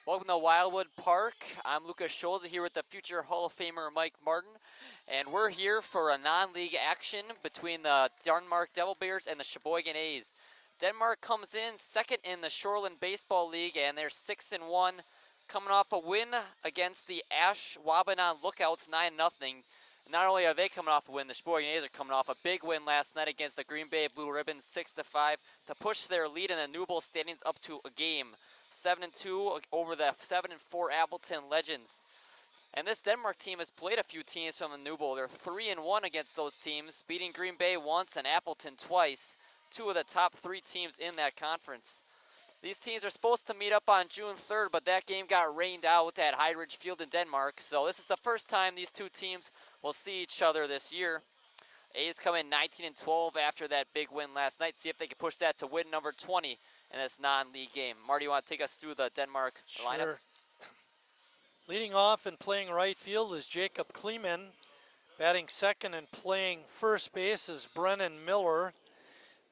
Welcome to Wildwood Park. I'm Lucas Scholze here with the future Hall of Famer Mike Martin, and we're here for a non-league action between the Denmark Devil Bears and the Sheboygan A's. Denmark comes in second in the Shoreland Baseball League, and they're 6-1, coming off a win against the Ashwaubenon Lookouts 9-0. Not only are they coming off a win, the Sheboygan A's are coming off a big win last night against the Green Bay Blue Ribbons 6-5 to push their lead in the New Bowl standings up to a game. 7-2 over the 7-4 Appleton Legends. And this Denmark team has played a few teams from the New Bowl. They're 3-1 against those teams, beating Green Bay once and Appleton twice, two of the top three teams in that conference. These teams are supposed to meet up on June 3rd, but that game got rained out at High Ridge Field in Denmark. So this is the first time these two teams will see each other this year. A's come in 19-12 after that big win last night. See if they can push that to win number 20 in this non-league game. Marty, you want to take us through the Denmark lineup? Sure. Leading off and playing right field is Jacob Kleeman. Batting second and playing first base is Brennan Miller.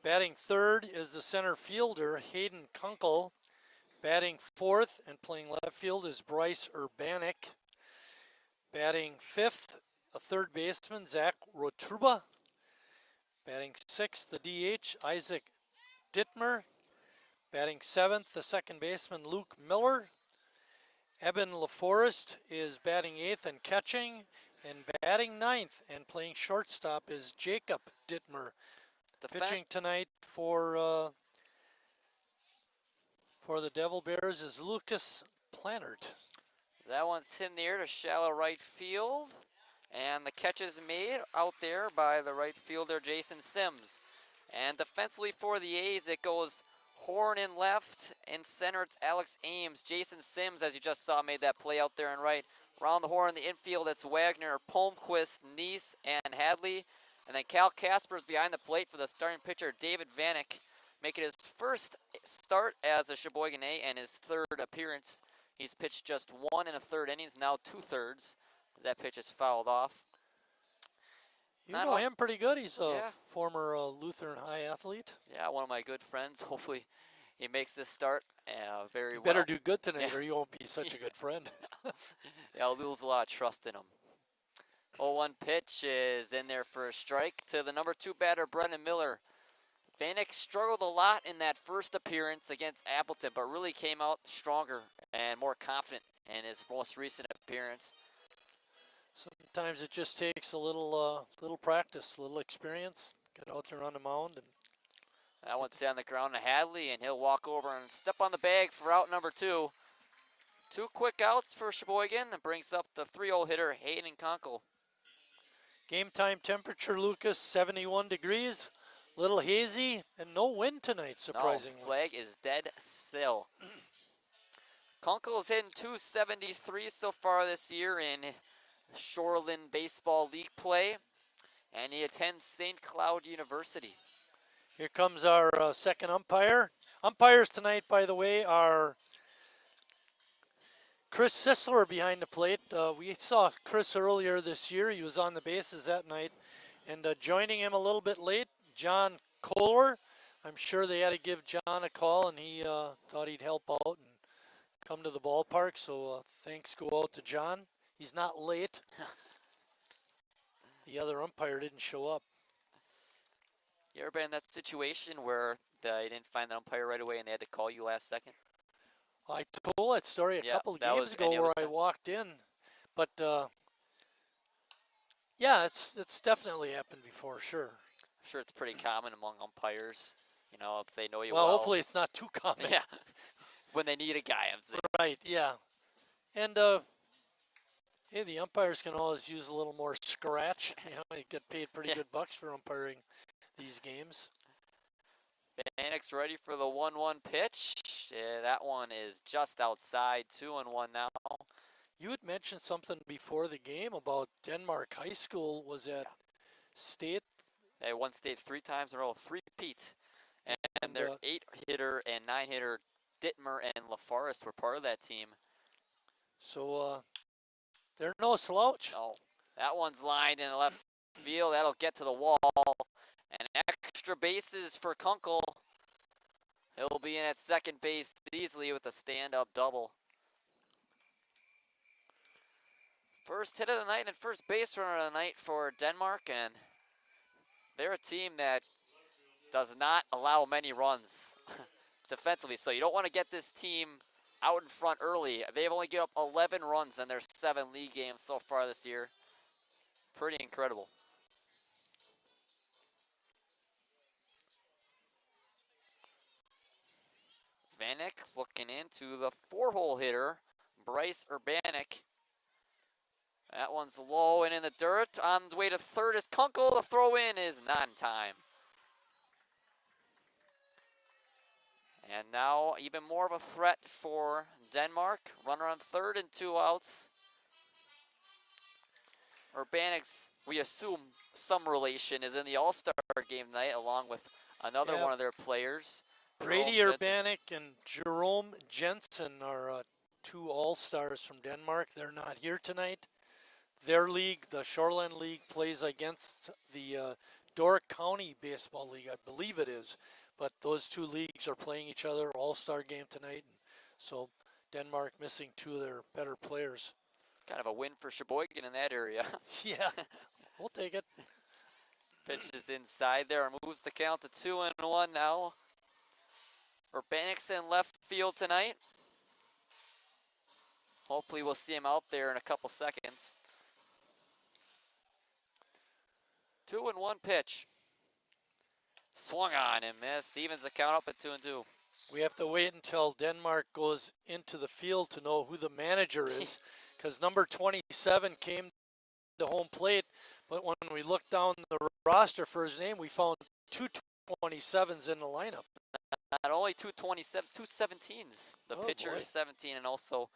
Batting third is the center fielder, Hayden Kunkel. Batting fourth and playing left field is Bryce Urbanik. Batting fifth, a third baseman, Zach Rotruba. Batting sixth, the DH, Isaac Dittmer. Batting seventh, the second baseman, Luke Miller. Eben LaForest is batting eighth and catching. And batting ninth and playing shortstop is Jacob Dittmer. Pitching tonight for the Devil Bears is Lucas Plannert. That one's hit in the air to shallow right field. And the catch is made out there by the right fielder, Jason Sims. And defensively for the A's, it goes Horn in left, and center it's Alex Ames. Jason Sims, as you just saw, made that play out there and right. Around the horn in the infield, it's Wagner, Palmquist, Neese, and Hadley. And then Cal Casper's behind the plate for the starting pitcher, David Vanek, making his first start as a Sheboygan A and his third appearance. He's pitched just 1 1/3 innings, now 2/3. That pitch is fouled off. You know him pretty good. He's a former Lutheran High athlete. Yeah, one of my good friends. Hopefully he makes this start very well. Better do good tonight or you won't be such a good friend. Yeah, I'll lose a lot of trust in him. 0-1 pitch is in there for a strike to the number 2 batter, Brennan Miller. Vanek struggled a lot in that first appearance against Appleton, but really came out stronger and more confident in his most recent appearance. Sometimes it just takes a little practice, a little experience. Get out there on the mound. And that one's down the ground to Hadley, and he'll walk over and step on the bag for out number 2. 2 quick outs for Sheboygan and brings up the 3-0 hitter, Hayden Kunkel. Game time temperature, Lucas, 71 degrees. Little hazy and no wind tonight, surprisingly. No, flag is dead still. Kunkel is hitting .273 so far this year in Shoreland Baseball League play, and he attends St. Cloud University. Here comes our second umpire. Umpires tonight, by the way, are Chris Sisler behind the plate. We saw Chris earlier this year. He was on the bases that night. And joining him a little bit late, John Kohler. I'm sure they had to give John a call, and he thought he'd help out and come to the ballpark. So thanks go out to John. He's not late. The other umpire didn't show up. You ever been in that situation where they didn't find the umpire right away and they had to call you last second? I told that story a couple of games ago where I walked in. But, yeah, it's definitely happened before, sure. I'm sure it's pretty common among umpires, you know, if they know you well. Hopefully it's not too common. Yeah, when they need a guy, I'm saying. Right, yeah. And, hey, the umpires can always use a little more scratch. You know, you get paid pretty good bucks for umpiring these games. Vanek's ready for the 1-1 pitch. Yeah, that one is just outside, 2-1 now. You had mentioned something before the game about Denmark High School was at state. They won state 3 times in a row, 3-peat. And their 8-hitter and 9-hitter Dittmer and LaForest were part of that team. So they're no slouch. No, that one's lined in the left field. That'll get to the wall. And extra bases for Kunkel. He'll be in at second base easily with a stand-up double. First hit of the night and first base runner of the night for Denmark, and they're a team that does not allow many runs defensively, so you don't want to get this team out in front early. They've only given up 11 runs in their 7 league games so far this year. Pretty incredible. Vanek looking into the 4-hole hitter, Bryce Urbanek. That one's low and in the dirt. On the way to third is Kunkel. The throw in is not in time. And now even more of a threat for Denmark. Runner on third and 2 outs. Urbanek's, we assume some relation, is in the All-Star game tonight along with another one of their players. Brady Urbanek and Jerome Jensen are 2 All-Stars from Denmark. They're not here tonight. Their league, the Shoreland League, plays against the Doric County Baseball League, I believe it is. But those 2 leagues are playing each other, All-Star game tonight. So Denmark missing 2 of their better players. Kind of a win for Sheboygan in that area. Yeah, we'll take it. Pitch is inside there and moves the count to 2-1 now. Urbanek's in left field tonight. Hopefully we'll see him out there in a couple seconds. 2-1 pitch. Swung on and missed. Evens the count up at 2-2. We have to wait until Denmark goes into the field to know who the manager is, because number 27 came to home plate, but when we looked down the roster for his name, we found 2 27s in the lineup. Not only 2 27s, 2 17s. The pitcher boy. is 17 and also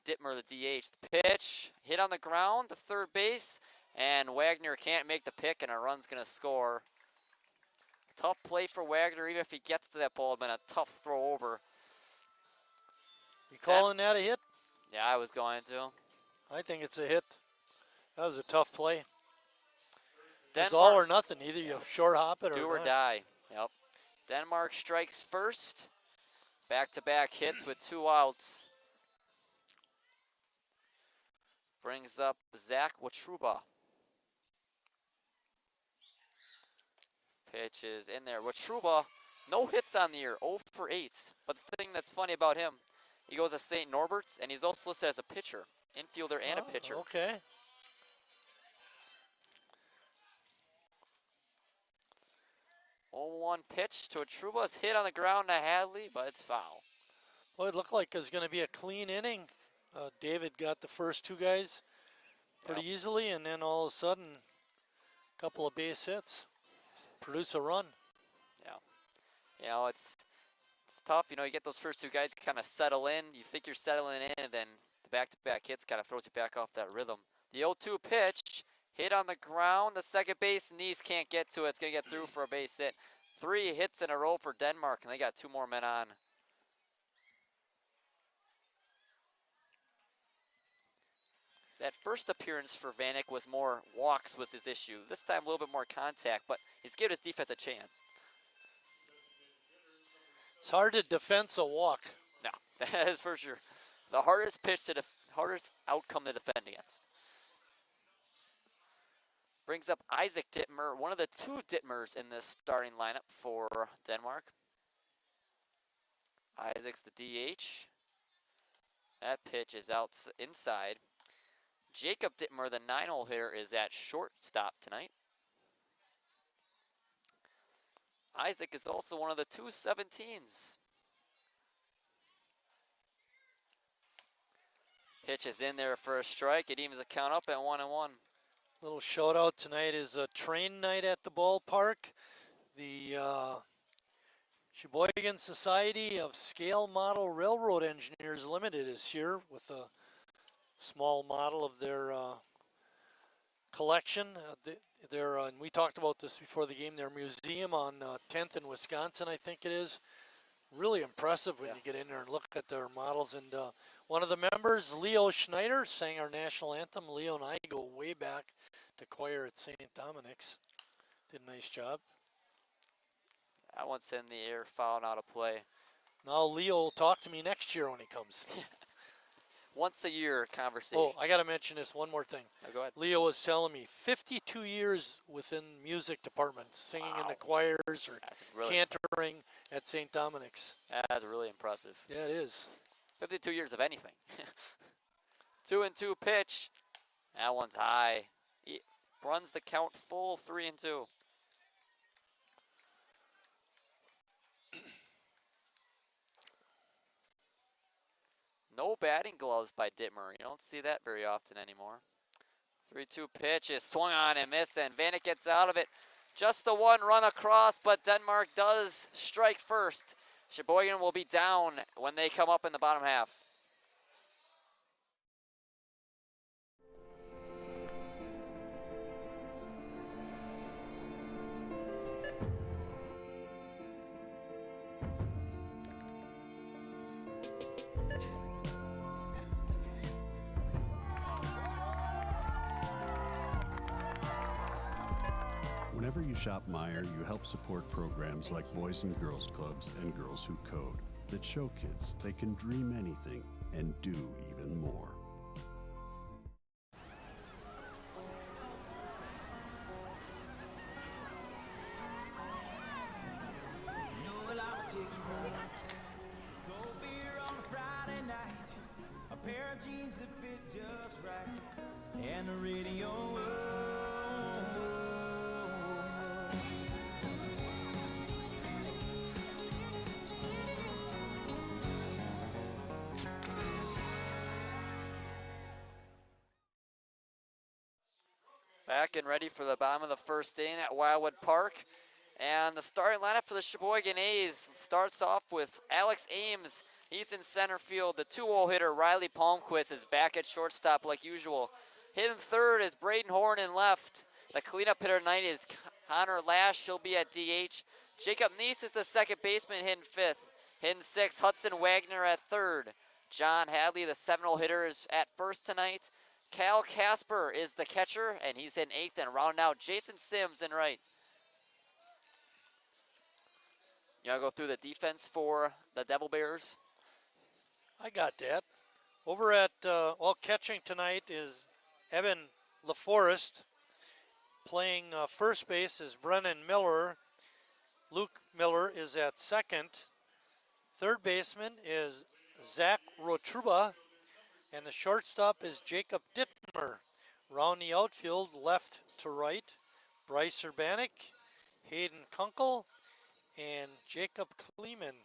Dittmer, the DH. The pitch hit on the ground to third base, and Wagner can't make the pick, and a run's going to score. Tough play for Wagner, even if he gets to that ball, it's been a tough throw over. You calling that a hit? Yeah, I was going to. I think it's a hit. That was a tough play. Denmark, It's all or nothing. Either you short hop it do or or not. die. Yep. Denmark strikes first. Back-to-back hits with 2 outs. Brings up Zach Watruba. Pitch is in there. Watruba, no hits on the year, 0 for 8. But the thing that's funny about him, he goes to St. Norbert's, and he's also listed as a pitcher, infielder and a pitcher. Okay. 0-1 pitch to Watruba's hit on the ground to Hadley, but it's foul. Well, it looked like it was going to be a clean inning. David got the first 2 guys pretty easily, and then all of a sudden, a couple of base hits. Produce a run. Yeah. You know, it's tough. You know, you get those first 2 guys kind of settle in. You think you're settling in, and then the back-to-back hits kind of throws you back off that rhythm. The 0-2 pitch, hit on the ground. The second base, knees can't get to it. It's going to get through for a base hit. 3 hits in a row for Denmark, and they got 2 more men on. That first appearance for Vanek was more walks was his issue. This time a little bit more contact, but he's given his defense a chance. It's hard to defense a walk. No, that is for sure. The hardest pitch to hardest outcome to defend against. Brings up Isaac Dittmer, one of the 2 Dittmers in this starting lineup for Denmark. Isaac's the DH. That pitch is out inside. Jacob Dittmer, the 9-hole hitter, is at shortstop tonight. Isaac is also one of the 2 17s. Pitch is in there for a strike. It evens the count up at 1-1. Little shout out tonight is a train night at the ballpark. The Sheboygan Society of Scale Model Railroad Engineers Limited is here with a small model of their collection. And we talked about this before the game, their museum on 10th in Wisconsin, I think it is. Really impressive when you get in there and look at their models. And one of the members, Leo Schneider, sang our national anthem. Leo and I go way back to choir at St. Dominic's. Did a nice job. That one's in the air, fouling out of play. Now Leo will talk to me next year when he comes. once a year conversation. Oh, I got to mention this one more thing. Oh, go ahead. Leo was telling me 52 years within music departments, singing in the Wow. choirs or That's really, cantering at St. Dominic's. that's really impressive. Yeah, it is. 52 years of anything. 2-2 pitch. That one's high. He runs the count full 3-2. No batting gloves by Dittmer. You don't see that very often anymore. 3-2 pitch is swung on and missed, and Vanek gets out of it. Just the one run across, but Denmark does strike first. Sheboygan will be down when they come up in the bottom half. Whenever you shop Meijer, you help support programs like Boys and Girls Clubs and Girls Who Code that show kids they can dream anything and do even more. Jeans that fit just right, and the radio. Back and ready for the bottom of the first inning at Wildwood Park. And the starting lineup for the Sheboygan A's starts off with Alex Ames. He's in center field. The 2-hole hitter, Riley Palmquist, is back at shortstop like usual. Hitting third is Braden Horn in left. The cleanup hitter tonight is Connor Lash. He'll be at DH. Jacob Neese is the second baseman, hitting fifth. Hitting sixth, Hudson Wagner at third. John Hadley, the 7-hole hitter, is at first tonight. Cal Casper is the catcher, and he's in eighth. And round out Jason Sims in right. You want to go through the defense for the Devil Bears? I got that. Over at, catching tonight is Evan LaForest. Playing first base is Brennan Miller. Luke Miller is at second. Third baseman is Zach Rotruba. And the shortstop is Jacob Dittmer. Round the outfield, left to right, Bryce Urbanek, Hayden Kunkel, and Jacob Kleeman.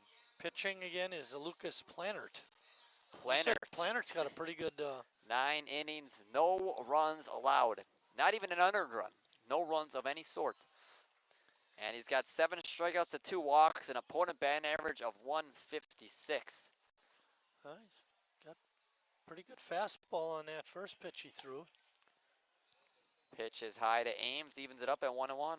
Pitching again is Lucas Plannert. Plannert's got a pretty good... 9 innings, no runs allowed. Not even an unearned run. No runs of any sort. And he's got 7 strikeouts to 2 walks, an opponent batting average of 156. He's got pretty good fastball on that first pitch he threw. Pitch is high to Ames, evens it up at 1-1.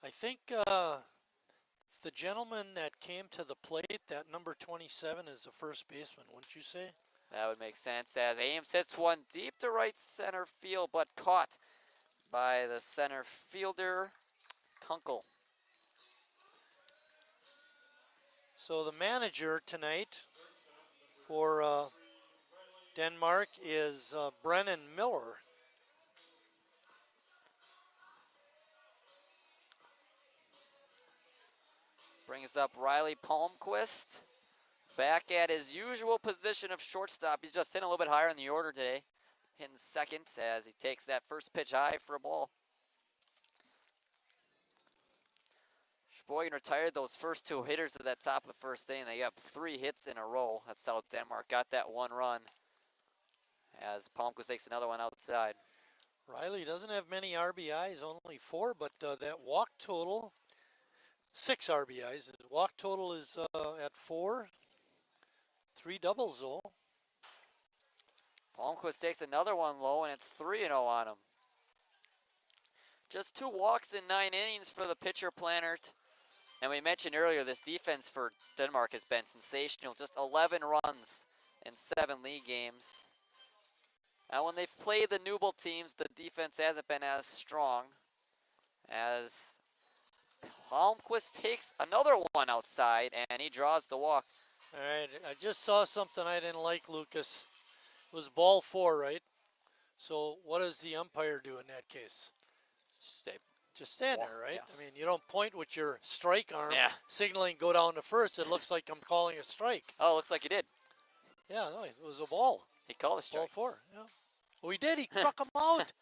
I think the gentleman that came to the plate, that number 27, is the first baseman, wouldn't you say? That would make sense as Ames hits one deep to right center field, but caught by the center fielder, Kunkel. So the manager tonight for Denmark is Brennan Miller. Brings up Riley Palmquist. Back at his usual position of shortstop. He's just hitting a little bit higher in the order today. Hitting second as he takes that first pitch high for a ball. Sheboygan retired those first 2 hitters at that top of the first inning. They got 3 hits in a row. That's how Denmark got that 1 run. As Palmquist takes another one outside. Riley doesn't have many RBIs, only 4, but that walk total, 6 RBIs. His walk total is at 4. 3 doubles though. Palmquist takes another one low, and it's 3-0 on him. Just 2 walks in 9 innings for the pitcher, Plannert. And we mentioned earlier, this defense for Denmark has been sensational. Just 11 runs in 7 league games. Now, when they've played the Newble teams, the defense hasn't been as strong. As Palmquist takes another one outside, and he draws the walk. All right, I just saw something I didn't like, Lucas. It was ball 4, right? So what does the umpire do in that case? Stay. Just stand Well, there, right? yeah. I mean, you don't point with your strike arm, Yeah. signaling go down to first. It looks like I'm calling a strike. Oh, looks like he did. Yeah, no, it was a ball. He called a Ball strike. 4, yeah. Oh, he did. He struck him out.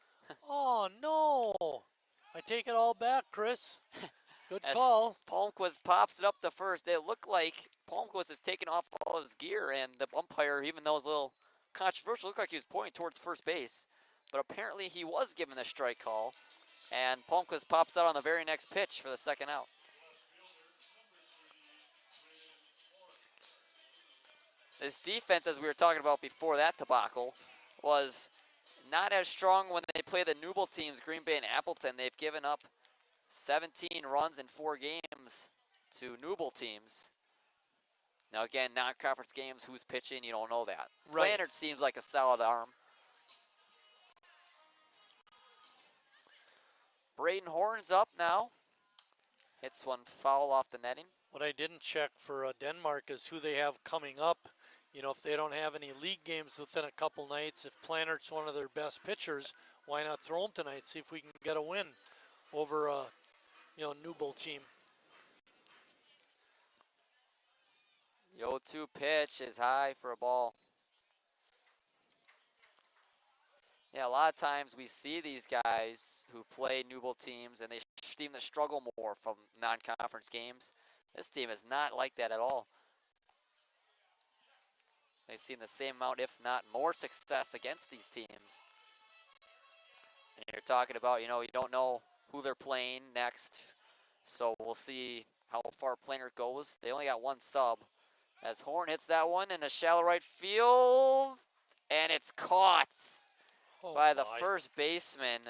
Oh, no. I take it all back, Chris. Good As call. Palmquist pops it up to first. It looked like Palmquist is taking off all his gear, and the umpire, even though it was a little controversial, looked like he was pointing towards first base. But apparently he was given the strike call, and Palmquist pops out on the very next pitch for the second out. This defense, as we were talking about before that debacle, was not as strong when they play the Newble teams, Green Bay and Appleton. They've given up 17 runs in 4 games to Newble teams. Now again, non-conference games, who's pitching, you don't know that. Right. Leonard seems like a solid arm. Braden Horn's up now. Hits one foul off the netting. What I didn't check for Denmark is who they have coming up. You know, if they don't have any league games within a couple nights, if Plannert's one of their best pitchers, why not throw him tonight? See if we can get a win over Newble team. The 0-2 pitch is high for a ball. Yeah, a lot of times we see these guys who play Newble teams and they seem to struggle more from non-conference games. This team is not like that at all. They've seen the same amount, if not more, success against these teams. And you're talking about, you don't know who they're playing next. So we'll see how far Planner goes. They only got one sub. As Horn hits that one in the shallow right field. And it's caught by the first baseman.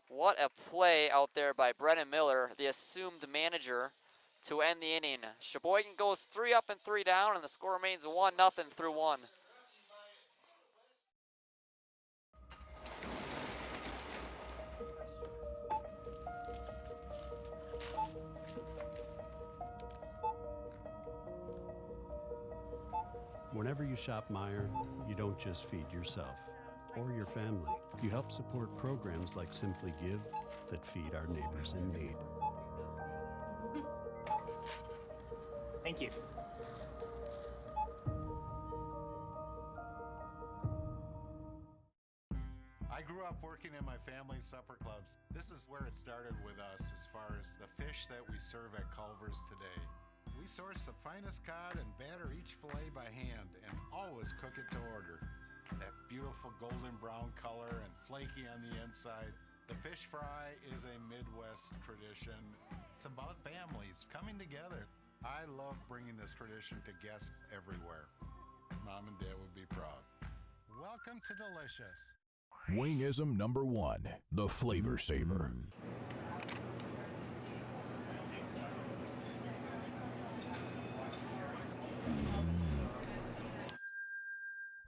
What a play out there by Brennan Miller, the assumed manager, to end the inning. Sheboygan goes 3 up and 3 down, and the score remains 1-0 through 1. Whenever you shop Meijer, you don't just feed yourself or your family. You help support programs like Simply Give that feed our neighbors in need. Thank you. I grew up working in my family's supper clubs. This is where it started with us as far as the fish that we serve at Culver's today. We source the finest cod and batter each fillet by hand and always cook it to order. That beautiful golden brown color and flaky on the inside. The fish fry is a Midwest tradition. It's about families coming together. I love bringing this tradition to guests everywhere. Mom and Dad would be proud. Welcome to Delicious. Wingism number 1, the Flavor Saver.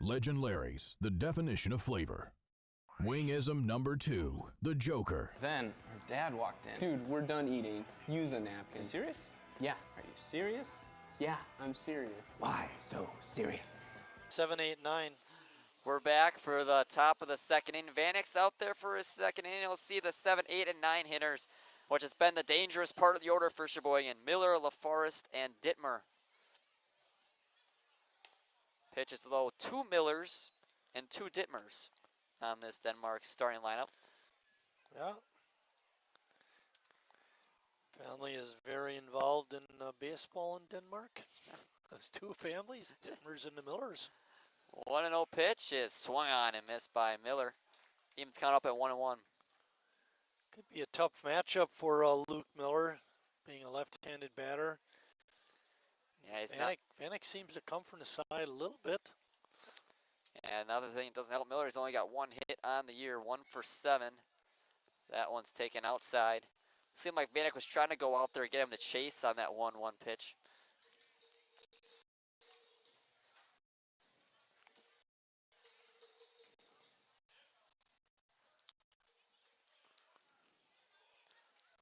Legend Larry's, the definition of flavor. Wingism number 2, the Joker. Then her dad walked in. Dude, we're done eating. Use a napkin. You serious? Yeah. Are you serious? Yeah, I'm serious. Why so serious? 7, 8, 9. We're back for the top of the second inning. Vanek's out there for his second inning. You'll see the 7, 8, and 9 hitters, which has been the dangerous part of the order for Sheboygan. Miller, LaForest, and Dittmer. Pitches low, 2 Millers and 2 Dittmers on this Denmark starting lineup. Yeah. Family is very involved in baseball in Denmark. Those 2 families, Dittmers and the Millers. 1-0 pitch is swung on and missed by Miller. Team's count up at 1-1. Could be a tough matchup for Luke Miller, being a left-handed batter. Yeah, he's not. Vanek seems to come from the side a little bit. And another thing that doesn't help Miller, he's only got 1 hit on the year, 1 for 7. That one's taken outside. Seemed like Vanek was trying to go out there and get him to chase on that 1-1 pitch.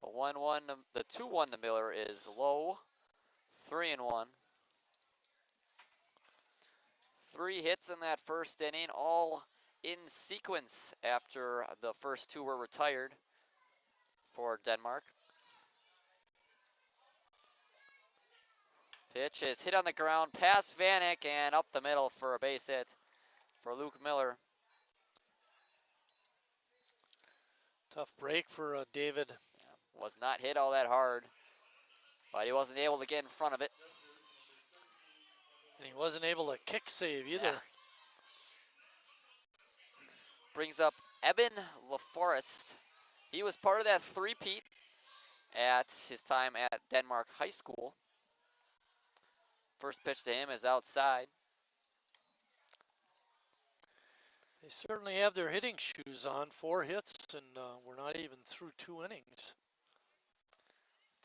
The 1-1, the 2-1 to Miller is low. 3-1. 3 hits in that first inning, all in sequence after the first 2 were retired for Denmark. Pitch is hit on the ground past Vanek and up the middle for a base hit for Luke Miller. Tough break for David. Was not hit all that hard, but he wasn't able to get in front of it. And he wasn't able to kick save either. Yeah. Brings up Eben LaForest. He was part of that three-peat at his time at Denmark High School. First pitch to him is outside. They certainly have their hitting shoes on. 4 hits, and we're not even through 2 innings.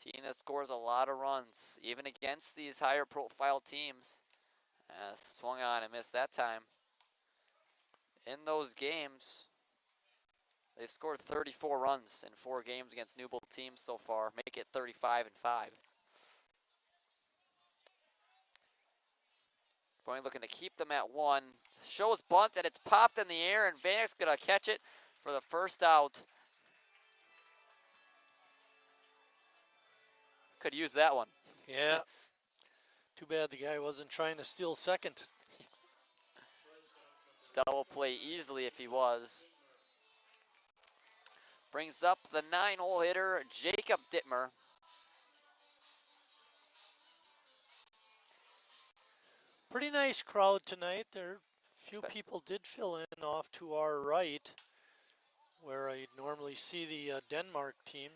Team that scores a lot of runs, even against these higher profile teams. Swung on and missed that time. In those games, they've scored 34 runs in 4 games against Newbold teams so far, make it 35-5. Boeing looking to keep them at 1. Shows bunt, and it's popped in the air, and Vanek's going to catch it for the first out. Could use that one. Yeah. Too bad the guy wasn't trying to steal second. Double play easily if he was. Brings up the 9-hole hitter, Jacob Dittmer. Pretty nice crowd tonight. There few people did fill in off to our right, where I normally see the Denmark team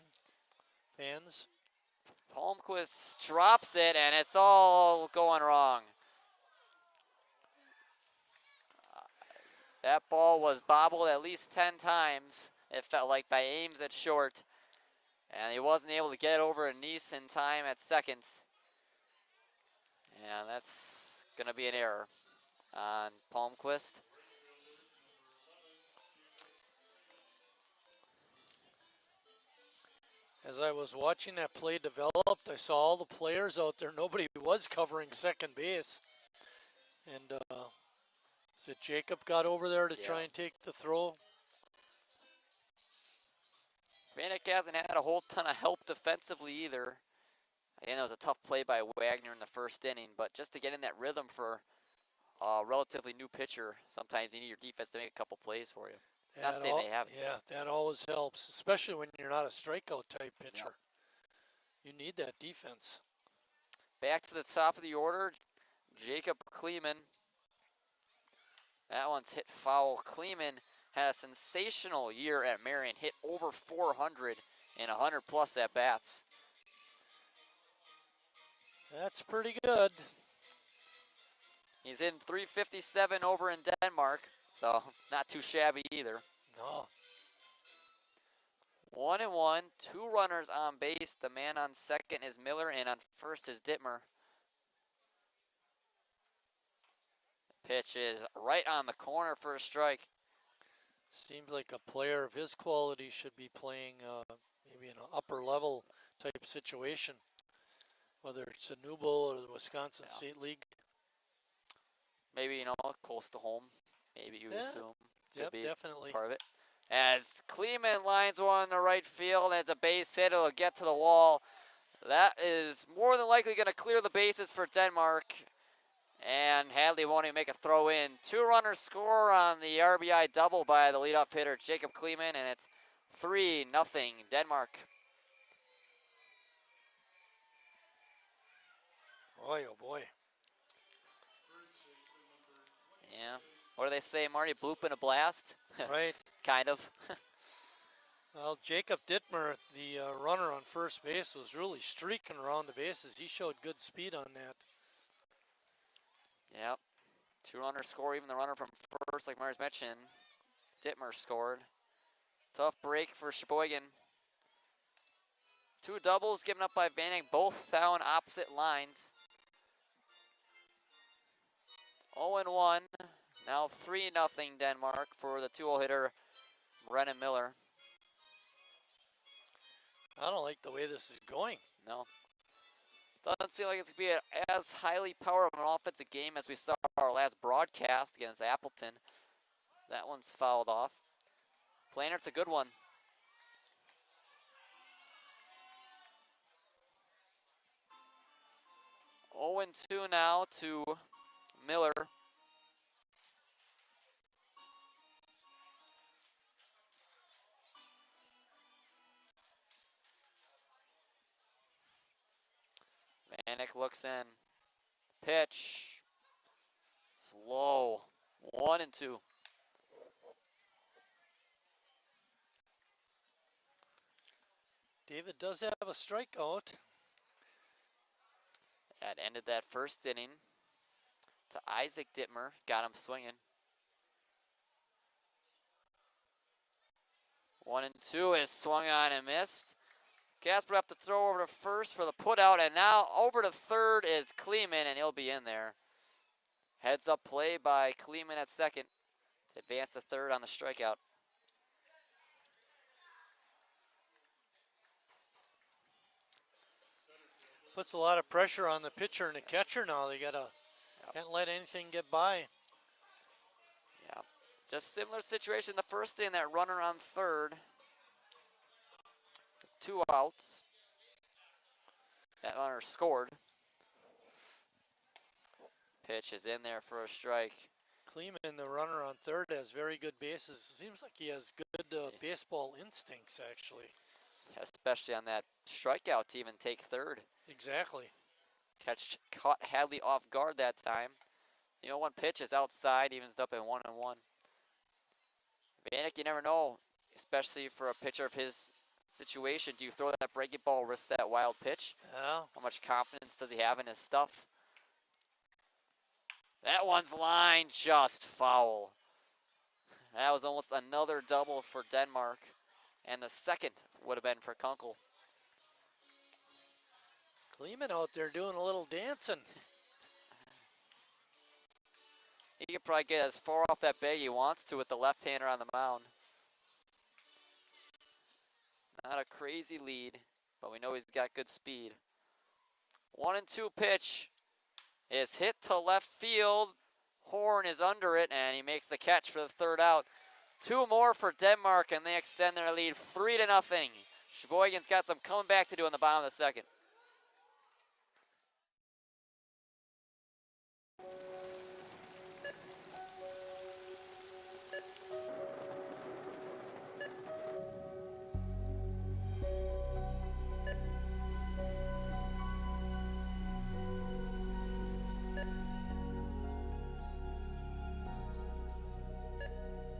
fans. Palmquist drops it, and it's all going wrong. That ball was bobbled at least 10 times, it felt like, by Ames at short. And he wasn't able to get over a Nice in time at second. And that's going to be an error on Palmquist. As I was watching that play develop, I saw all the players out there. Nobody was covering second base. And so Jacob got over there to try and take the throw. Vanek hasn't had a whole ton of help defensively either. Again, that was a tough play by Wagner in the first inning, but just to get in that rhythm for a relatively new pitcher, sometimes you need your defense to make a couple plays for you. Not saying they haven't. Yeah, that always helps, especially when you're not a strikeout type pitcher. Yep. You need that defense. Back to the top of the order, Jacob Kleeman. That one's hit foul. Kleeman had a sensational year at Marion, hit over 400 and 100+ at-bats. That's pretty good. He's in 357 over in Denmark, so not too shabby either. No. 1-1, 2 runners on base. The man on second is Miller, and on first is Dittmer. Pitch is right on the corner for a strike. Seems like a player of his quality should be playing maybe in an upper level type situation, whether it's a Newbold or the Wisconsin State League. Maybe, you know, close to home. Maybe you assume. Yep, definitely. Part of it. As Kleeman lines one in the right field, and it's a base hit. It'll get to the wall. That is more than likely going to clear the bases for Denmark. And Hadley won't even make a throw in. 2 runners score on the RBI double by the leadoff hitter, Jacob Kleeman, and it's 3-0 Denmark. Boy, oh boy. Yeah. What do they say, Marty? Bloop and a blast? Right. Kind of. Well, Jacob Dittmer, the runner on first base, was really streaking around the bases. He showed good speed on that. Yep. 2 runners score, even the runner from first, like Mars mentioned. Dittmer scored. Tough break for Sheboygan. 2 doubles given up by Vanek, both down opposite lines. 0-1. Now 3-0 Denmark for the 2-hole hitter, Brennan Miller. I don't like the way this is going. No. Doesn't seem like it's going to be as highly powered of an offensive game as we saw our last broadcast against Appleton. That one's fouled off. Planner's a good one. Oh and 2 now to Miller. Vanek looks in. Pitch. Slow. 1 and 2. David does have a strikeout. That ended that first inning to Isaac Dittmer. Got him swinging. 1 and 2 is swung on and missed. Casper have to throw over to first for the putout, and now over to third is Kleeman, and he'll be in there. Heads up play by Kleeman at second to advance to third on the strikeout. Puts a lot of pressure on the pitcher and the catcher now. They can't let anything get by. Yeah, just similar situation the first inning, that runner on third. 2 outs. That runner scored. Pitch is in there for a strike. Kleeman, the runner on third, has very good bases. Seems like he has good baseball instincts, actually. Especially on that strikeout to even take third. Exactly. Caught Hadley off guard that time. The 0-1 pitch is outside, evens it up at 1-1. Vanek, you never know, especially for a pitcher of his situation. Do you throw that breaking ball, risk that wild pitch? Yeah. How much confidence does he have in his stuff? That one's line just foul. That was almost another double for Denmark. And the second would have been for Kunkel. Kleeman out there doing a little dancing. He could probably get as far off that bag he wants to with the left-hander on the mound. Not a crazy lead, but we know he's got good speed. 1 and 2 pitch is hit to left field. Horn is under it, and he makes the catch for the third out. 2 more for Denmark, and they extend their lead 3-0. Sheboygan's got some coming back to do in the bottom of the second.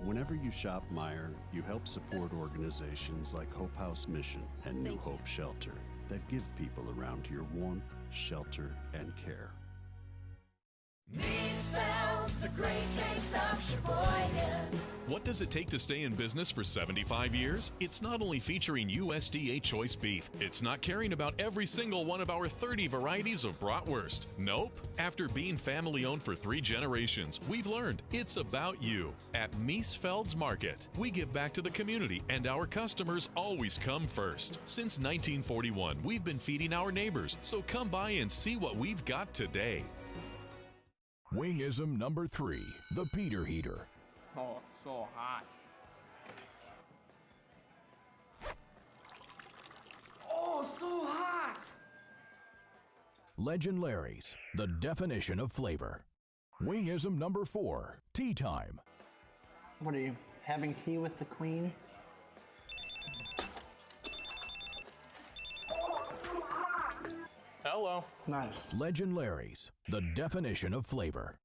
Whenever you shop Meijer, you help support organizations like Hope House Mission and New Hope Shelter that give people around here warmth, shelter, and care. Me smells the great taste of Sheboygan. What does it take to stay in business for 75 years? It's not only featuring USDA choice beef, it's not caring about every single one of our 30 varieties of bratwurst. Nope. After being family owned for 3 generations, we've learned it's about you. At Miesfeld's Market, we give back to the community and our customers always come first. Since 1941, we've been feeding our neighbors, so come by and see what we've got today. Wingism number 3, the Peter Heater. Oh, so hot. Oh, so hot! Legend Larry's, the definition of flavor. Wingism number 4, tea time. What are you, having tea with the queen? Hello. Nice. Legend Larry's, the definition of flavor.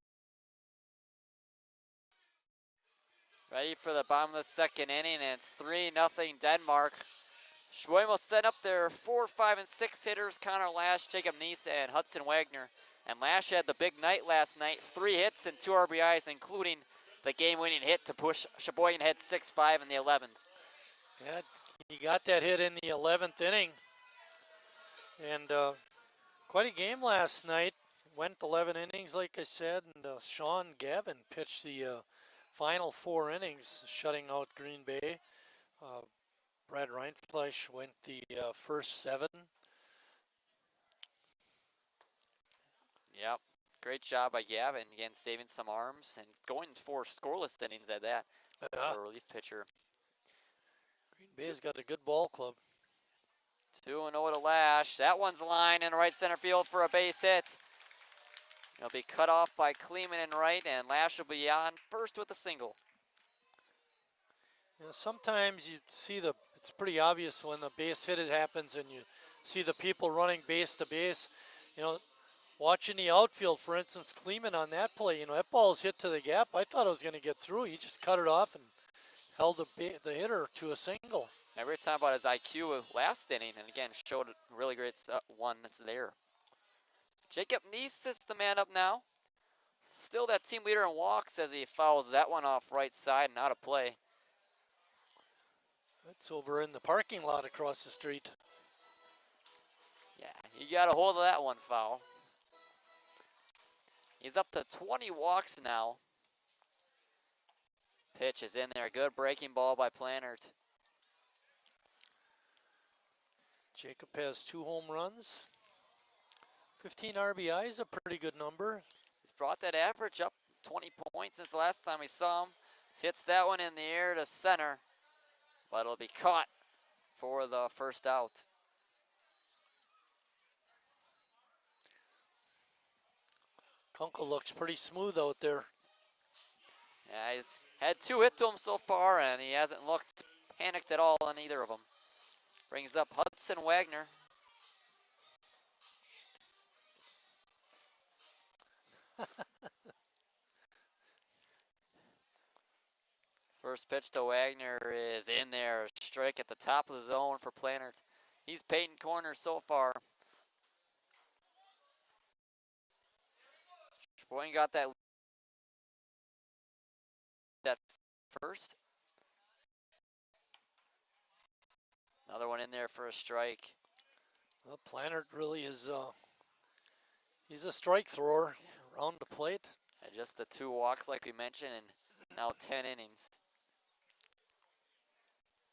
Ready for the bottom of the second inning, and it's 3-0 Denmark. Sheboygan will set up their 4, 5, and 6 hitters, Connor Lash, Jacob Neese, and Hudson Wagner. And Lash had the big night last night, 3 hits and 2 RBIs, including the game-winning hit to push Sheboygan ahead 6-5 in the 11th. Yeah, he got that hit in the 11th inning. And quite a game last night. Went 11 innings, like I said, and Sean Gavin pitched the final 4 innings, shutting out Green Bay. Brad Reinfleisch went the first 7. Yep. Great job by Gavin. Again, saving some arms and going for scoreless innings at that for a relief pitcher. Green Bay's got a good ball club. 2-0 to Lash. That one's line in right center field for a base hit. It'll be cut off by Kleeman in right, and Lash will be on first with a single. You know, sometimes you see it's pretty obvious when the base hit happens and you see the people running base to base. You know, watching the outfield, for instance, Kleeman on that play, you know, that ball's hit to the gap. I thought it was going to get through. He just cut it off and held the hitter to a single. And we were talking about his IQ last inning, and again, showed a really great one that's there. Jacob Neese is the man up now. Still that team leader in walks as he fouls that one off right side and out of play. That's over in the parking lot across the street. Yeah, he got a hold of that one foul. He's up to 20 walks now. Pitch is in there. Good breaking ball by Plannert. Jacob has 2 home runs. 15 RBIs, a pretty good number. He's brought that average up 20 points since the last time we saw him. Hits that one in the air to center, but it'll be caught for the first out. Kunkel looks pretty smooth out there. Yeah, he's had 2 hit to him so far, and he hasn't looked panicked at all on either of them. Brings up Hudson Wagner. First pitch to Wagner is in there. Strike at the top of the zone for Plannert. He's painting corners so far. Sheboygan got that first. Another one in there for a strike. Well, Plannert really is, he's a strike thrower around the plate. And just the 2 walks like we mentioned, and now 10 innings.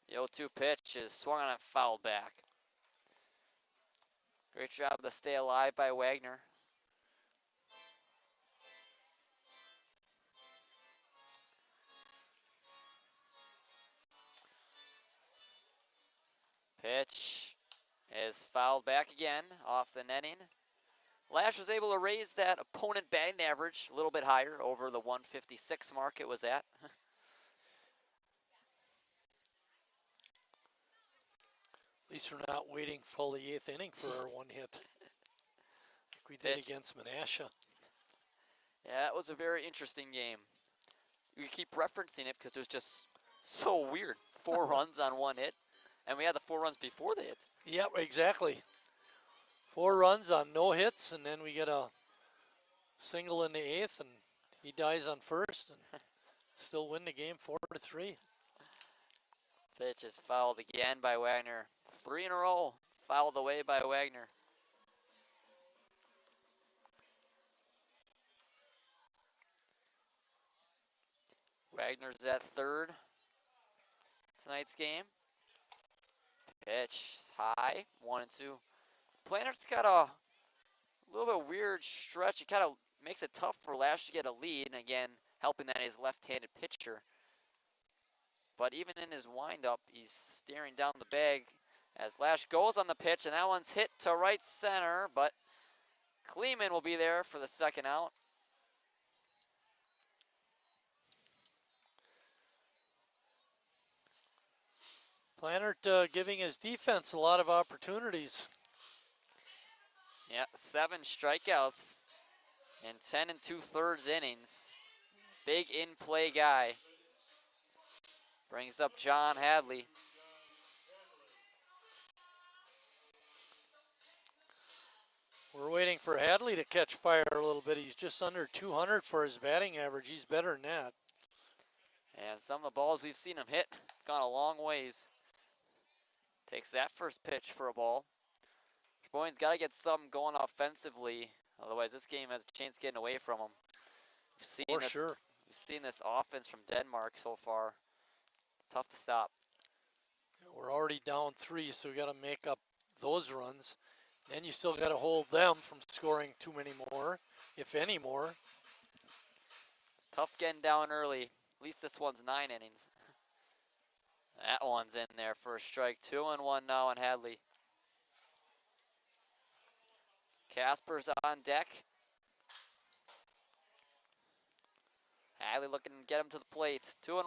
The 0-2 pitch is swung on and fouled back. Great job to stay alive by Wagner. Pitch is fouled back again off the netting. Lash was able to raise that opponent batting average a little bit higher over the 156 mark it was at. At least we're not waiting for the 8th inning for our one hit, like we did against Menasha. Yeah, that was a very interesting game. We keep referencing it because it was just so weird. 4 runs on 1 hit, and we had the 4 runs before the hit. Yep, exactly. 4 runs on no hits, and then we get a single in the 8th, and he dies on first, and still win the game 4-3. Pitch is fouled again by Wagner. 3 in a row, fouled away by Wagner. Wagner's at third tonight's game. Pitch high, 1-2. Planner's got a little bit weird stretch. It kind of makes it tough for Lash to get a lead, and again, helping that he's left-handed pitcher. But even in his windup, he's staring down the bag as Lash goes on the pitch, and that one's hit to right center, but Kleeman will be there for the second out. Plannert giving his defense a lot of opportunities. Yeah, 7 strikeouts in 10 2/3 innings. Big in-play guy. Brings up John Hadley. We're waiting for Hadley to catch fire a little bit. He's just under 200 for his batting average. He's better than that. And some of the balls we've seen him hit gone a long ways. Takes that first pitch for a ball. Sheboygan's got to get something going offensively. Otherwise, this game has a chance of getting away from him. For sure. We've seen this offense from Denmark so far. Tough to stop. We're already down 3, so we got to make up those runs. Then you still got to hold them from scoring too many more. if any more. It's tough getting down early. At least this one's 9 innings. That one's in there for a strike. 2-1 now on Hadley. Casper's on deck. Hadley looking to get him to the plate. 2-1.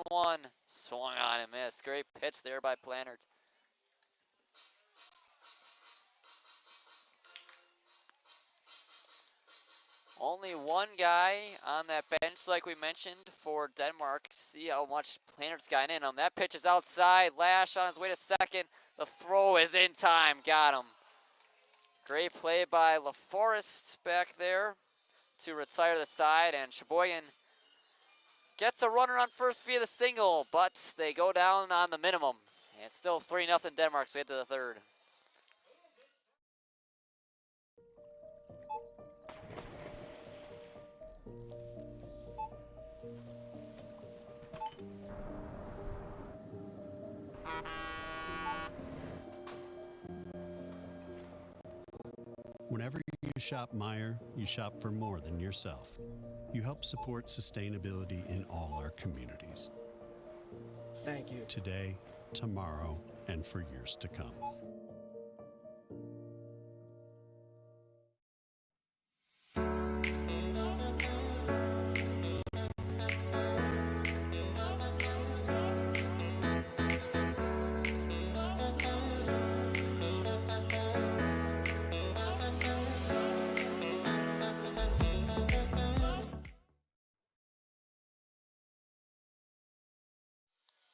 Swung on and missed. Great pitch there by Plannert. Only one guy on that bench, like we mentioned, for Denmark. See how much Plannert's gotten in him. That pitch is outside. Lash on his way to second. The throw is in time. Got him. Great play by LaForest back there to retire the side. And Sheboygan gets a runner on first via the single, but they go down on the minimum. And it's still 3-0 Denmark, so we head to the third. Whenever you shop Meijer, you shop for more than yourself. You help support sustainability in all our communities. Thank you. Today, tomorrow, and for years to come.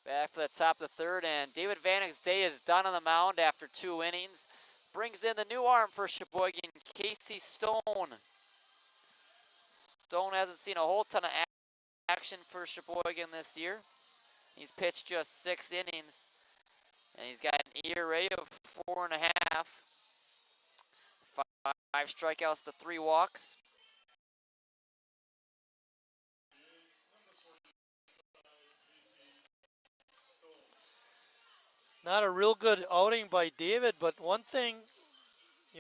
Back for the top of the third, and David Vanek's day is done on the mound after 2 innings. Brings in the new arm for Sheboygan, Casey Stone. Stone hasn't seen a whole ton of action for Sheboygan this year. He's pitched just 6 innings, and he's got an ERA of 4.5. 5 strikeouts to 3 walks. Not a real good outing by David, but one thing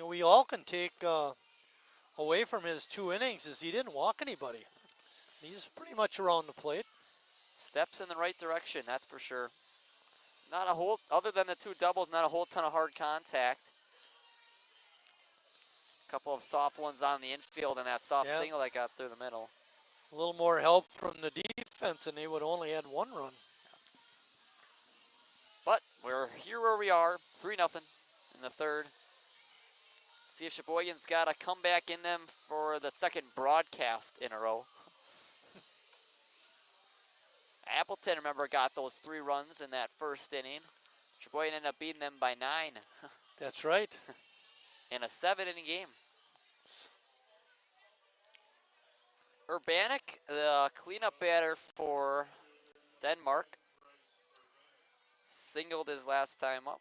we all can take away from his 2 innings is he didn't walk anybody. He's pretty much around the plate. Steps in the right direction, that's for sure. Not a whole, other than the 2 doubles, not a whole ton of hard contact. A couple of soft ones on the infield and that soft single that got through the middle. A little more help from the defense and they would only had 1 run. But we're here where we are, 3-0 in the third. See if Sheboygan's got a comeback in them for the second broadcast in a row. Appleton, remember, got those 3 runs in that first inning. Sheboygan ended up beating them by 9. That's right. In a 7-inning game. Urbanik, the cleanup batter for Denmark, singled his last time up.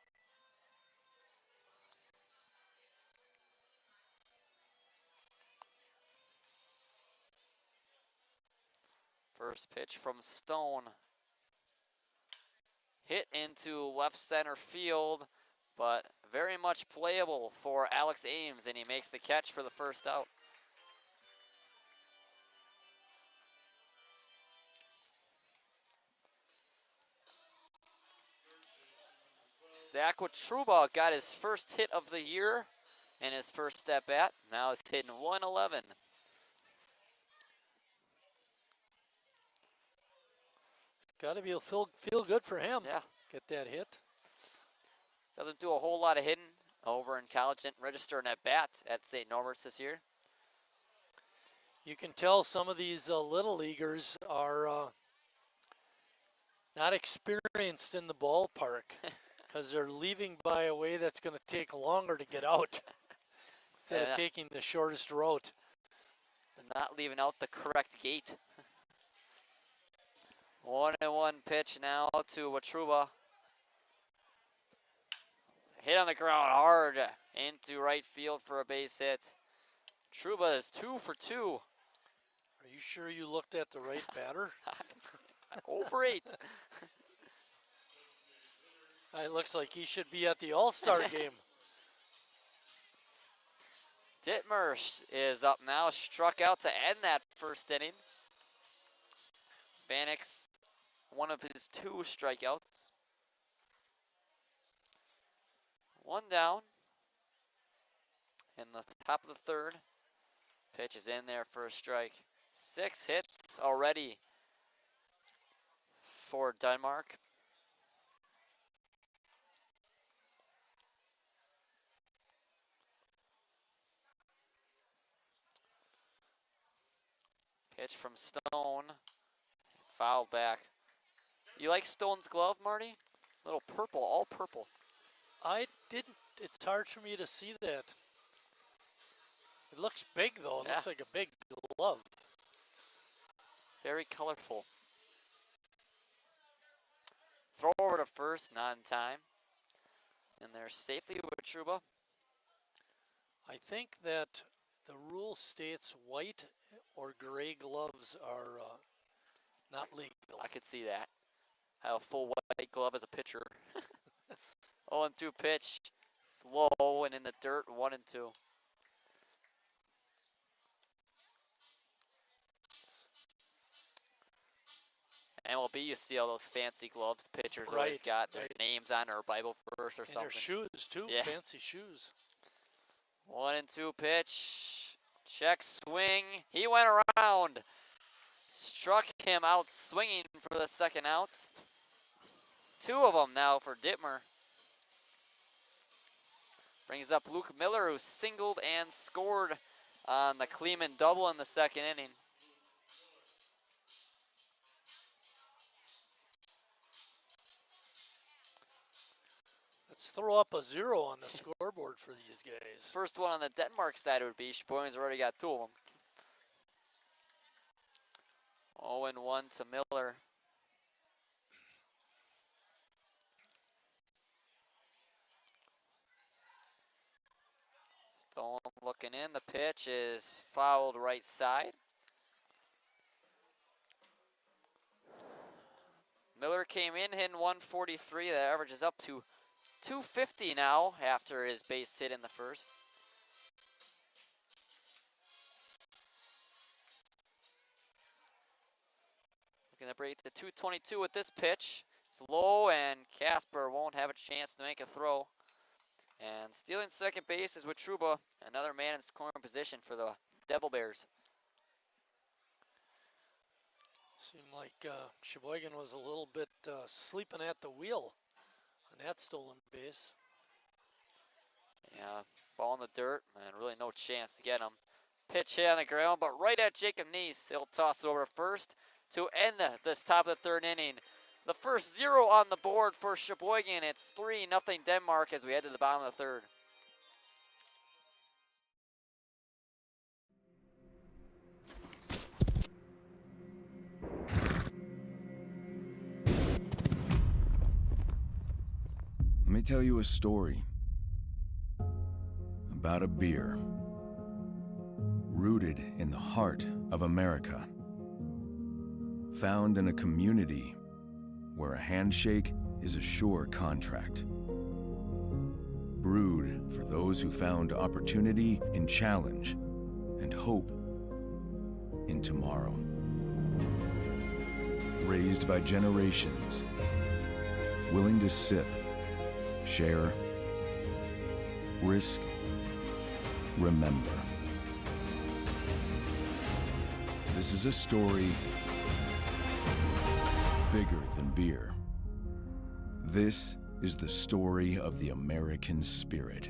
First pitch from Stone. Hit into left center field, but very much playable for Alex Ames, and he makes the catch for the first out. Zach Watruba got his first hit of the year in his first step at. Now he's hitting 111. Got to be feel good for him. Yeah. Get that hit. Doesn't do a whole lot of hitting over in college. Didn't register an at-bat at St. Norbert's this year. You can tell some of these little leaguers are not experienced in the ballpark because they're leaving by a way that's going to take longer to get out instead of taking the shortest route. They're not leaving out the correct gate. 1-1 pitch now to Watruba. Hit on the ground hard into right field for a base hit. Watruba is 2 for 2. Are you sure you looked at the right batter? Over 8. It looks like he should be at the All-Star game. Dittmer is up now, struck out to end that first inning. Vanix, one of his 2 strikeouts. 1 down in the top of the third. Pitch is in there for a strike. 6 hits already for Denmark. Pitch from Stone. Fouled back. You like Stone's glove, Marty? Little purple, all purple. I didn't. It's hard for me to see that. It looks big, though. It looks like a big glove. Very colorful. Throw over to first, not in time. And they're safely with Trouba. I think that the rule states white or gray gloves are not legal. I could see that. I have a full white glove as a pitcher. 0-2 pitch. It's low and in the dirt, 1-2. MLB, you see all those fancy gloves. Pitchers always got their names on or a Bible verse or and something. their shoes, too. Yeah. Fancy shoes. 1-2 pitch. Check swing. He went around. Struck him out swinging for the second out. 2 of them now for Dittmer. Brings up Luke Miller, who singled and scored on the Kleeman double in the second inning. Let's throw up a 0 on the scoreboard for these guys. First one on the Denmark side would be Sheboygan's already got 2 of them. 0-1 to Miller. Stone looking in. The pitch is fouled right side. Miller came in hitting 143. The average is up to 250 now after his base hit in the first. Looking to break to 222 with this pitch. It's low and Casper won't have a chance to make a throw. And stealing second base is with Trouba, another man in scoring position for the Devil Bears. Seemed like Sheboygan was a little bit sleeping at the wheel on that stolen base. Yeah, ball in the dirt, and really no chance to get him. Pitch hit on the ground, but right at Jacob Neese. He'll toss it over to first to end this top of the third inning. The first 0 on the board for Sheboygan. It's 3-0 Denmark as we head to the bottom of the third. Let me tell you a story about a beer rooted in the heart of America, found in a community where a handshake is a sure contract, brewed for those who found opportunity in challenge and hope in tomorrow, raised by generations willing to sip, share, risk, remember. This is a story bigger than beer. This is the story of the American spirit.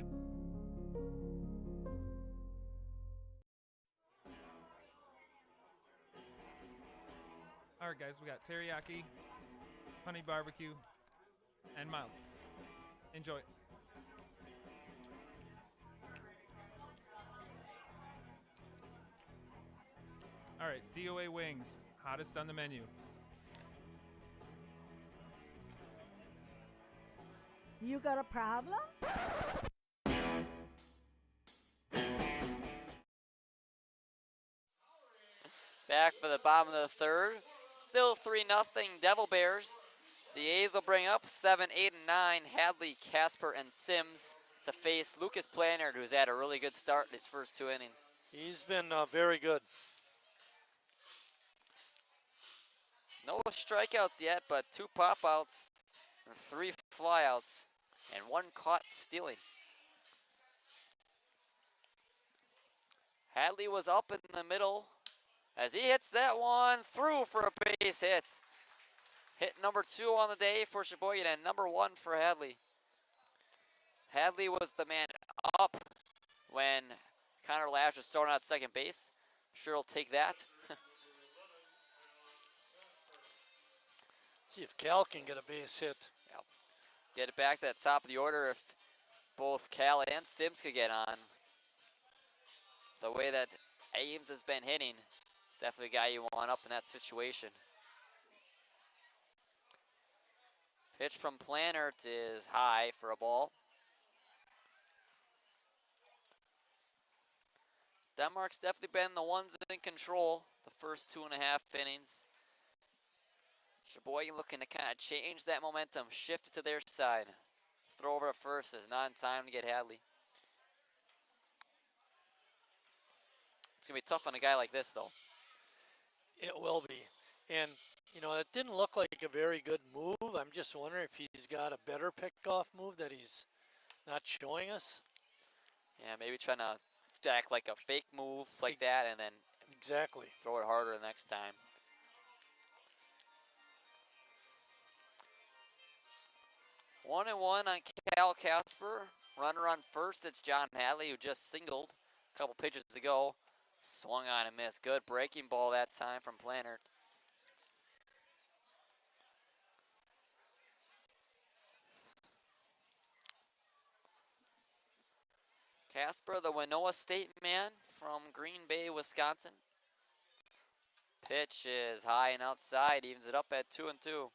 All right, guys, we got teriyaki, honey barbecue, and mild. Enjoy. All right, DOA wings, hottest on the menu. You got a problem? Back for the bottom of the third. Still 3-0 Devil Bears. The A's will bring up 7, 8, and 9. Hadley, Casper, and Sims. to face Lucas Plannard, who's had a really good start in his first 2 innings. He's been very good. No strikeouts yet, but 2 pop-outs, 3 flyouts, and 1 caught stealing. Hadley was up in the middle as he hits that one through for a base hit. Hit number 2 on the day for Sheboygan and number 1 for Hadley. Hadley was the man up when Connor Lash was thrown out second base. Sure he'll take that. See if Cal can get a base hit. Yep. Get it back to the top of the order if both Cal and Sims could get on. The way that Ames has been hitting, definitely a guy you want up in that situation. Pitch from Plannert is high for a ball. Denmark's definitely been the ones in control the first 2.5 innings. Sheboygan looking to kind of change that momentum, shift it to their side. Throw over at first is not in time to get Hadley. It's going to be tough on a guy like this, though. It will be. And, you know, it didn't look like a very good move. I'm just wondering if he's got a better pickoff move that he's not showing us. Yeah, maybe trying to act like a fake move like that and then exactly throw it harder next time. One and one on Cal Casper. Runner on first, it's John Hadley, who just singled a couple pitches ago. Swung on and missed. Good breaking ball that time from Plannert. Casper, the Winona State man from Green Bay, Wisconsin. Pitch is high and outside, evens it up at 2-2.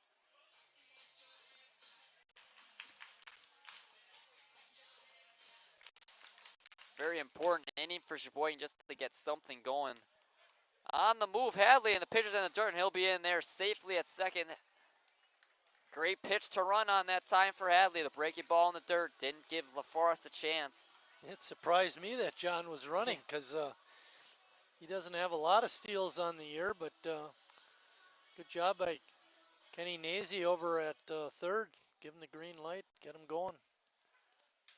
Very important inning for Sheboygan just to get something going. On the move, Hadley, and the pitcher's in the dirt, and he'll be in there safely at second. Great pitch to run on that time for Hadley. The breaking ball in the dirt didn't give LaForest a chance. It surprised me that John was running because he doesn't have a lot of steals on the year, but good job by Kenny Nazy over at third. Give him the green light, get him going.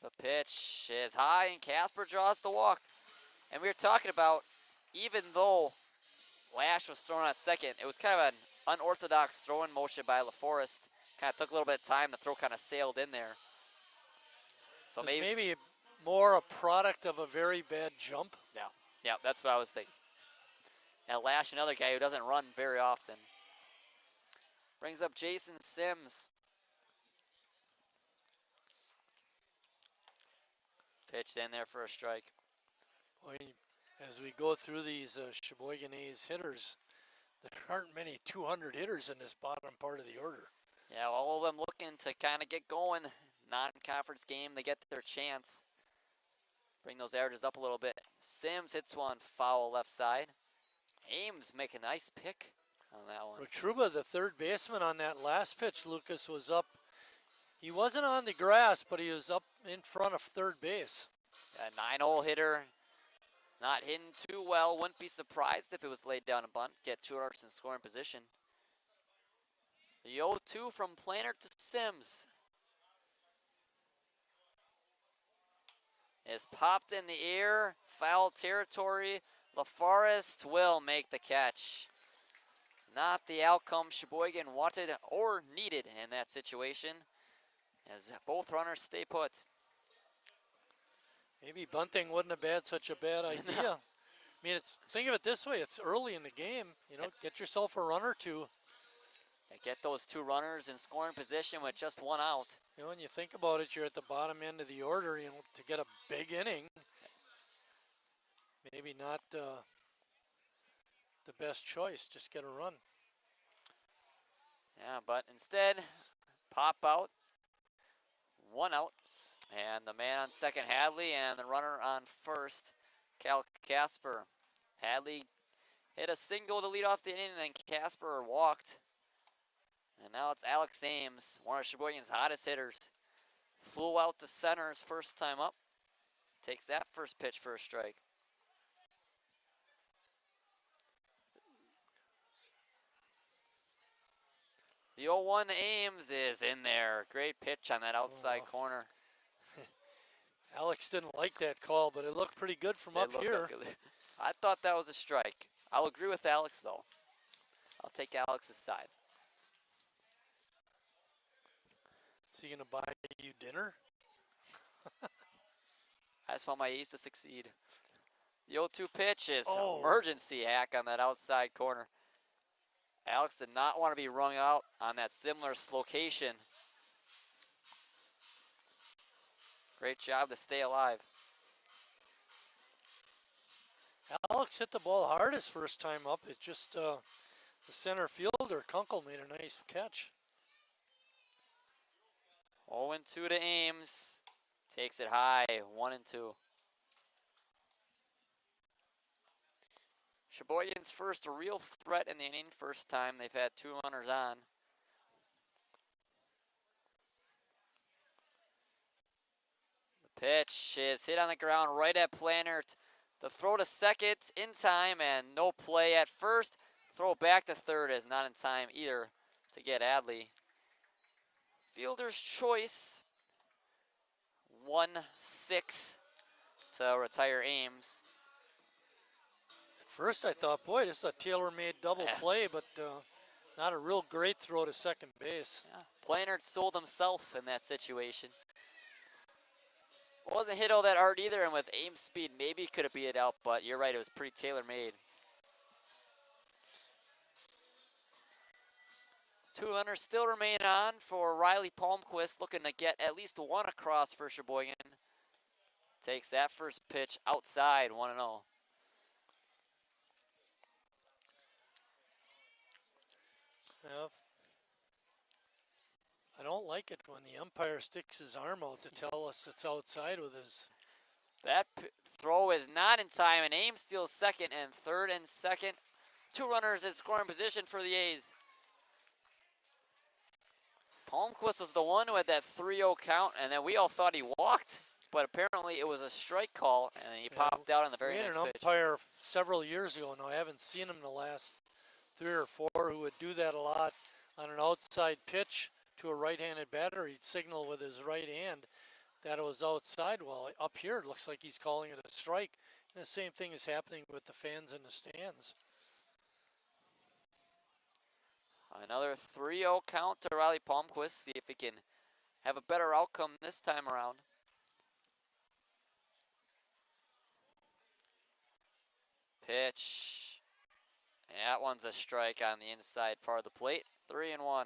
The pitch is high, and Casper draws the walk. And we were talking about, even though Lash was thrown at second, it was kind of an unorthodox throwing motion by LaForest. Kind of took a little bit of time. The throw kind of sailed in there. So maybe more a product of a very bad jump. Yeah, that's what I was thinking. And Lash, another guy who doesn't run very often. Brings up Jason Sims. Pitched in there for a strike. Boy, as we go through these Sheboygan A's hitters, there aren't many 200 hitters in this bottom part of the order. Yeah, all of them looking to kind of get going. Non-conference game, they get their chance. Bring those averages up a little bit. Sims hits one foul left side. Ames make a nice pick on that one. Rotruba, the third baseman on that last pitch, Lucas, was up. He wasn't on the grass, but he was up in front of third base. A 9-hole hitter, not hitting too well. Wouldn't be surprised if it was laid down a bunt. Get 2 runners in scoring position. The 0-2 from Plannert to Sims is popped in the air. Foul territory. LaForest will make the catch. Not the outcome Sheboygan wanted or needed in that situation, as both runners stay put. Maybe bunting wouldn't have been such a bad idea. No. I mean, think of it this way. It's early in the game. You know, get yourself a run or two. Yeah, get those 2 runners in scoring position with just 1 out. You know, when you think about it, you're at the bottom end of the order, you know, to get a big inning. Maybe not the best choice. Just get a run. Yeah, but instead, pop out. 1 out. And the man on second, Hadley, and the runner on first, Cal Casper. Hadley hit a single to lead off the inning, and Casper walked. And now it's Alex Ames, one of Sheboygan's hottest hitters. Flew out to center his first time up. Takes that first pitch for a strike. The 0-1 Ames is in there. Great pitch on that outside corner. Alex didn't like that call, but it looked pretty good from up here. I thought that was a strike. I'll agree with Alex, though. I'll take Alex's side. Is he going to buy you dinner? I just want my A's to succeed. The 0-2 pitch is emergency hack on that outside corner. Alex did not want to be rung out on that similar location. Great job to stay alive. Alex hit the ball hard his first time up. It's just the center fielder, Kunkel, made a nice catch. 0-2 to Ames. Takes it high, 1-2. Sheboygan's first real threat in the inning, first time they've had 2 runners on. The pitch is hit on the ground right at Plannert. The throw to second in time and no play at first. Throw back to third is not in time either to get Adley. Fielder's choice. 1-6 to retire Ames. At first I thought, boy, this is a tailor-made double play, but not a real great throw to second base. Yeah. Plannert sold himself in that situation. Wasn't hit all that hard either, and with Ames speed, maybe could have beat it out, but you're right, it was pretty tailor-made. 2 runners still remain on for Riley Palmquist, looking to get at least one across for Sheboygan. Takes that first pitch outside, 1-0. Yeah. I don't like it when the umpire sticks his arm out to tell us it's outside with his. That throw is not in time, and Ames steals second and third and second. 2 runners in scoring position for the A's. Palmquist was the one who had that 3-0 count, and then we all thought he walked, but apparently it was a strike call, and he popped out on the very next pitch. We had an umpire several years ago now. I haven't seen him the last 3 or 4 who would do that a lot on an outside pitch to a right-handed batter. He'd signal with his right hand that it was outside. Well, up here it looks like he's calling it a strike. And the same thing is happening with the fans in the stands. Another 3-0 count to Riley Palmquist. See if he can have a better outcome this time around. Pitch. That one's a strike on the inside part of the plate. 3-1.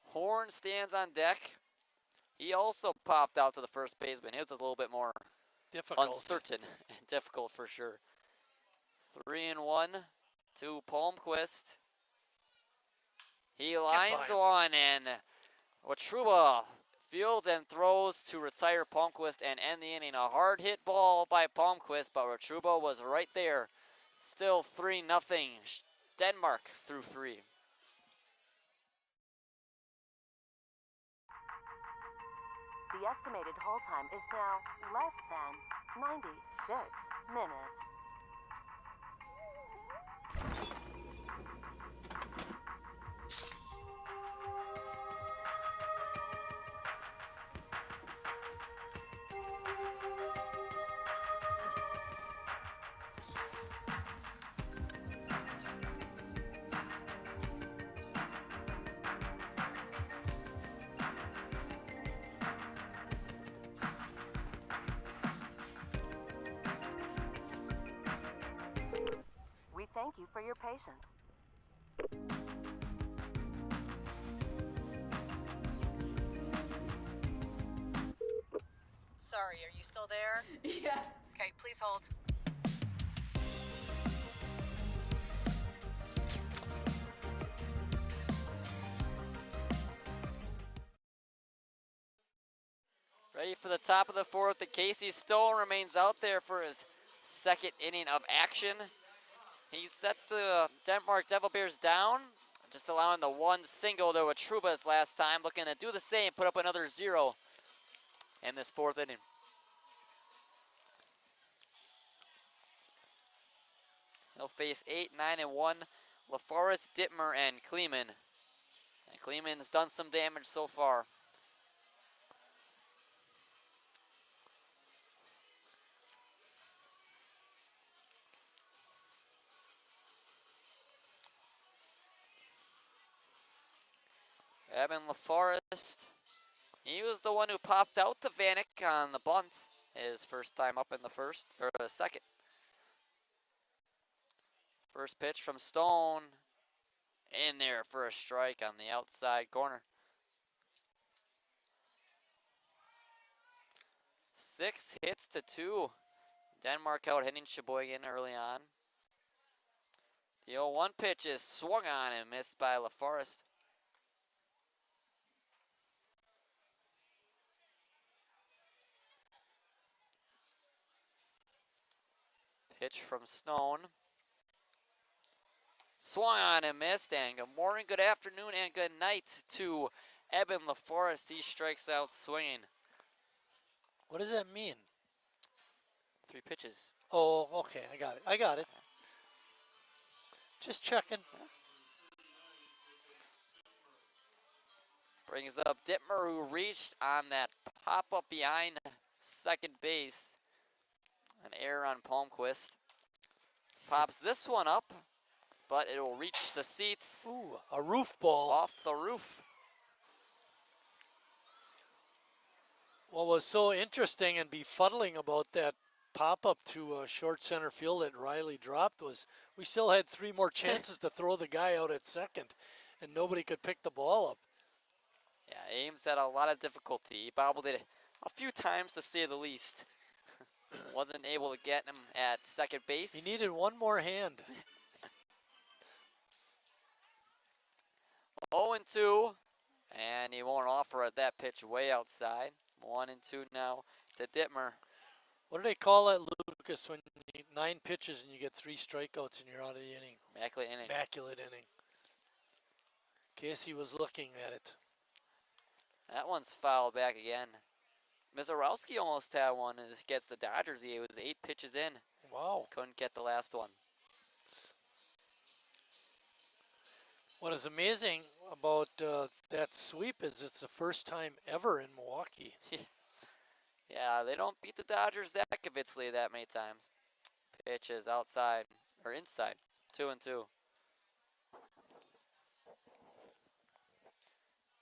Horn stands on deck. He also popped out to the first baseman. It was a little bit more difficult, uncertain, and difficult for sure. 3-1 to Palmquist. He lines one, and Watruba fields and throws to retire Palmquist and end the inning. A hard hit ball by Palmquist, but Watruba was right there. Still 3-0. Denmark through 3. The estimated hold time is now less than 96 minutes. Thank you for your patience. Sorry, are you still there? Yes. Okay, please hold. Ready for the top of the 4th. Casey Stoll remains out there for his 2nd inning of action. He set the Denmark Devil Bears down, just allowing the one single to Atrubas last time, looking to do the same, put up another 0 in this 4th inning. He'll face 8, 9, and 1, LaForest, Dittmer, and Kleeman. And Kleeman's done some damage so far. Evan LaForest, he was the one who popped out to Vanek on the bunt, his first time up in the first, or the second. First pitch from Stone, in there for a strike on the outside corner. 6 hits to 2. Denmark out hitting Sheboygan early on. The 0-1 pitch is swung on and missed by LaForest. Pitch from Stone. Swung on and missed, and good morning, good afternoon, and good night to Eben LaForest. He strikes out swinging. What does that mean? 3 pitches. Oh, okay, I got it. Just checking. Brings up Dittmer, who reached on that pop-up behind second base. An error on Palmquist. Pops this one up, but it will reach the seats. Ooh, a roof ball. Off the roof. What was so interesting and befuddling about that pop-up to short center field that Riley dropped was we still had 3 more chances to throw the guy out at second, and nobody could pick the ball up. Yeah, Ames had a lot of difficulty. He bobbled it a few times, to say the least. Wasn't able to get him at second base. He needed one more hand. 0-2, and he won't offer at that pitch way outside. 1-2 now to Dittmer. What do they call that, Lucas, when you 9 pitches and you get 3 strikeouts and you're out of the inning? Immaculate inning. Immaculate inning. Casey was looking at it. That one's fouled back again. Mizorowski almost had one against the Dodgers. He was 8 pitches in. Wow. Couldn't get the last one. What is amazing about that sweep is it's the first time ever in Milwaukee. Yeah, they don't beat the Dodgers that convincingly that many times. Pitch is outside, or inside, 2-2.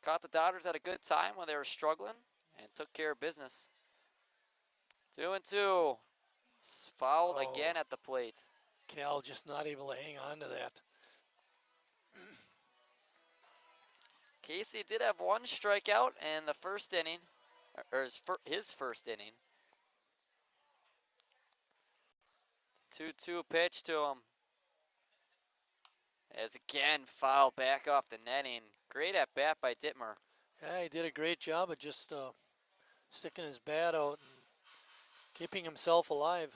Caught the Dodgers at a good time when they were struggling and took care of business. 2-2. Fouled again at the plate. Cal just not able to hang on to that. Casey did have 1 strikeout in the first inning, or his first inning. 2-2 pitch to him. As again fouled back off the netting. Great at bat by Dittmer. Yeah, he did a great job of just sticking his bat out and keeping himself alive.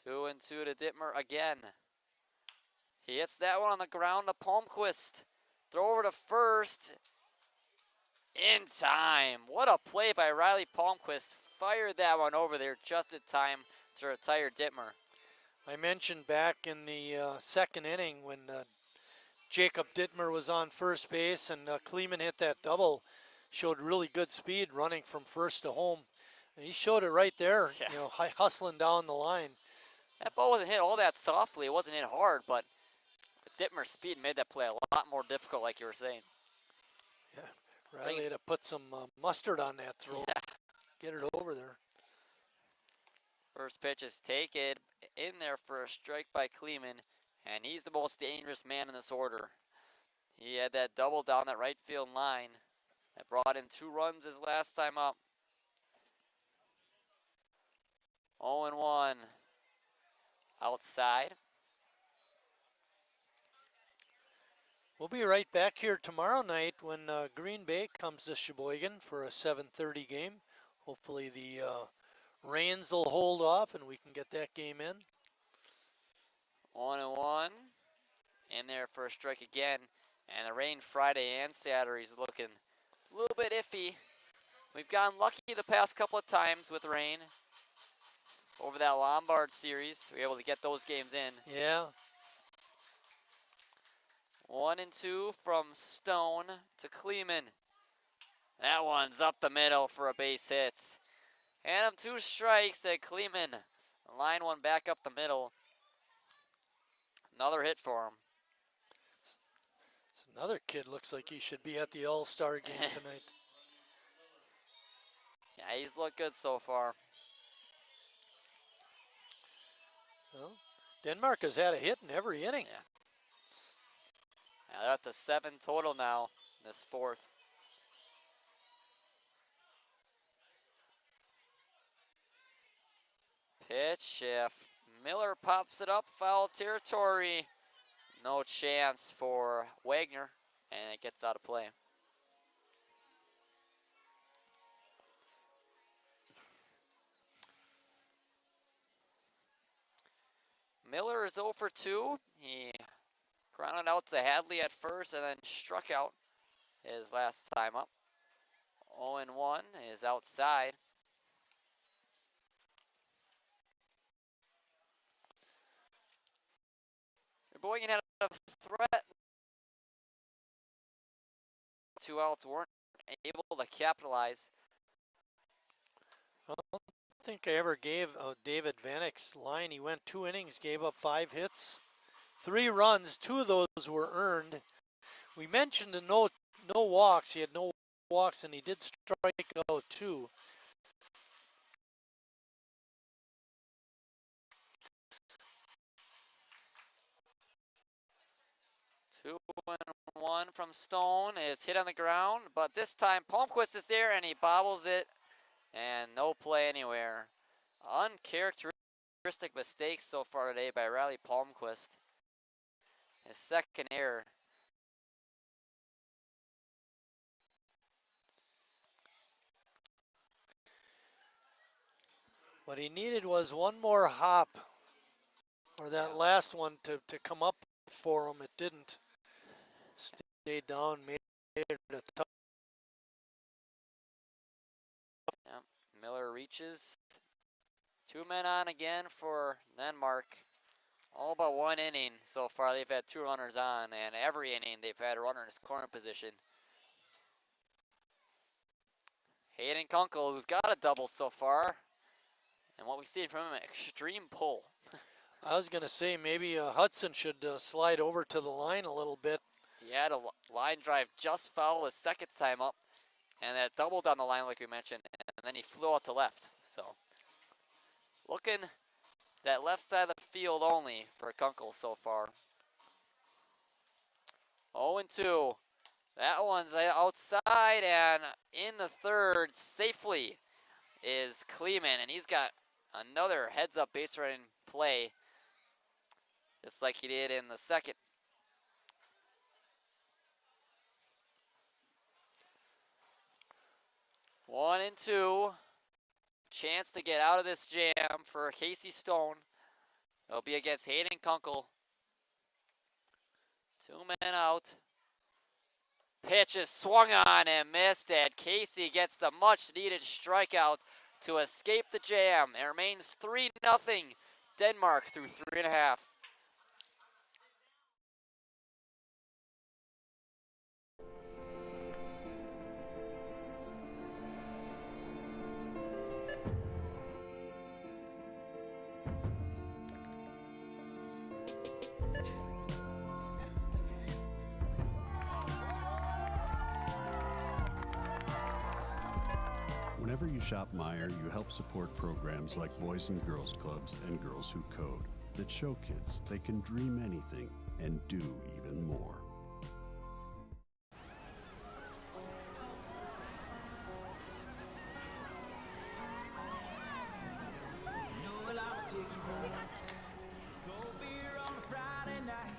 2-2 to Dittmer again. He hits that one on the ground to Palmquist. Throw over to first. In time. What a play by Riley Palmquist. Fired that one over there just in time to retire Dittmer. I mentioned back in the second inning when Jacob Dittmer was on first base and Kleeman hit that double, showed really good speed running from first to home. And he showed it right there, Yeah. you know, hustling down the line. That ball wasn't hit all that softly. It wasn't hit hard, but Dittmer's speed made that play a lot more difficult, like you were saying. Yeah, Riley had to put some mustard on that throw. Yeah. Get it over there. First pitch is taken in there for a strike by Kleeman, and he's the most dangerous man in this order. He had that double down that right field line that brought in 2 runs his last time up. 0-1 outside. We'll be right back here tomorrow night when Green Bay comes to Sheboygan for a 7:30 game. Hopefully the rains will hold off and we can get that game in. 1-1. In there for a strike again. And the rain Friday and Saturday is looking a little bit iffy. We've gotten lucky the past couple of times with rain. Over that Lombard series, we were able to get those games in. Yeah. 1-2 from Stone to Kleeman. That one's up the middle for a base hit. And 2 strikes at Kleeman. Line one back up the middle. Another hit for him. Another kid looks like he should be at the All-Star game tonight. Yeah, he's looked good so far. Well, Denmark has had a hit in every inning. Yeah. Now they're up to 7 total now in this 4th. Pitch, if Miller pops it up, foul territory. No chance for Wagner, and it gets out of play. Miller is 0 for 2. He grounded out to Hadley at first and then struck out his last time up. 0-1 is outside. Sheboygan had a threat. 2 outs, weren't able to capitalize. I don't think I ever gave David Vanek's line. He went 2 innings, gave up 5 hits, 3 runs. 2 of those were earned. We mentioned the no walks. He had no walks, and he did strike out 2. Two and 1 from Stone is hit on the ground, but this time Palmquist is there and he bobbles it, and no play anywhere. Uncharacteristic mistakes so far today by Riley Palmquist. His second error. What he needed was one more hop, or that last one to come up for him. It didn't. Stayed down, made it a tough. Yep. Miller reaches. 2 men on again for Denmark. All but 1 inning so far. They've had 2 runners on, and every inning they've had a runner in scoring position. Hayden Kunkel, who's got a double so far. And what we've seen from him, extreme pull. I was going to say maybe Hudson should slide over to the line a little bit. He had a line drive just foul his second time up, and that doubled on the line like we mentioned, and then he flew out to left. So, looking that left side of the field only for Kunkel so far. 0-2. That one's outside, and in the third safely is Kleeman, and he's got another heads-up base running play, just like he did in the second. One and 2. Chance to get out of this jam for Casey Stone. It'll be against Hayden Kunkel. 2 men out. Pitch is swung on and missed, and Casey gets the much-needed strikeout to escape the jam. It remains 3-0 Denmark through 3.5. Whenever you shop Meijer, you help support programs like Boys and Girls Clubs and Girls Who Code that show kids they can dream anything and do even more. Know I'll take you home. Cold beer on a Friday night.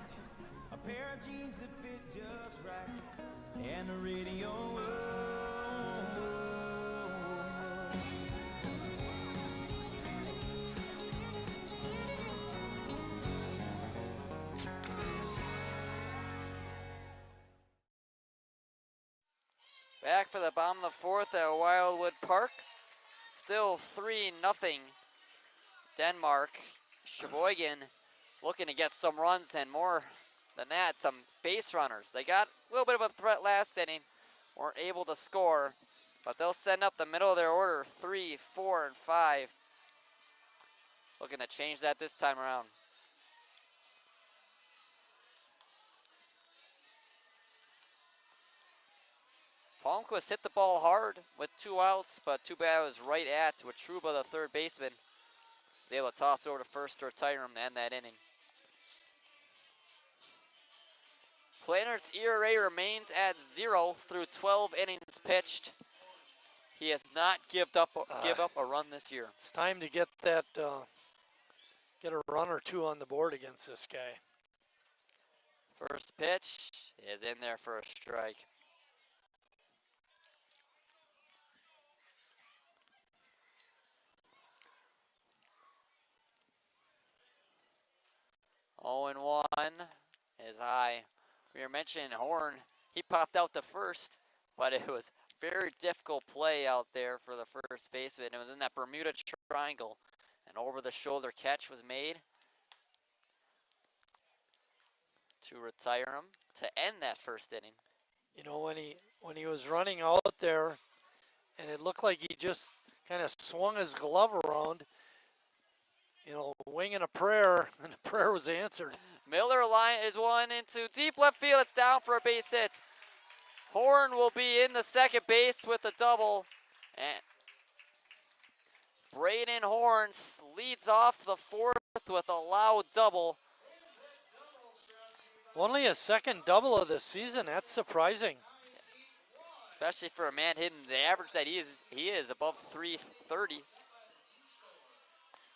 A pair of jeans that fit just right. And the radio. Back for the bottom of the fourth at Wildwood Park. Still 3-0 Denmark. Sheboygan looking to get some runs and more than that, some base runners. They got a little bit of a threat last inning, weren't able to score, but they'll send up the middle of their order, 3, 4, and 5. Looking to change that this time around. Palmquist hit the ball hard with 2 outs, but too bad it was right at Watruba, the third baseman. Was able to toss over to first to retire him to end that inning. Planner's ERA remains at 0 through 12 innings pitched. He has not give up a run this year. It's time to get that, get a run or two on the board against this guy. First pitch is in there for a strike. Oh, and 1 is high. We were mentioning Horn. He popped out the first, but it was very difficult play out there for the first baseman. It was in that Bermuda Triangle. An over-the-shoulder catch was made to retire him to end that first inning. You know, when he was running out there, and it looked like he just kind of swung his glove around, you know, winging a prayer, and the prayer was answered. Miller line is one into deep left field. It's down for a base hit. Horn will be in the second base with a double. And Braden Horn leads off the fourth with a loud double. Only a second double of the season. That's surprising. Especially for a man hitting the average that he is above 330.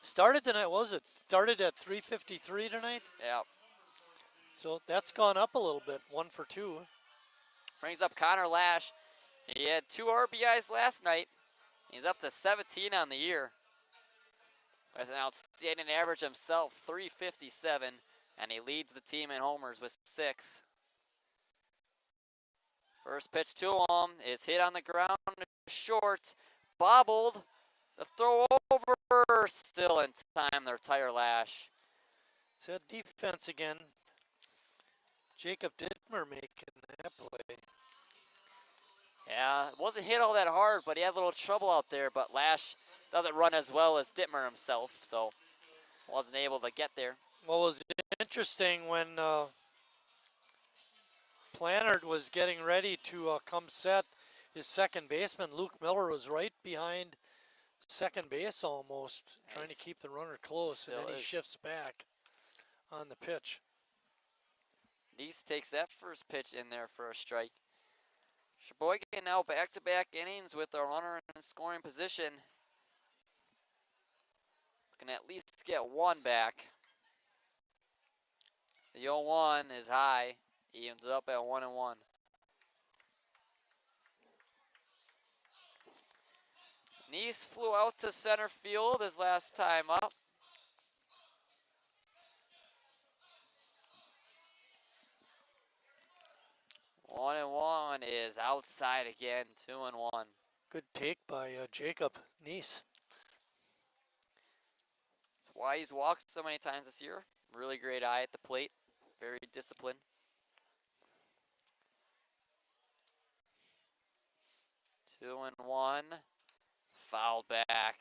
Started tonight, what was it? Started at 353 tonight? Yeah. So that's gone up a little bit, 1 for 2. Brings up Connor Lash. He had 2 RBIs last night. He's up to 17 on the year. With an outstanding average himself, 357, and he leads the team in homers with 6. First pitch to him is hit on the ground, short, bobbled. The throw over, still in time, the retire Lash. It's that defense again. Jacob Dittmer making that play. Yeah, it wasn't hit all that hard, but he had a little trouble out there. But Lash doesn't run as well as Dittmer himself, so wasn't able to get there. What was interesting when Plannard was getting ready to come set his second baseman, Luke Miller was right behind second base almost, trying to keep the runner close, and then he shifts back on the pitch. Neese takes that first pitch in there for a strike. Sheboygan now back-to-back innings with a runner in scoring position. Can at least get 1 back. The 0-1 is high. He ends up at 1-1. Neese flew out to center field his last time up. One and one is outside again, 2-1. Good take by Jacob Neese. That's why he's walked so many times this year. Really great eye at the plate, very disciplined. Two and one, fouled back.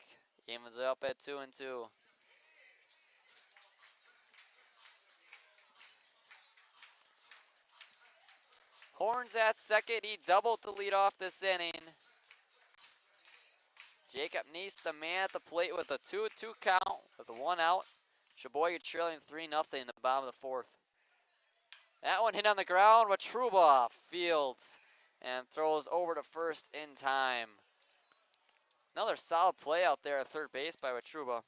Evens up at 2-2. Horns at second. He doubled to lead off this inning. Jacob Neese, the man at the plate with a 2-2 count with 1 out. Sheboygan trailing 3-0 in the bottom of the fourth. That one hit on the ground with Truba fields and throws over to first in time. Another solid play out there at third base by Watruba.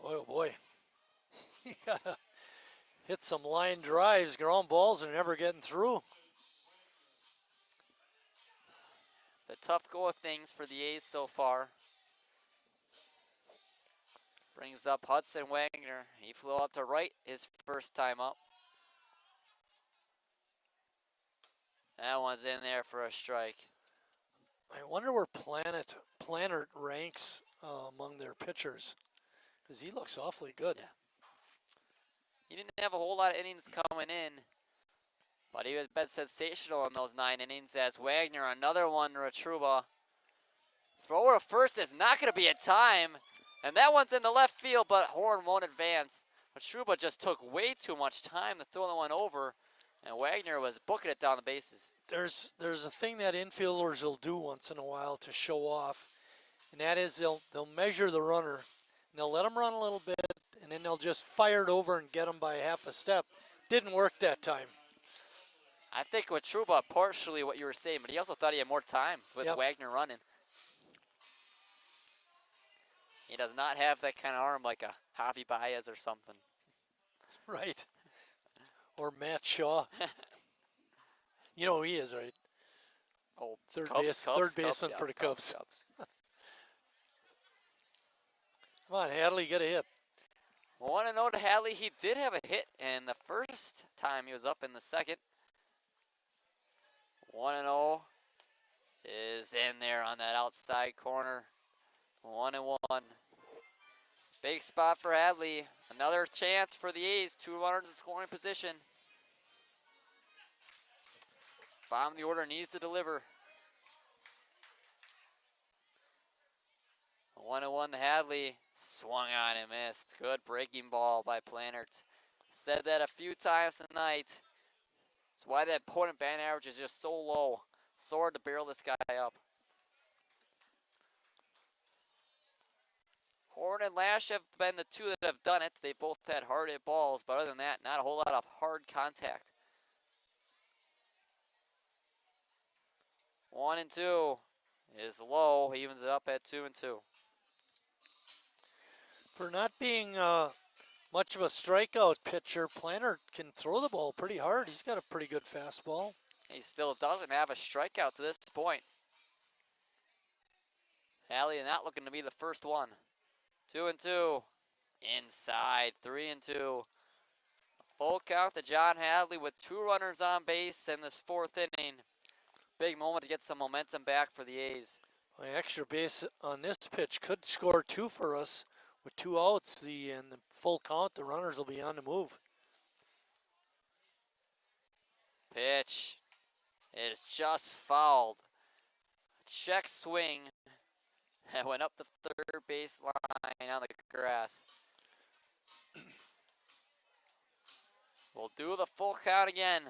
Boy, oh boy. You gotta hit some line drives. Ground balls are never getting through. It's been a tough go of things for the A's so far. Brings up Hudson Wagner. He flew out to right his first time up. That one's in there for a strike. I wonder where Planner ranks among their pitchers, because he looks awfully good. Yeah. He didn't have a whole lot of innings coming in, but he was been sensational in those 9 innings as Wagner, another one, Retruba. Throw to first is not going to be in time, and that one's in the left field, but Horn won't advance. Retruba just took way too much time to throw the one over, and Wagner was booking it down the bases. There's a thing that infielders will do once in a while to show off, and that is they'll measure the runner, and they'll let him run a little bit, and then they'll just fire it over and get him by half a step. Didn't work that time. I think with Truba, partially what you were saying, but he also thought he had more time with Wagner running. He does not have that kind of arm like a Javi Baez or something. Right. Or Matt Shaw. You know who he is, right? Oh, third Cubs, baseman yeah, for the Cubs. Cubs. Come on, Hadley, get a hit. 1-0 to Hadley. He did have a hit in the first time he was up in the second. 1-0 is in there on that outside corner. 1-1. Big spot for Hadley. Another chance for the A's. 2 runners in scoring position. Bottom of the order needs to deliver. 1-1 to Hadley. Swung on and missed. Good breaking ball by Plannert. Said that a few times tonight. That's why that opponent batting average is just so low. So hard to barrel this guy up. Horn and Lash have been the two that have done it. They both had hard hit balls, but other than that, not a whole lot of hard contact. 1-2 is low. He evens it up at 2-2. For not being much of a strikeout pitcher, Planner can throw the ball pretty hard. He's got a pretty good fastball. He still doesn't have a strikeout to this point. Hadley not looking to be the first one. 2-2. Inside. 3-2. Full count to John Hadley with 2 runners on base in this 4th inning. Big moment to get some momentum back for the A's. Well, extra base on this pitch could score 2 for us. With 2 outs, and the full count, the runners will be on the move. Pitch is just fouled. Check swing. That went up the third base line on the grass. We'll do the full count again.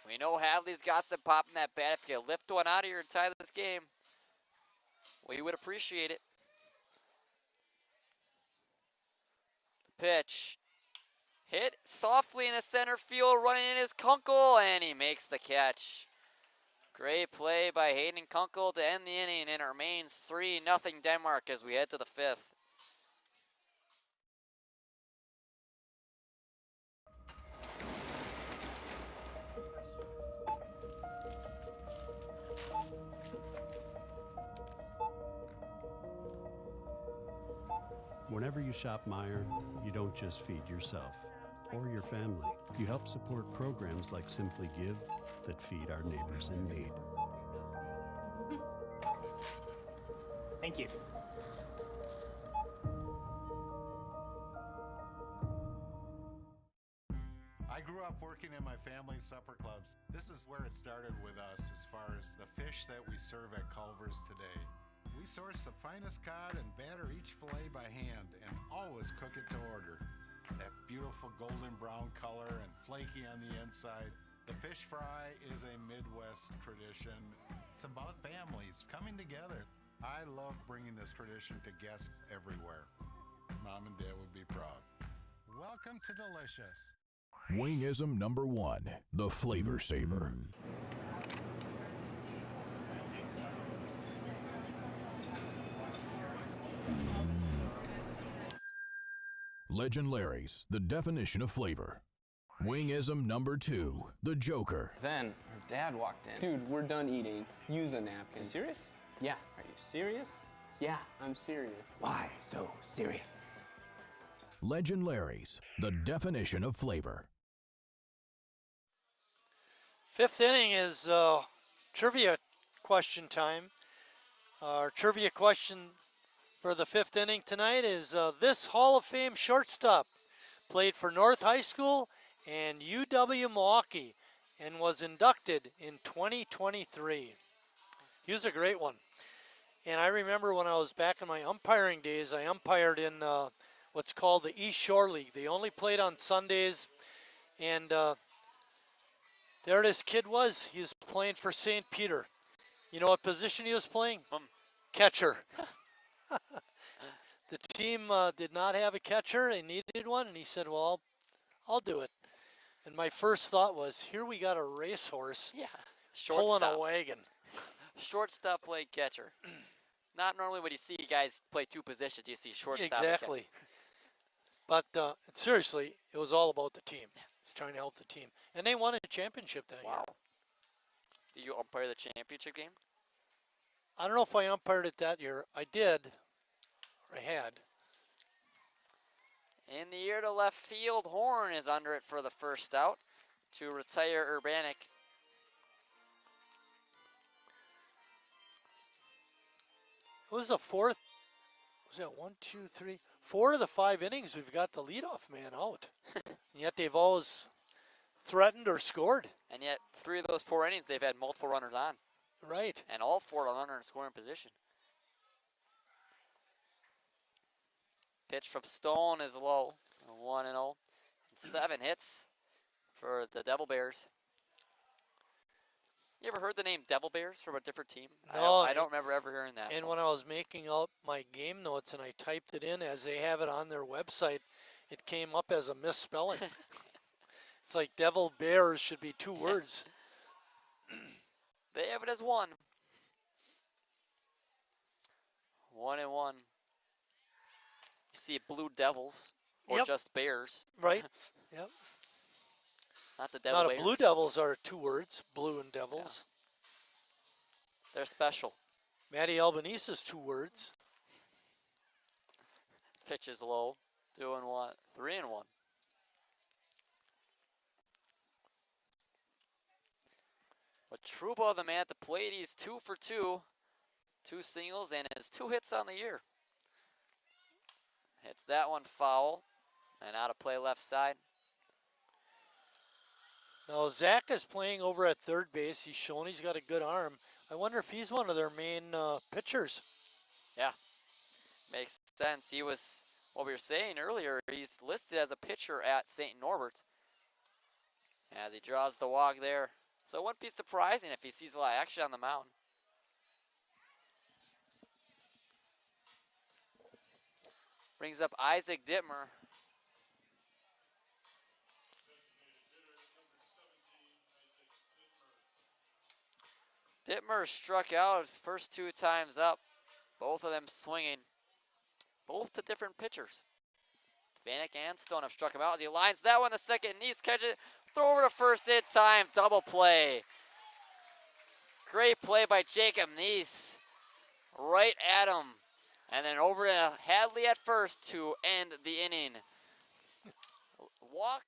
We know Hadley's got some pop in that bat. If you can lift one out of here and tie this game, we would appreciate it. The pitch. Hit softly in the center field, running in his Kunkel, and he makes the catch. Great play by Hayden Kunkel to end the inning, and it remains 3-0 Denmark as we head to the 5th. Whenever you shop Meijer, you don't just feed yourself or your family. You help support programs like Simply Give that feed our neighbors in need. Thank you. I grew up working in my family's supper clubs. This is where it started with us as far as the fish that we serve at Culver's today. We source the finest cod and batter each fillet by hand and always cook it to order. That beautiful golden brown color and flaky on the inside. The fish fry is a Midwest tradition. It's about families coming together. I love bringing this tradition to guests everywhere. Mom and Dad would be proud. Welcome to Delicious. Wingism number 1, the Flavor Saver. Legend Larry's, the definition of flavor. Wingism number 2, the Joker. Then her dad walked in. Dude, we're done eating. Use a napkin. You serious? Yeah. Are you serious? Yeah, I'm serious. Why so serious? Legend Larry's, the definition of flavor. Fifth inning is trivia question time. Our trivia question for the fifth inning tonight is this Hall of Fame shortstop played for North High School and UW Milwaukee and was inducted in 2023. He was a great one. And I remember when I was back in my umpiring days, I umpired in what's called the East Shore League. They only played on Sundays. And there this kid was. He was playing for St. Peter. You know what position he was playing? Catcher. The team did not have a catcher. They needed one. And he said, well, I'll do it. And my first thought was, here we got a racehorse pulling a wagon. Shortstop play catcher. Not normally when you see guys play two positions, you see shortstop. Exactly. But seriously, it was all about the team. He's trying to help the team. And they won a championship that year. Did you umpire the championship game? I don't know if I umpired it that year. I did. Or I had. In the air to left field, Horn is under it for the first out to retire Urbanic. It was the fourth. Was that 1, 2, 3? 4 of the 5 innings we've got the leadoff man out. And yet they've always threatened or scored. And yet 3 of those 4 innings they've had multiple runners on. Right. And all 4 runners in scoring position. Pitch from Stone is low. 1-0. 7 hits for the Devil Bears. You ever heard the name Devil Bears from a different team? No. I don't remember ever hearing that. And when I was making out my game notes and I typed it in as they have it on their website, it came up as a misspelling. It's like Devil Bears should be 2 words. They have it as 1. 1-1. You see Blue Devils or just Bears. Right. Yep. Not the Devil Bears. Blue Devils are 2 words, blue and devils. Yeah. They're special. Matty Albanese is 2 words. Pitch is low. 2-1. 3-1. But Trouba, the man at the plate, he's 2 for 2. 2 singles and has 2 hits on the year. Hits that one foul and out of play left side. Now Zach is playing over at third base. He's shown he's got a good arm. I wonder if he's one of their main pitchers. Yeah, makes sense. He was, what we were saying earlier, he's listed as a pitcher at St. Norbert as he draws the walk there. So it wouldn't be surprising if he sees a lot of action on the mound. Brings up Isaac Dittmer. Dittmer struck out first 2 times up, both of them swinging, both to different pitchers. Vanek and Stone have struck him out as he lines that one to second. Neese catch it, throw over to first in time, double play. Great play by Jacob Neese, right at him, and then over to Hadley at first to end the inning. Walk.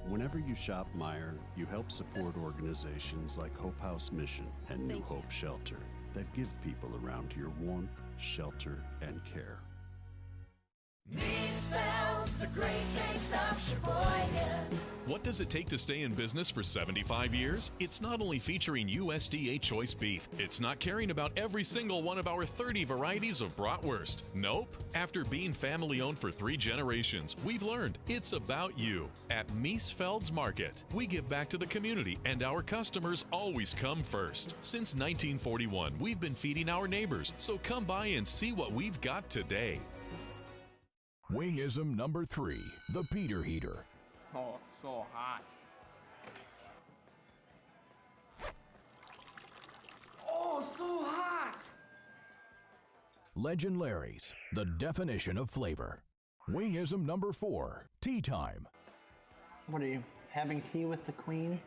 Whenever you shop Meijer, you help support organizations like Hope House Mission and New Hope Shelter that give people around here warmth, shelter, and care. Me spells the great taste of Sheboygan. What does it take to stay in business for 75 years? It's not only featuring USDA choice beef, it's not caring about every single one of our 30 varieties of bratwurst. Nope. After being family owned for 3 generations, we've learned it's about you. At Miesfeld's Market, we give back to the community and our customers always come first. Since 1941, we've been feeding our neighbors, so come by and see what we've got today. Wingism number 3, the Peter Heater. Oh, so hot. Oh, so hot! Legend Larry's, the definition of flavor. Wingism number 4, tea time. What are you, having tea with the queen?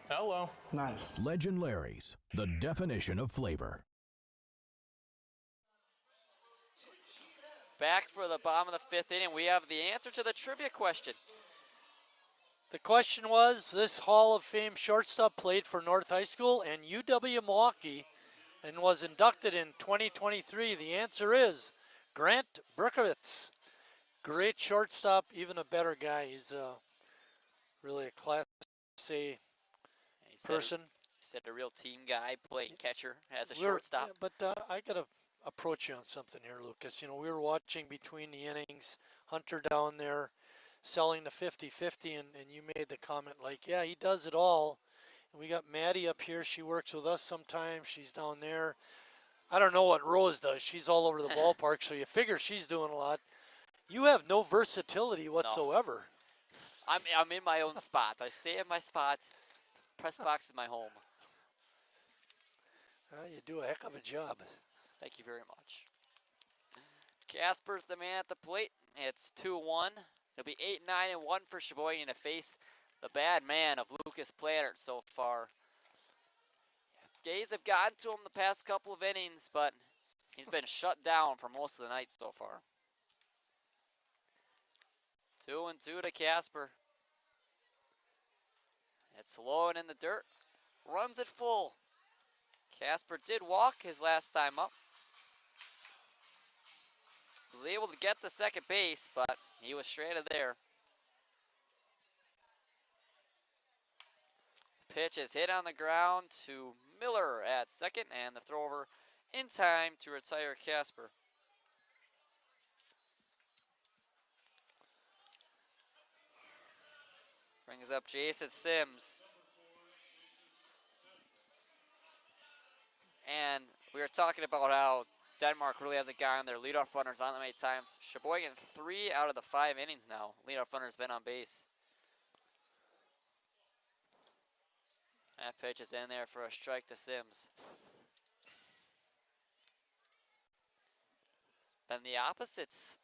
Hello. Nice. Legend Larry's, the definition of flavor. Back for the bottom of the 5th inning, we have the answer to the trivia question. The question was, this Hall of Fame shortstop played for North High School and UW Milwaukee and was inducted in 2023. The answer is Grant Berkowitz. Great shortstop, even a better guy. He's really a Class A person. He said a real team guy playing catcher as a shortstop. Yeah, but I got to approach you on something here, Lucas. You know, we were watching between the innings, Hunter down there selling the 50-50, and you made the comment like, yeah, he does it all. And we got Maddie up here. She works with us sometimes. She's down there. I don't know what Rose does. She's all over the ballpark, so you figure she's doing a lot. You have no versatility whatsoever. No. I'm in my own spot. I stay in my spot. Press box is my home. You do a heck of a job. Thank you very much. Casper's the man at the plate. It's 2-1. It'll be 8-9-1 for Sheboygan to face the bad man of Lucas Plannert so far. Gays have gotten to him the past couple of innings, but he's been shut down for most of the night so far. 2-2 to Casper. It's low and in the dirt. Runs it full. Casper did walk his last time up. Was able to get to second base, but he was stranded there. Pitch is hit on the ground to Miller at second, and the throw over in time to retire Casper. Brings up Jason Sims. And we were talking about how Denmark really hasn't gotten their leadoff runners on that many times. Sheboygan 3 out of the 5 innings now. Leadoff runner's been on base. That pitch is in there for a strike to Sims. It's been the opposites.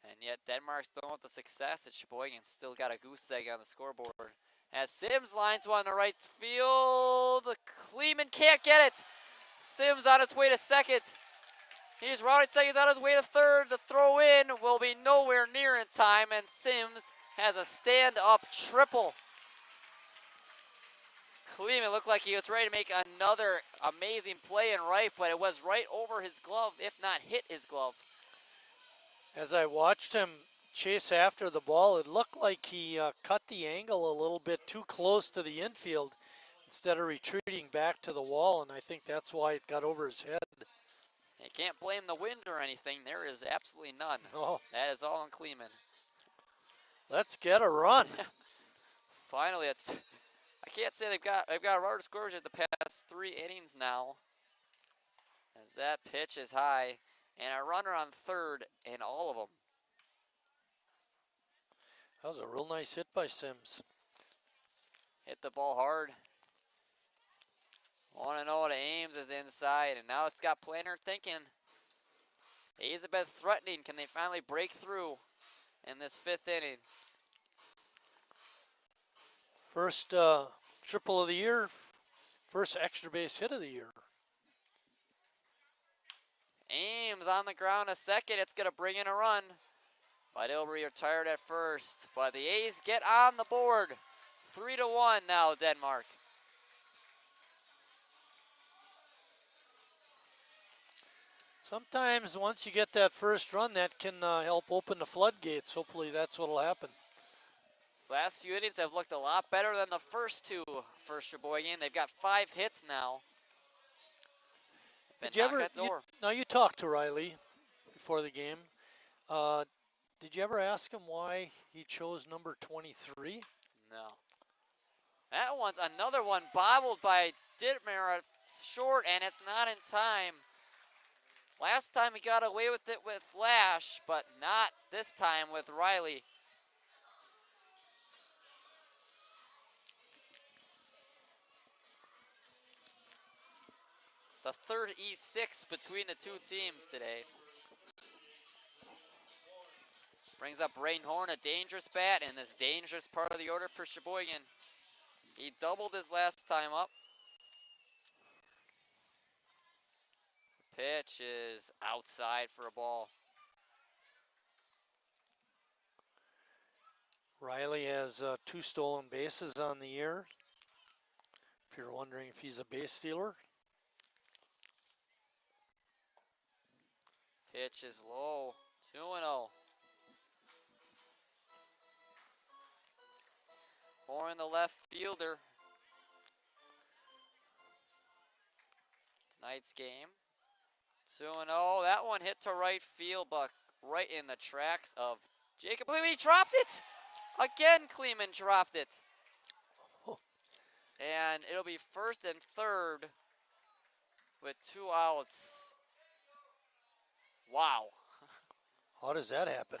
And yet Denmark's done with the success that Sheboygan's still got a goose egg on the scoreboard. As Sims lines one to right field. Kleeman can't get it. Sims on his way to second. He's rounding seconds on his way to third. The throw in will be nowhere near in time, and Sims has a stand-up triple. Kleeman looked like he was ready to make another amazing play in right, but it was right over his glove, if not hit his glove. As I watched him chase after the ball, it looked like he cut the angle a little bit too close to the infield instead of retreating back to the wall, and I think that's why it got over his head. You can't blame the wind or anything. There is absolutely none. Oh. That is all on Kleeman. Let's get a run. Finally, I can't say they've got a runner to score the past 3 innings now. As that pitch is high, and a runner on third in all of them. That was a real nice hit by Sims. Hit the ball hard. 1-0 to Ames is inside, and now it's got Planner thinking. A's have been threatening. Can they finally break through in this 5th inning? First triple of the year, first extra base hit of the year. Ames on the ground a second. It's going to bring in a run, but it'll be retired at first. But the A's get on the board. 3-1 now, Denmark. Sometimes once you get that first run, that can help open the floodgates. Hopefully that's what will happen. These last few innings have looked a lot better than the first 2 for Sheboygan. They've got 5 hits now. Did you ever, now you talked to Riley before the game. Did you ever ask him why he chose number 23? No. That one's another one bobbled by Dittmer short, and it's not in time. Last time he got away with it with Flash, but not this time with Riley. The third E6 between the two teams today. Brings up Braden Horn, a dangerous bat in this dangerous part of the order for Sheboygan. He doubled his last time up. Pitch is outside for a ball. Riley has 2 stolen bases on the year. If you're wondering if he's a base stealer. Pitch is low, 2-0. Horn, the left fielder. Tonight's game. 2-0. That one hit to right field, but right in the tracks of Jacob Kleeman. He dropped it! Again, Kleeman dropped it. And it'll be first and third with 2 outs. Wow. How does that happen?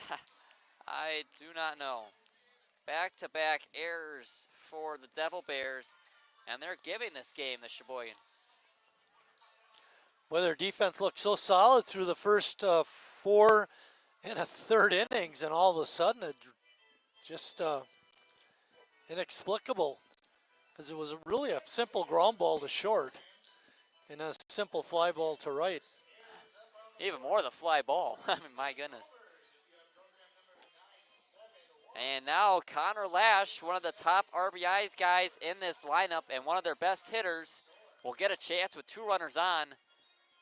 I do not know. Back-to-back errors for the Devil Bears, and they're giving this game to Sheboygan. Well, their defense looked so solid through the first 4 and a third innings, and all of a sudden it just inexplicable, because it was really a simple ground ball to short and a simple fly ball to right. Even more the fly ball. I mean, my goodness. And now Connor Lash, one of the top RBIs guys in this lineup and one of their best hitters, will get a chance with 2 runners on.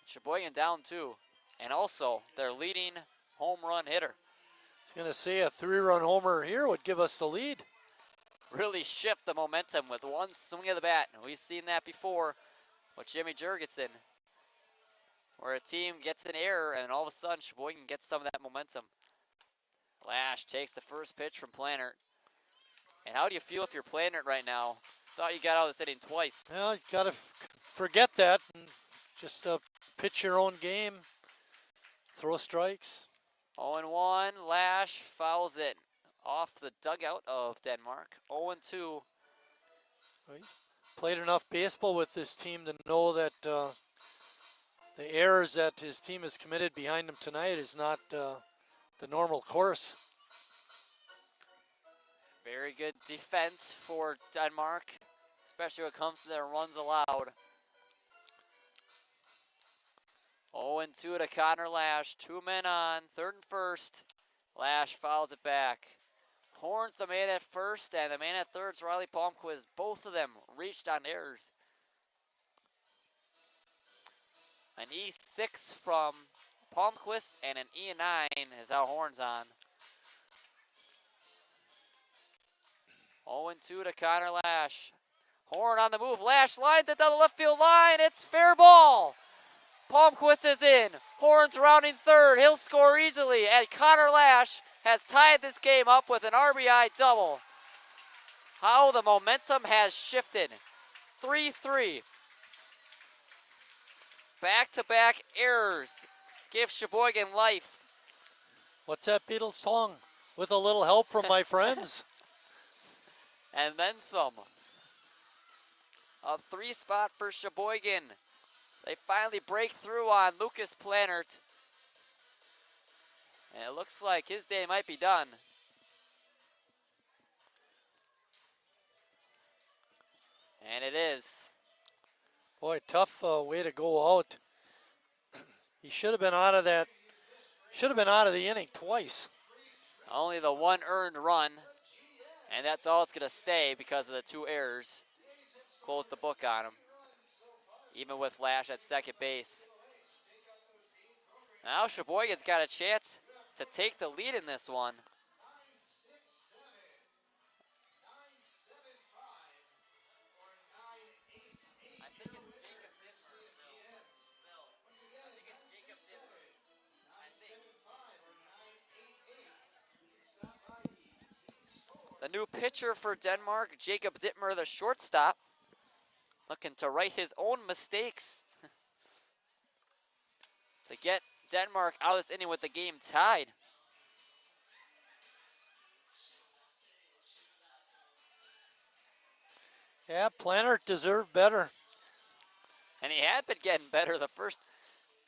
Sheboygan down 2. And also their leading home run hitter. I was going to say a 3-run homer here would give us the lead. Really shift the momentum with one swing of the bat. And we've seen that before with Jimmy Jurgensen, where a team gets an error and all of a sudden Sheboygan gets some of that momentum. Lash takes the first pitch from Plannert. And how do you feel if you're Plannert right now? Thought you got out of this inning twice. Well, you got to forget that and just pitch your own game, throw strikes. 0-1, Lash fouls it off the dugout of Denmark. 0-2. He's played enough baseball with this team to know that the errors that his team has committed behind him tonight is not the normal course. Very good defense for Denmark, especially when it comes to their runs allowed. 0-2 to Connor Lash. 2 men on, third and first. Lash fouls it back. Horns the man at first, and the man at third's Riley Palmquist. Both of them reached on errors. An E6 from Palmquist and an E9 is how Horns on. 0-2 to Connor Lash. Horn on the move. Lash lines it down the left field line. It's fair ball. Palmquist is in. Horns rounding third. He'll score easily. And Connor Lash has tied this game up with an RBI double. How the momentum has shifted. 3-3. Back-to-back errors give Sheboygan life. What's that Beatles song? With a little help from my friends. And then some. A 3-spot for Sheboygan. They finally break through on Lucas Plannert. And it looks like his day might be done. And it is. Boy, tough way to go out. He should have been out of that. Should have been out of the inning twice. Only the 1 earned run. And that's all it's going to stay because of the 2 errors. Close the book on him. Even with Lash at second base. Now Sheboygan's got a chance to take the lead in this one. The new pitcher for Denmark, Jacob Dittmer, the shortstop, looking to right his own mistakes to get Denmark out of this inning with the game tied. Yeah, Plannert deserved better. And he had been getting better the first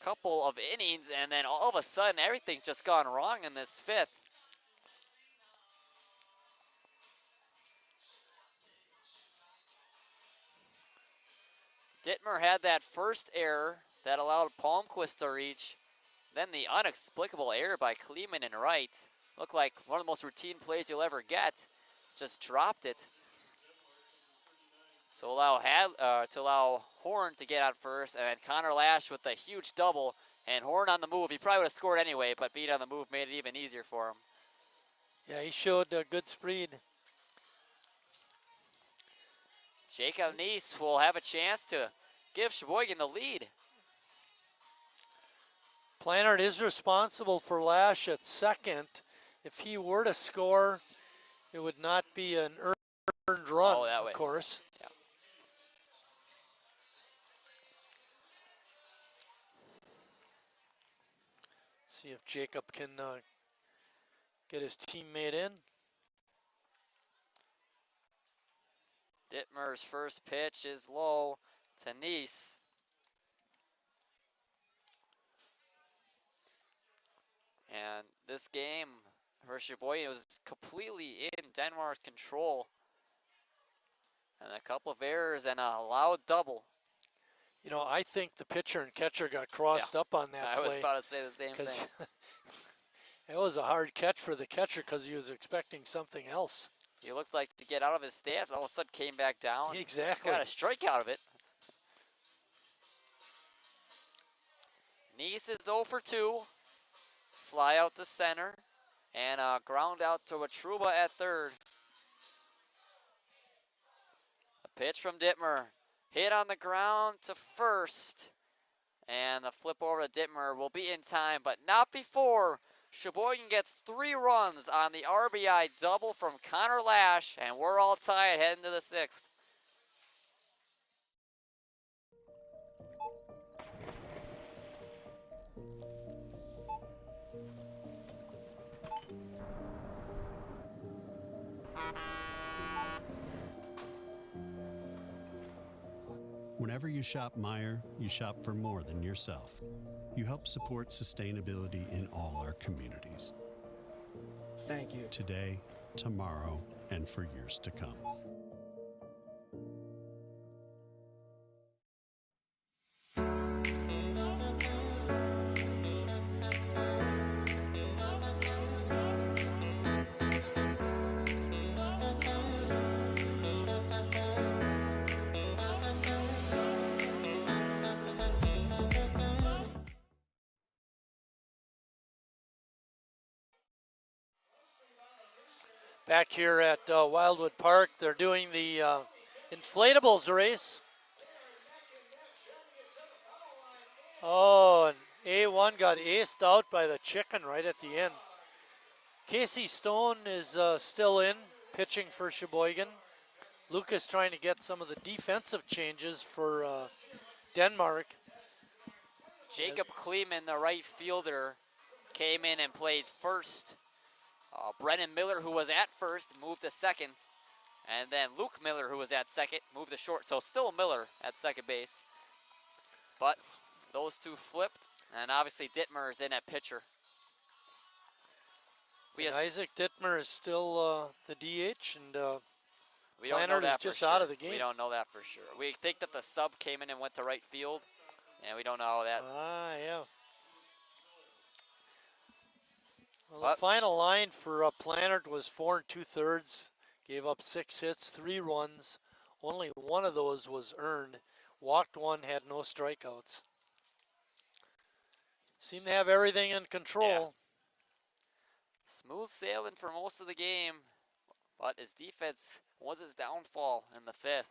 couple of innings, and then all of a sudden everything's just gone wrong in this fifth. Dittmer had that first error that allowed Palmquist to reach. Then the inexplicable error by Kleeman and Wright. Looked like one of the most routine plays you'll ever get. Just dropped it. To allow Horn to get on first, and then Connor Lash with a huge double, and Horn on the move. He probably would have scored anyway, but being on the move made it even easier for him. Yeah, he showed a good speed. Jacob Neese will have a chance to give Sheboygan the lead. Plannard is responsible for Lash at second. If he were to score, it would not be an earned run, of course. Yeah. See if Jacob can get his teammate in. Dittmer's first pitch is low to Neese. And this game for Sheboygan was completely in Denmark's control. And a couple of errors and a loud double. You know, I think the pitcher and catcher got crossed up on that play. I was about to say the same thing. It was a hard catch for the catcher because he was expecting something else. He looked like to get out of his stance, all of a sudden came back down. Exactly. Got a strike out of it. Neese is 0 for 2. Fly out to center. And ground out to Watruba at third. A pitch from Dittmer. Hit on the ground to first. And the flip over to Dittmer will be in time, but not before Sheboygan gets 3 runs on the RBI double from Connor Lash, and we're all tied heading to the 6th. Whenever you shop Meijer, you shop for more than yourself. You help support sustainability in all our communities. Thank you. Today, tomorrow, and for years to come. Back here at Wildwood Park, they're doing the inflatables race. Oh, and A1 got aced out by the chicken right at the end. Casey Stone is still in, pitching for Sheboygan. Lucas trying to get some of the defensive changes for Denmark. Jacob Kleeman, the right fielder, came in and played first. Brennan Miller, who was at first, moved to second. And then Luke Miller, who was at second, moved to short. So still Miller at second base. But those two flipped. And obviously Dittmer is in at pitcher. And Isaac Dittmer is still the DH, and we don't know Plannard that is just for sure. out of the game. We don't know that for sure. We think that the sub came in and went to right field. And we don't know how that's. Yeah. Well, the final line for Plannard was 4 2/3. Gave up 6 hits, 3 runs. Only one of those was earned. Walked 1, had no strikeouts. Seemed to have everything in control. Yeah. Smooth sailing for most of the game, but his defense was his downfall in the 5th.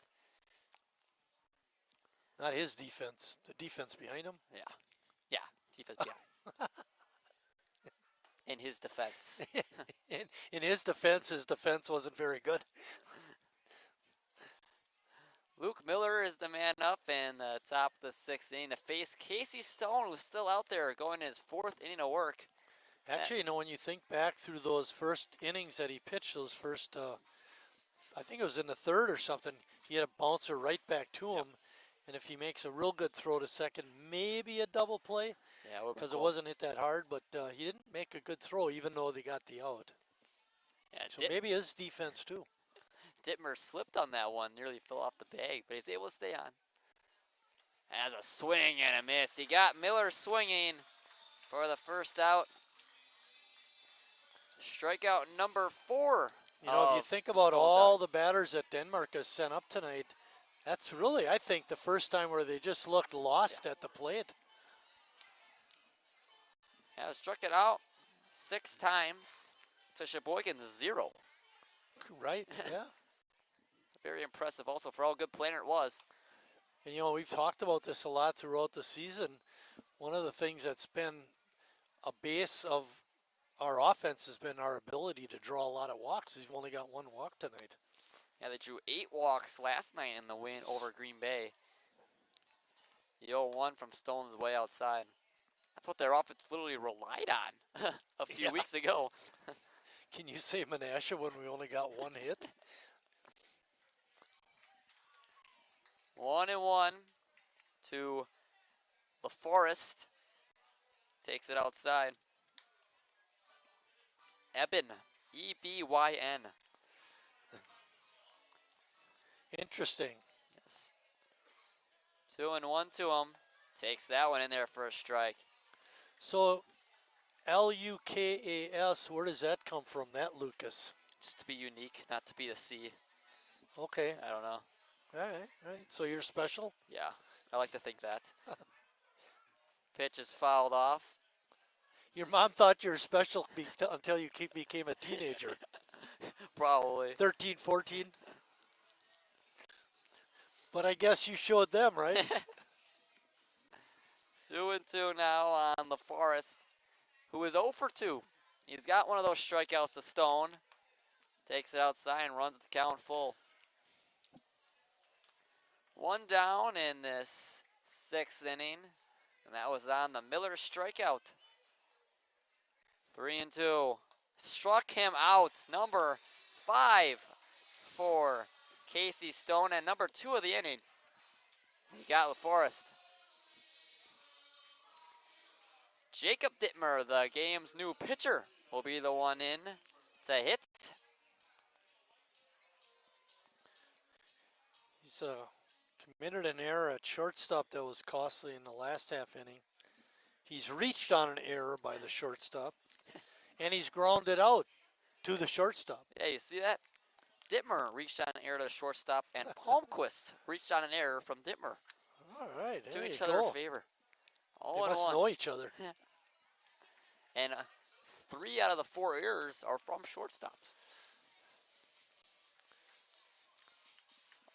Not his defense, the defense behind him. Yeah, defense behind. In his defense. in his defense wasn't very good. Luke Miller is the man up in the top of the 6th inning to face Casey Stone, who's still out there going in his 4th inning of work. Actually, you know, when you think back through those first innings that he pitched, those first, I think it was in the 3rd or something, he had a bouncer right back to him. And if he makes a real good throw to second, maybe a double play. Yeah, because it wasn't hit that hard, but he didn't make a good throw, even though they got the out. Yeah, So maybe his defense too. Dittmer slipped on that one, nearly fell off the bag, but he's able to stay on. Has a swing and a miss. He got Miller swinging for the first out. Strikeout number 4. You know, if you think about all the batters that Denmark has sent up tonight, that's really, I think, the first time where they just looked lost at the plate. Yeah, struck it out 6 times to Sheboygan's 0. Right, yeah. Very impressive also for how good planner it was. And, you know, we've talked about this a lot throughout the season. One of the things that's been a base of our offense has been our ability to draw a lot of walks. We've only got 1 walk tonight. Yeah, they drew 8 walks last night in the win over Green Bay. The 0-1 from Stone's way outside. That's what their offense literally relied on a few weeks ago. Can you say Menasha when we only got 1 hit? 1-1 to LaForest. Takes it outside. Eben, E-B-Y-N. Interesting. Yes. 2-1 to him. Takes that one in there for a strike. So, L-U-K-A-S, where does that come from, that Lucas? Just to be unique, not to be the C. Okay. I don't know. All right. So you're special? Yeah, I like to think that. Pitch is fouled off. Your mom thought you were special until you became a teenager. Probably. 13, 14. But I guess you showed them, right? 2-2 now on LaForest, who is 0 for 2. He's got one of those strikeouts to Stone. Takes it outside and runs the count full. 1 down in this 6th inning, and that was on the Miller strikeout. 3-2. Struck him out. Number 5 for Casey Stone, and number 2 of the inning. He got LaForest. Jacob Dittmer, the game's new pitcher, will be the one in to hit. He's committed an error at shortstop that was costly in the last half inning. He's reached on an error by the shortstop, and he's grounded out to the shortstop. Yeah, you see that? Dittmer reached on an error to the shortstop, and Palmquist reached on an error from Dittmer. All right, there Do you each other go. a favor. They must know each other. And 3 out of the 4 errors are from shortstops.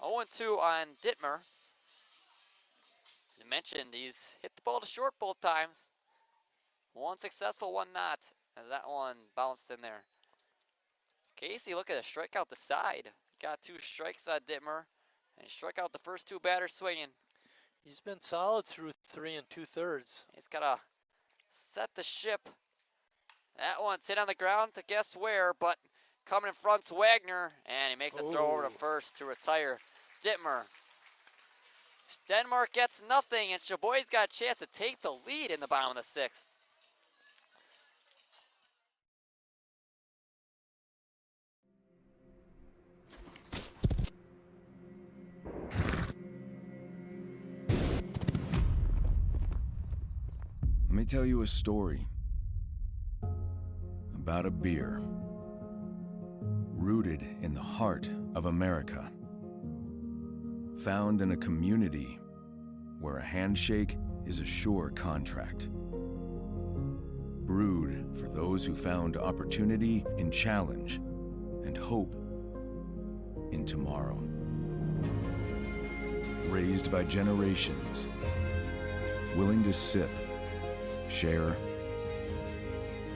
0-2 on Dittmer. You mentioned he's hit the ball to short both times. 1 successful, 1 not. And that one bounced in there. Casey, look at a strikeout the side. Got 2 strikes on Dittmer. And he struck out the first 2 batters swinging. He's been solid through 3 2/3. He's got to set the ship. That one's hit on the ground to guess where, but coming in front's Wagner, and he makes a throw over to first to retire Dittmer. Denmark gets nothing, and Sheboygan's got a chance to take the lead in the bottom of the 6th. Let me tell you a story about a beer rooted in the heart of America, found in a community where a handshake is a sure contract, brewed for those who found opportunity in challenge and hope in tomorrow, raised by generations willing to sip, share,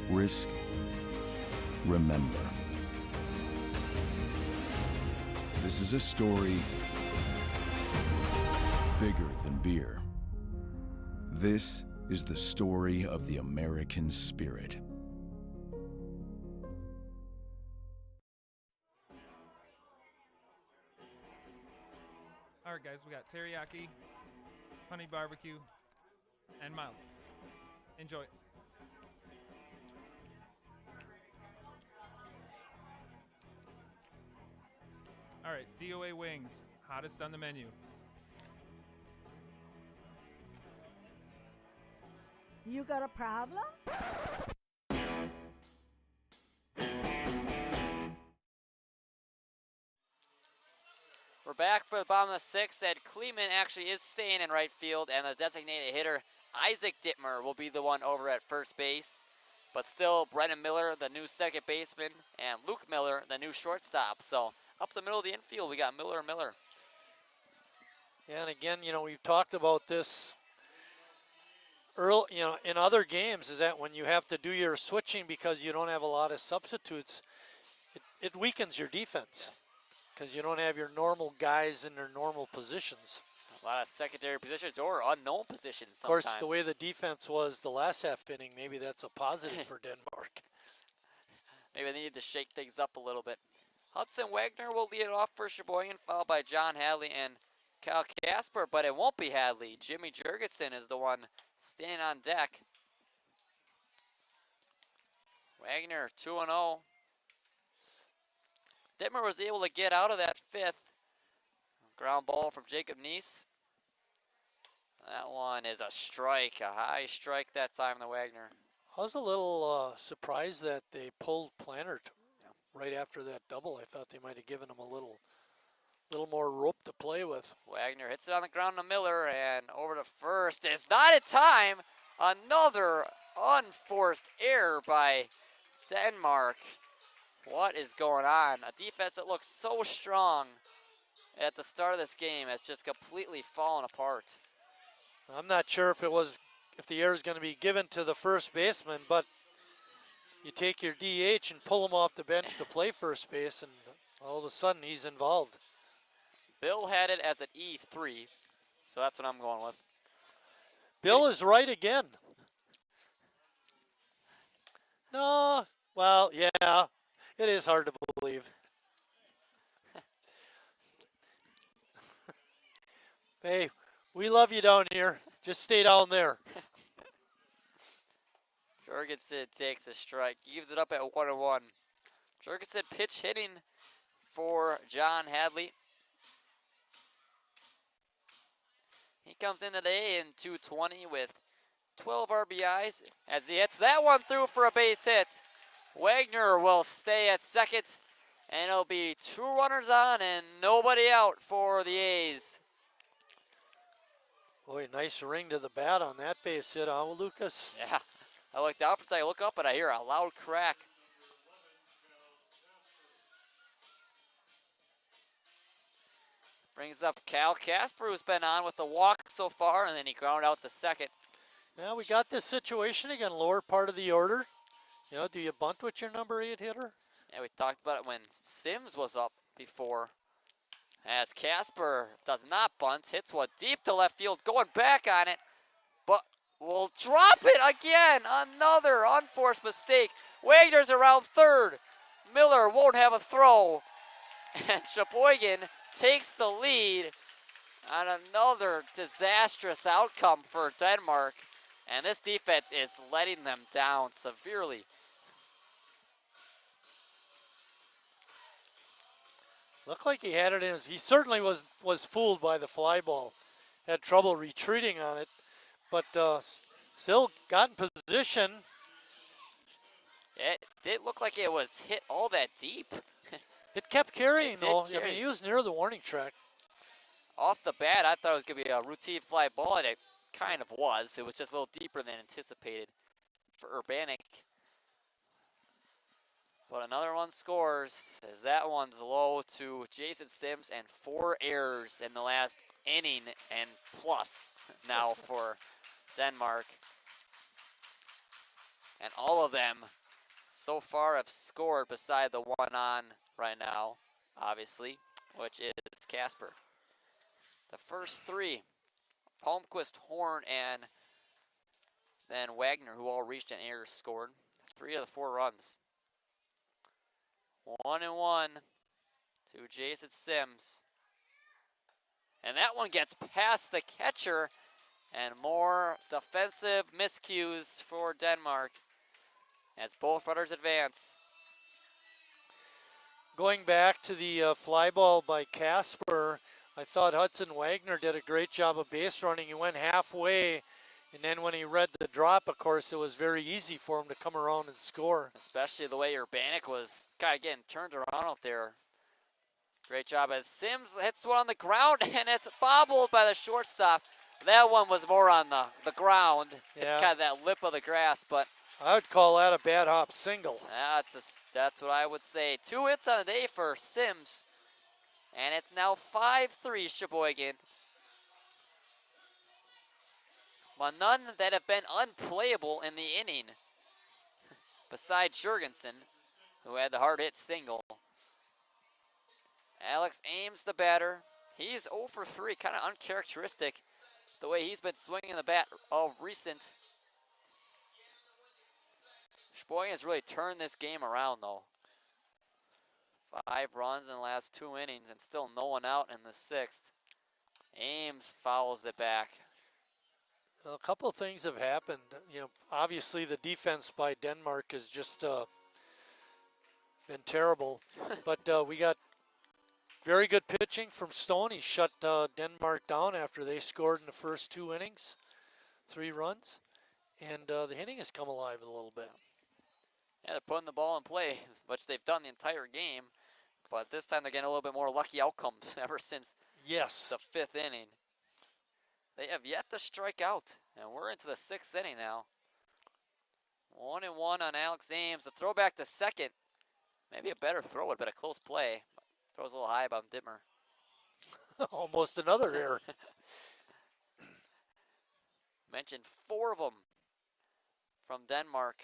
risk, remember. This is a story bigger than beer. This is the story of the American spirit. All right, guys, we got teriyaki, honey barbecue, and mild. Enjoy. All right, DOA wings, hottest on the menu. You got a problem? We're back for the bottom of the sixth, and Kleeman actually is staying in right field, and the designated hitter, Isaac Dittmer, will be the one over at first base. But still, Brennan Miller, the new second baseman, and Luke Miller, the new shortstop. So up the middle of the infield, we got Miller. Yeah, and again, we've talked about this early, in other games, is that when you have to do your switching because you don't have a lot of substitutes, it weakens your defense because you don't have your normal guys in their normal positions. A lot of secondary positions or unknown positions sometimes. Of course, the way the defense was the last half inning, maybe that's a positive for Denmark. Maybe they need to shake things up a little bit. Hudson Wagner will lead it off for Sheboygan, followed by John Hadley and Kyle Casper, but it won't be Hadley. Jimmy Jurgensen is the one standing on deck. Wagner 2-0. Dittmer was able to get out of that fifth. Ground ball from Jacob Neese. That one is a strike, a high strike that time, the Wagner. I was a little surprised that they pulled Plannert right after that double. I thought they might have given him a little more rope to play with. Wagner hits it on the ground to Miller, and over to first. It's not in time. Another unforced error by Denmark. What is going on? A defense that looks so strong at the start of this game has just completely fallen apart. I'm not sure if the error is going to be given to the first baseman, but you take your DH and pull him off the bench to play first base, and all of a sudden he's involved. Bill had it as an E3, so that's what I'm going with. Bill is right again. No, well, yeah, it is hard to believe. Hey, we love you down here. Just stay down there. Jurgensen takes a strike. He gives it up at 1-1. Jurgensen pitch hitting for John Hadley. He comes in today in 220 with 12 RBIs as he hits that one through for a base hit. Wagner will stay at second, and it'll be 2 runners on and nobody out for the A's. Boy, nice ring to the bat on that base hit, huh, Lucas? Yeah, I looked out for a second, I look up and I hear a loud crack. Brings up Cal Casper, who's been on with the walk so far, and then he grounded out the second. Yeah, we got this situation again, lower part of the order. Do you bunt with your number 8 hitter? Yeah, we talked about it when Sims was up before. As Casper does not bunt, hits one deep to left field, going back on it, but will drop it again. Another unforced mistake. Wagner's around third. Miller won't have a throw. And Sheboygan takes the lead on another disastrous outcome for Denmark. And this defense is letting them down severely. Looked like he had it in his, he certainly was fooled by the fly ball. Had trouble retreating on it, but still got in position. It did look like it was hit all that deep. It kept carrying though. Carry. I mean, he was near the warning track. Off the bat, I thought it was going to be a routine fly ball, and it kind of was. It was just a little deeper than anticipated for Urbanic. But another one scores, as that one's low to Jason Sims, and 4 errors in the last inning and plus now for Denmark. And all of them so far have scored beside the one on right now, obviously, which is Casper. The first 3, Palmquist, Horn, and then Wagner, who all reached an error, scored 3 of the 4 runs. 1-1 to Jason Sims. And that one gets past the catcher And more defensive miscues for Denmark as both runners advance. Going back to the fly ball by Casper, I thought Hudson Wagner did a great job of base running. He went halfway, and then when he read the drop, of course, it was very easy for him to come around and score. Especially the way Urbanic was kind of getting turned around out there. Great job as Sims hits one on the ground, and it's bobbled by the shortstop. That one was more on the ground. Yeah. It's kind of that lip of the grass, but I would call that a bad hop single. that's what I would say. 2 hits on the day for Sims, and it's now 5-3 Sheboygan. But none that have been unplayable in the inning, besides Jurgensen, who had the hard hit single. Alex Ames, the batter. He's 0 for 3, kind of uncharacteristic the way he's been swinging the bat of recent. Sheboygan has really turned this game around, though. 5 runs in the last 2 innings and still no one out in the 6th. Ames fouls it back. A couple of things have happened. You know, obviously the defense by Denmark has just been terrible, but we got very good pitching from Stone. He shut Denmark down after they scored in the first 2 innings, 3 runs, and the hitting has come alive a little bit. Yeah, they're putting the ball in play, which they've done the entire game, but this time they're getting a little bit more lucky outcomes ever since Yes. the 5th inning. They have yet to strike out, and we're into the 6th inning now. 1-1 on Alex Ames. The throw back to second. Maybe a better throw would have been a close play. Throws a little high by Dittmer. Almost another error. Mentioned 4 of them from Denmark,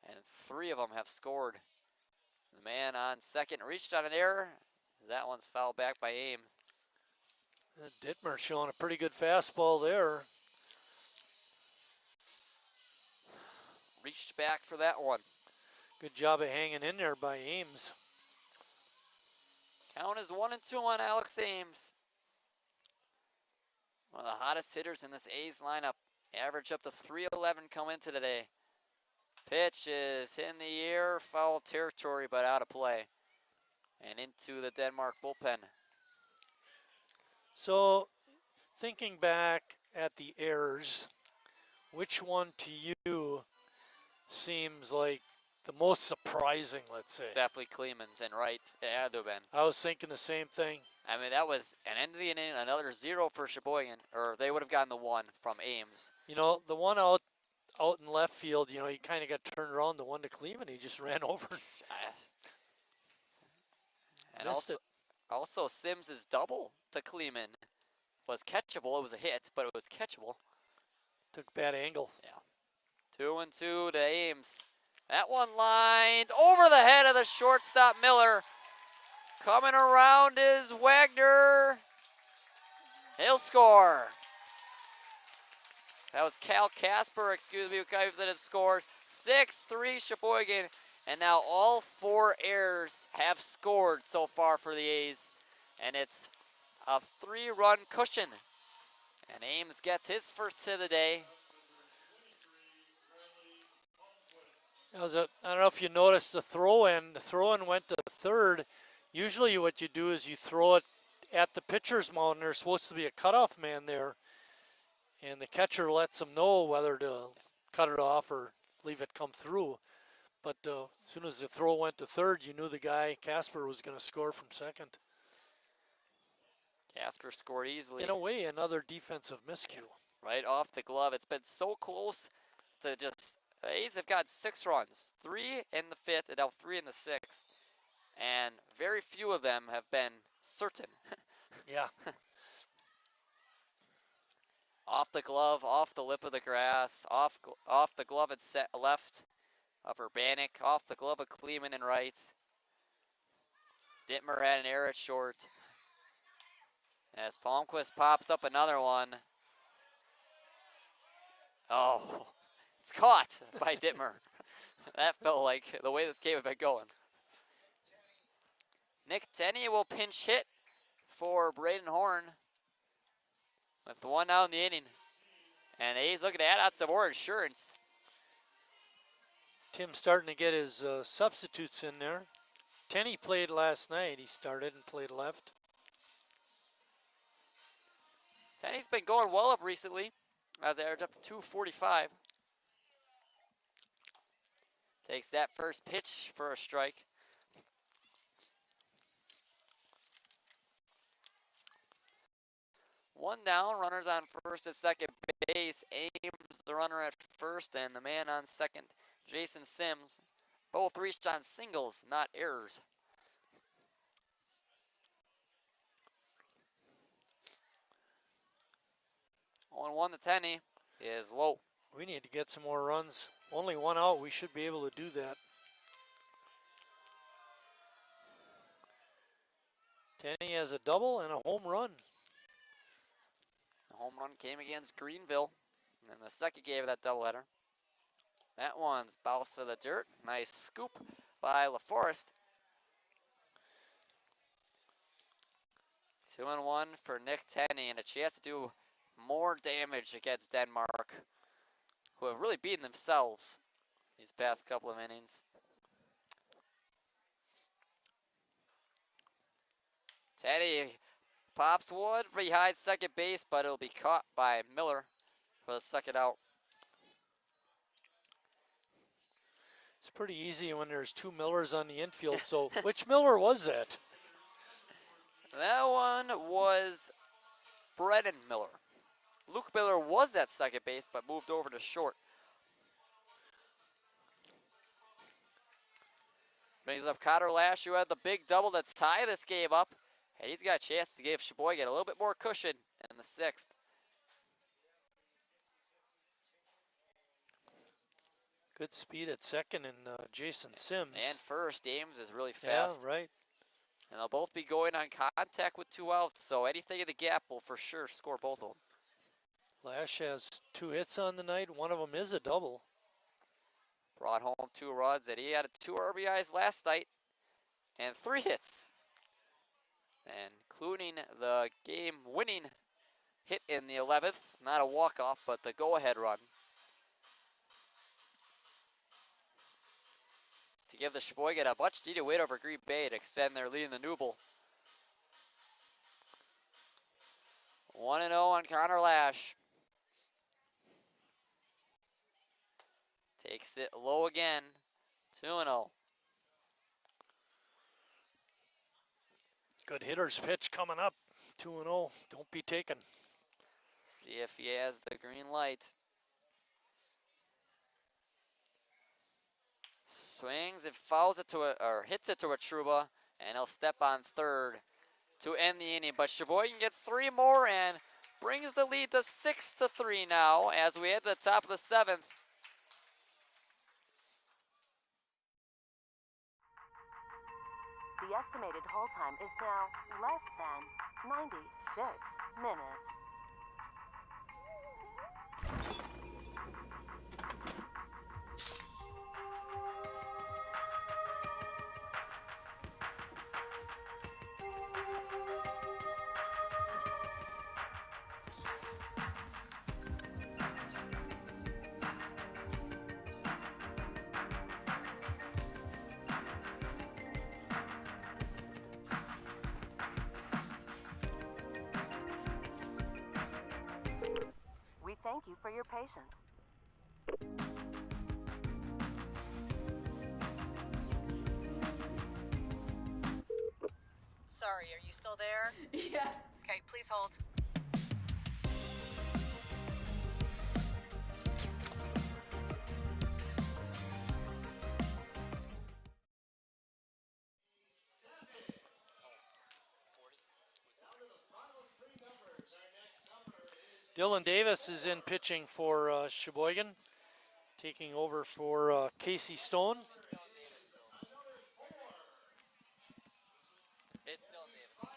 and 3 of them have scored. The man on second reached on an error. That one's fouled back by Ames. Dittmer showing a pretty good fastball there. Reached back for that one. Good job of hanging in there by Ames. Count is 1-2 on Alex Ames. One of the hottest hitters in this A's lineup. Average up to 311 coming into today. Pitch is in the air, foul territory, but out of play. And into the Denmark bullpen. So, thinking back at the errors, which one to you seems like the most surprising, let's say? Definitely Kleeman's and right. It had to have been. I was thinking the same thing. I mean, that was an end of the inning, another 0 for Sheboygan, or they would have gotten the 1 from Ames. You know, the one out in left field, you know, he kind of got turned around. The one to Kleeman, he just ran over. And also Sims' double to Kleeman was catchable. It was a hit, but it was catchable. Took a bad angle. Yeah. 2-2 to Ames. That one lined over the head of the shortstop Miller. Coming around is Wagner. He'll score. That was Cal Casper, excuse me, who comes in and scores. 6-3 Sheboygan. And now all 4 errors have scored so far for the A's. And it's a 3-run cushion. And Ames gets his first hit of the day. I don't know if you noticed the throw-in. The throw-in went to third. Usually what you do is you throw it at the pitcher's mound. There's supposed to be a cutoff man there. And the catcher lets him know whether to cut it off or leave it come through. But as soon as the throw went to third, you knew the guy, Casper, was going to score from second. Casper scored easily. In a way, another defensive miscue. Right off the glove. It's been so close to just... The A's have got 6 runs. 3 in the 5th and now 3 in the 6th. And very few of them have been certain. Yeah. Off the glove, off the lip of the grass, off the glove and set left of Urbanic, off the glove of Kleeman and right. Dittmer had an error at short. As Palmquist pops up another one. Oh, it's caught by Dittmer. That felt like the way this game had been going. Nick Tenney will pinch hit for Braden Horn. with the one out in the inning. And A's looking to add out some more insurance. Tim's starting to get his substitutes in there. Tenney played last night. He started and played left. Tenney's been going well up recently, as they average up to 245. Takes that first pitch for a strike. One down, runners on first and second base. Ames, the runner at first, and the man on second, Jason Sims. Both reached on singles, not errors. On 1 to Tenney is low. We need to get some more runs. Only one out. We should be able to do that. Tenney has a double and a home run. The home run came against Greenville, and the second game of that doubleheader. That one's bounced to the dirt. Nice scoop by LaForest. 2-1 for Nick Tenney, and a chance to do more damage against Denmark, who have really beaten themselves these past couple of innings. Tenney pops one behind second base, but it'll be caught by Miller for the second out. It's pretty easy when there's two Millers on the infield, so which Miller was that? That one was Brennan Miller. Luke Miller was at second base, but moved over to short. Brings up Connor Lash, who had the big double to tie this game up. And he's got a chance to give Sheboygan a little bit more cushion in the sixth. Good speed at second, and Jason Sims. And first, Ames is really fast. Yeah, right. And they'll both be going on contact with 2 outs, so anything in the gap will for sure score both of them. Lash has 2 hits on the night. One of them is a double. Brought home 2 runs, and he had 2 RBIs last night and 3 hits, and including the game-winning hit in the 11th. Not a walk-off, but the go-ahead run to give the Sheboygan a much-needed win over Green Bay to extend their lead in the Newble. 1-0 on Connor Lash. Takes it low again, 2-0. Good hitter's pitch coming up, 2-0. Don't be taken. See if he has the green light. Swings and fouls it to or hits it to a Truba, and he'll step on third to end the inning. But Sheboygan gets 3 more and brings the lead to 6-3 now as we head to the top of the 7th. The estimated hold time is now less than 96 minutes. We thank you for your patience. Sorry, are you still there? Yes. Okay, please hold. Dylan Davis is in pitching for Sheboygan, taking over for Casey Stone. It's Dylan Davis.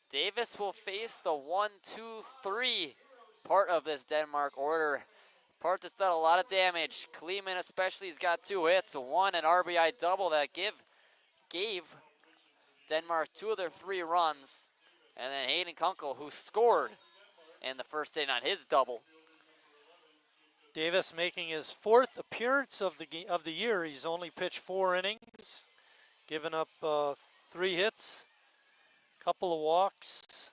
Davis will face the 1-2-3 part of this Denmark order. Part that's done a lot of damage. Kleeman especially has got 2 hits, one an RBI double that gave Denmark 2 of their 3 runs. And then Hayden Kunkel, who scored in the first inning on his double. Davis making his 4th appearance of the year. He's only pitched 4 innings, given up 3 hits, couple of walks,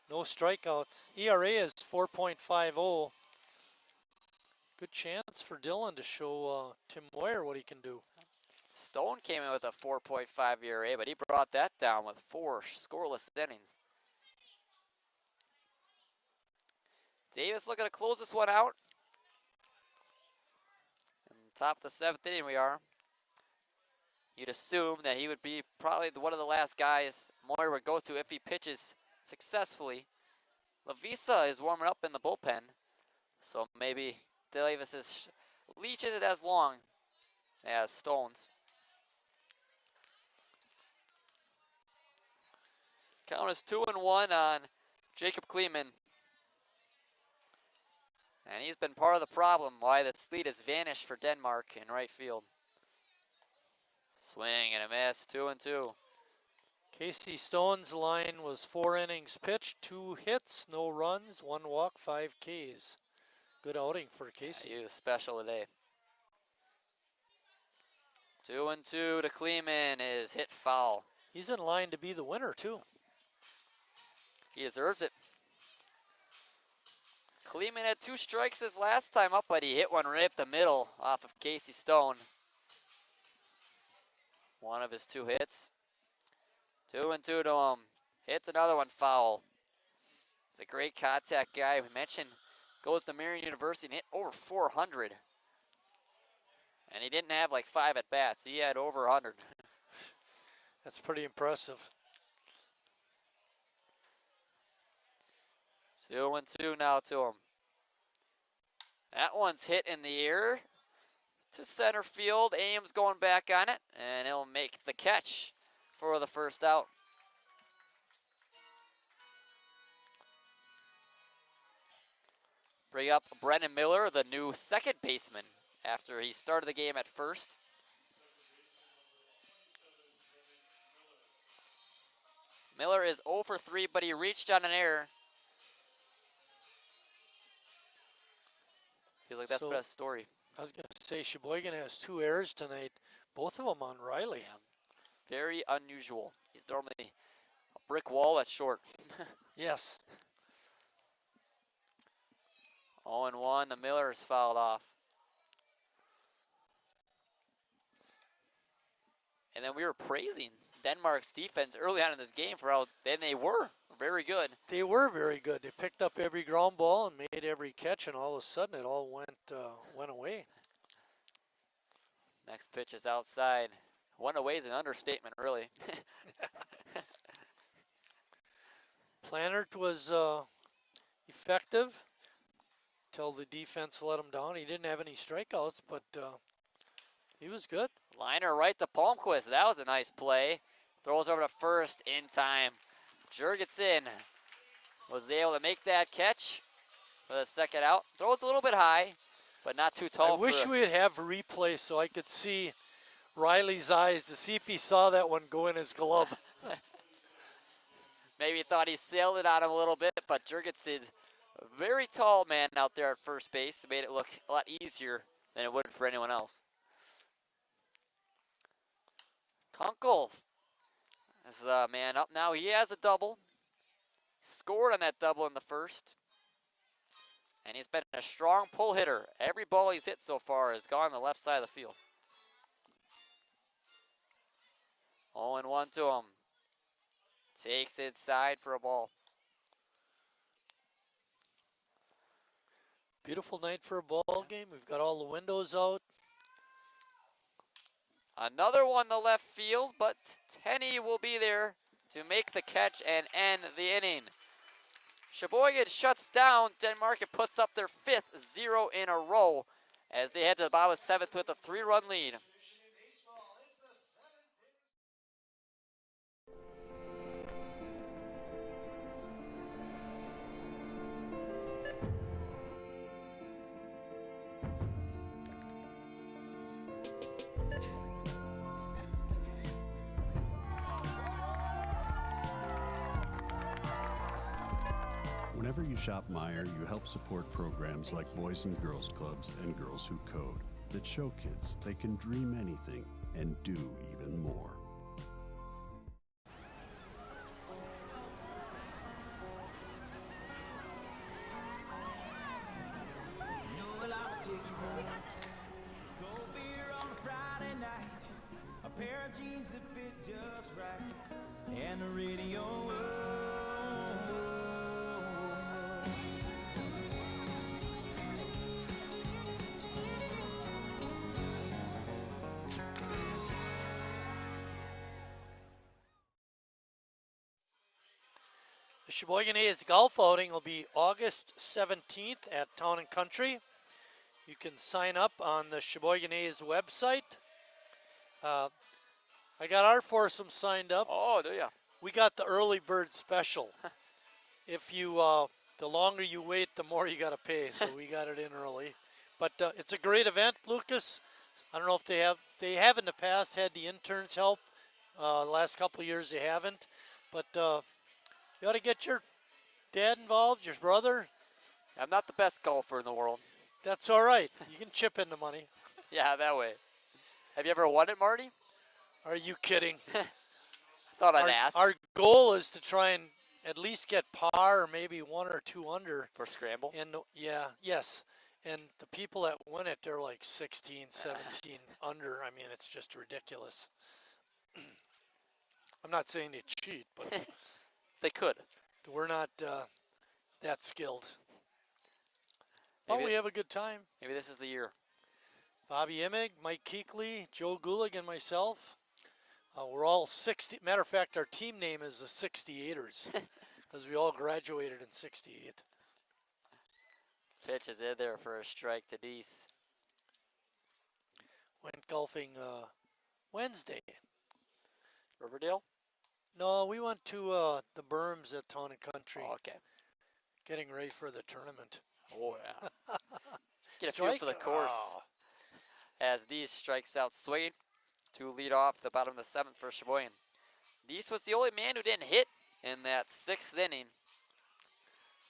no strikeouts. ERA is 4.50. Good chance for Dylan to show Tim Moyer what he can do. Stone came in with a 4.5 ERA, but he brought that down with 4 scoreless innings. Davis looking to close this one out. In the top of the 7th inning we are. You'd assume that he would be probably one of the last guys Moyer would go to if he pitches successfully. Lavisa is warming up in the bullpen, so maybe Davis leaches it as long as Stone's. Count is 2-1 on Jacob Kleeman. And he's been part of the problem why this lead has vanished for Denmark in right field. Swing and a miss, 2-2. Casey Stone's line was 4 innings pitched, 2 hits, no runs, 1 walk, 5 Ks. Good outing for Casey. Yeah, he was special today. 2-2 to Kleeman is hit foul. He's in line to be the winner too. He deserves it. Kleeman had 2 strikes his last time up, but he hit one right up the middle off of Casey Stone. One of his 2 hits. 2-2 to him. Hits another one foul. He's a great contact guy. We mentioned goes to Marion University and hit over 400. And he didn't have like 5 at bats. He had over 100. That's pretty impressive. 2-2 now to him. That one's hit in the air to center field. Ames going back on it, and he'll make the catch for the first out. Bring up Brennan Miller, the new second baseman, after he started the game at first. Miller is 0 for 3, but he reached on an error. Feels like that's been a story. I was going to say Sheboygan has 2 errors tonight, both of them on Riley. Yeah. Very unusual. He's normally a brick wall at short. Yes. 0-1, the Miller is fouled off. And then we were praising Denmark's defense early on in this game for how then they were very good. They were very good. They picked up every ground ball and made every catch, and all of a sudden it all went away. Next pitch is outside. Went away is an understatement, really. Plannert was effective till the defense let him down. He didn't have any strikeouts, but he was good. Liner right to Palmquist. That was a nice play. Throws over to first in time. Jurgensen was able to make that catch for the second out. Throws a little bit high, but not too tall. I wish we'd have a replay so I could see Riley's eyes to see if he saw that one go in his glove. Maybe he thought he sailed it on him a little bit, but Jurgensen, a very tall man out there at first base, made it look a lot easier than it would for anyone else. Kunkel is the man up now. He has a double. Scored on that double in the first. And he's been a strong pull hitter. Every ball he's hit so far has gone on the left side of the field. 0-1 to him. Takes inside for a ball. Beautiful night for a ball game. We've got all the windows out. Another one to left field, but Tenney will be there to make the catch and end the inning. Sheboygan shuts down Denmark and puts up their 5th 0 in a row as they head to the bottom of the 7th with a 3-run lead. Whenever you shop Meijer, you help support programs like Boys and Girls Clubs and Girls Who Code that show kids they can dream anything and do even more. Well, I'll take you home. Cold beer on a Friday night, a pair of jeans that fit just right, and the radio. The Sheboygan A's golf outing will be August 17th at Town and Country. You can sign up on the Sheboygan A's website. I got our foursome signed up. Oh, do ya? We got the early bird special. If you, the longer you wait, the more you got to pay. So we got it in early. But it's a great event, Lucas. I don't know if they have in the past had the interns help. The last couple of years they haven't. But you ought to get your dad involved, your brother. I'm not the best golfer in the world. That's all right. You can chip in the money. Yeah, that way. Have you ever won it, Marty? Are you kidding? Thought I'd ask. Our goal is to try and at least get par or maybe 1 or 2 under. For scramble? And yes. And the people that win it, they're like 16, 17 under. I mean, it's just ridiculous. I'm not saying they cheat, but they could. We're not that skilled. But we have a good time. Maybe this is the year. Bobby Emig, Mike Keekley, Joe Gulig, and myself. We're all 60. Matter of fact, our team name is the 68ers because we all graduated in 68. Pitch is in there for a strike to Deese. Went golfing Wednesday. Riverdale? No, we went to the berms at Town and Country. Oh, okay. Getting ready for the tournament. Oh, yeah. Get a feel for the course. Oh. As Deese strikes out swinging to lead off the bottom of the 7th for Sheboygan. Deese was the only man who didn't hit in that 6th inning.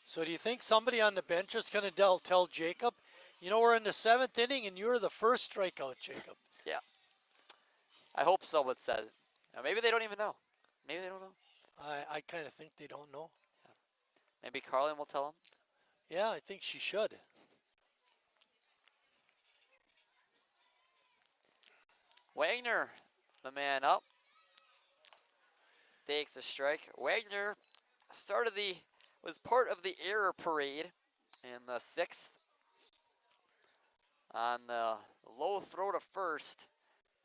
So do you think somebody on the bench is going to tell Jacob, you know, we're in the 7th inning and you're the first strikeout, Jacob? Yeah. I hope someone said it. Now, maybe they don't even know. Maybe they don't know. I kind of think they don't know. Yeah. Maybe Carlin will tell them. Yeah, I think she should. Wagner, the man up, takes a strike. Wagner was part of the error parade in the 6th on the low throw to first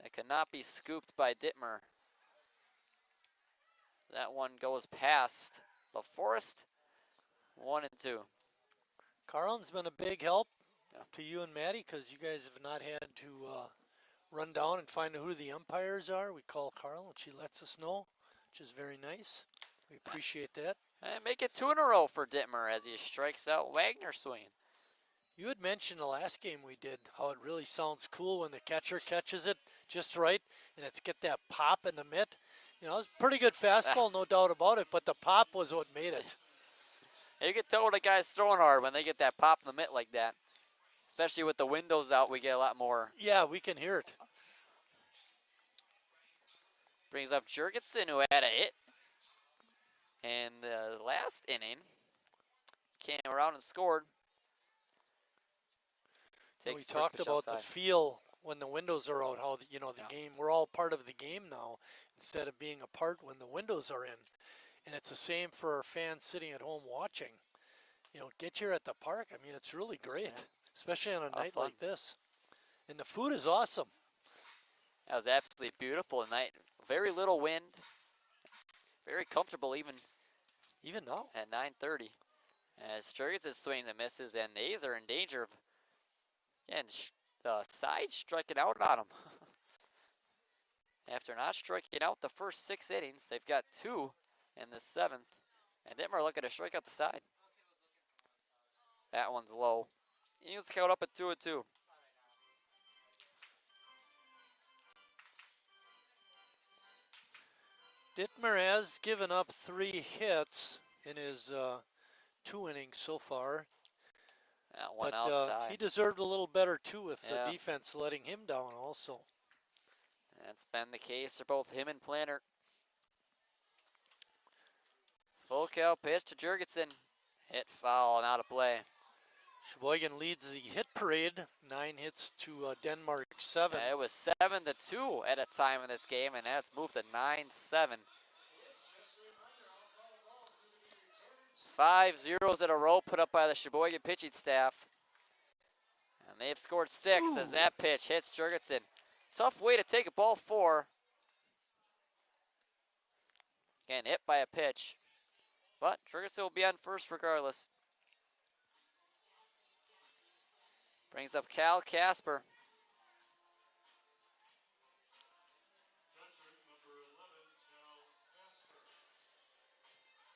that could not be scooped by Dittmer. That one goes past LaForest, 1 and 2. Carlin's been a big help to you and Maddie because you guys have not had to run down and find out who the umpires are. We call Carl and she lets us know, which is very nice. We appreciate that. And make it 2 in a row for Dittmer as he strikes out Wagner swinging. You had mentioned the last game we did how it really sounds cool when the catcher catches it just right and it's get that pop in the mitt. You know, it was a pretty good fastball, no doubt about it, but the pop was what made it. You can tell when a guy's throwing hard when they get that pop in the mitt like that. Especially with the windows out, we get a lot more. Yeah, we can hear it. Brings up Jurgensen, who had a hit in the last inning. Came around and scored. We talked about the feel when the windows are out, how the game, we're all part of the game now instead of being apart when the windows are in. And it's the same for our fans sitting at home watching. You know, get here at the park. I mean, it's really great, especially on a night like this. And the food is awesome. That was absolutely beautiful tonight. Very little wind. Very comfortable even now at 9:30. As Jurgensen swings and misses, and the A's are in danger of side striking out on them. After not striking out the first 6 innings, they've got 2 in the 7th. And Dittmer looking to strike out the side. That one's low. Eagles count up at 2-2. Dittmer has given up 3 hits in his 2 innings so far. That one But outside. he deserved a little better too with Yeah. the defense letting him down also. That's been the case for both him and Planner. Full count pitch to Jurgensen. Hit foul and out of play. Sheboygan leads the hit parade, 9 hits to Denmark 7. Yeah, it was 7-2 at a time in this game, and that's moved to 9-7. 5 zeros in a row put up by the Sheboygan pitching staff. And they've scored 6 as that pitch hits Jurgensen. Tough way to take a ball 4. Again, hit by a pitch. But Jurgensen will be on first regardless. Brings up Cal Casper.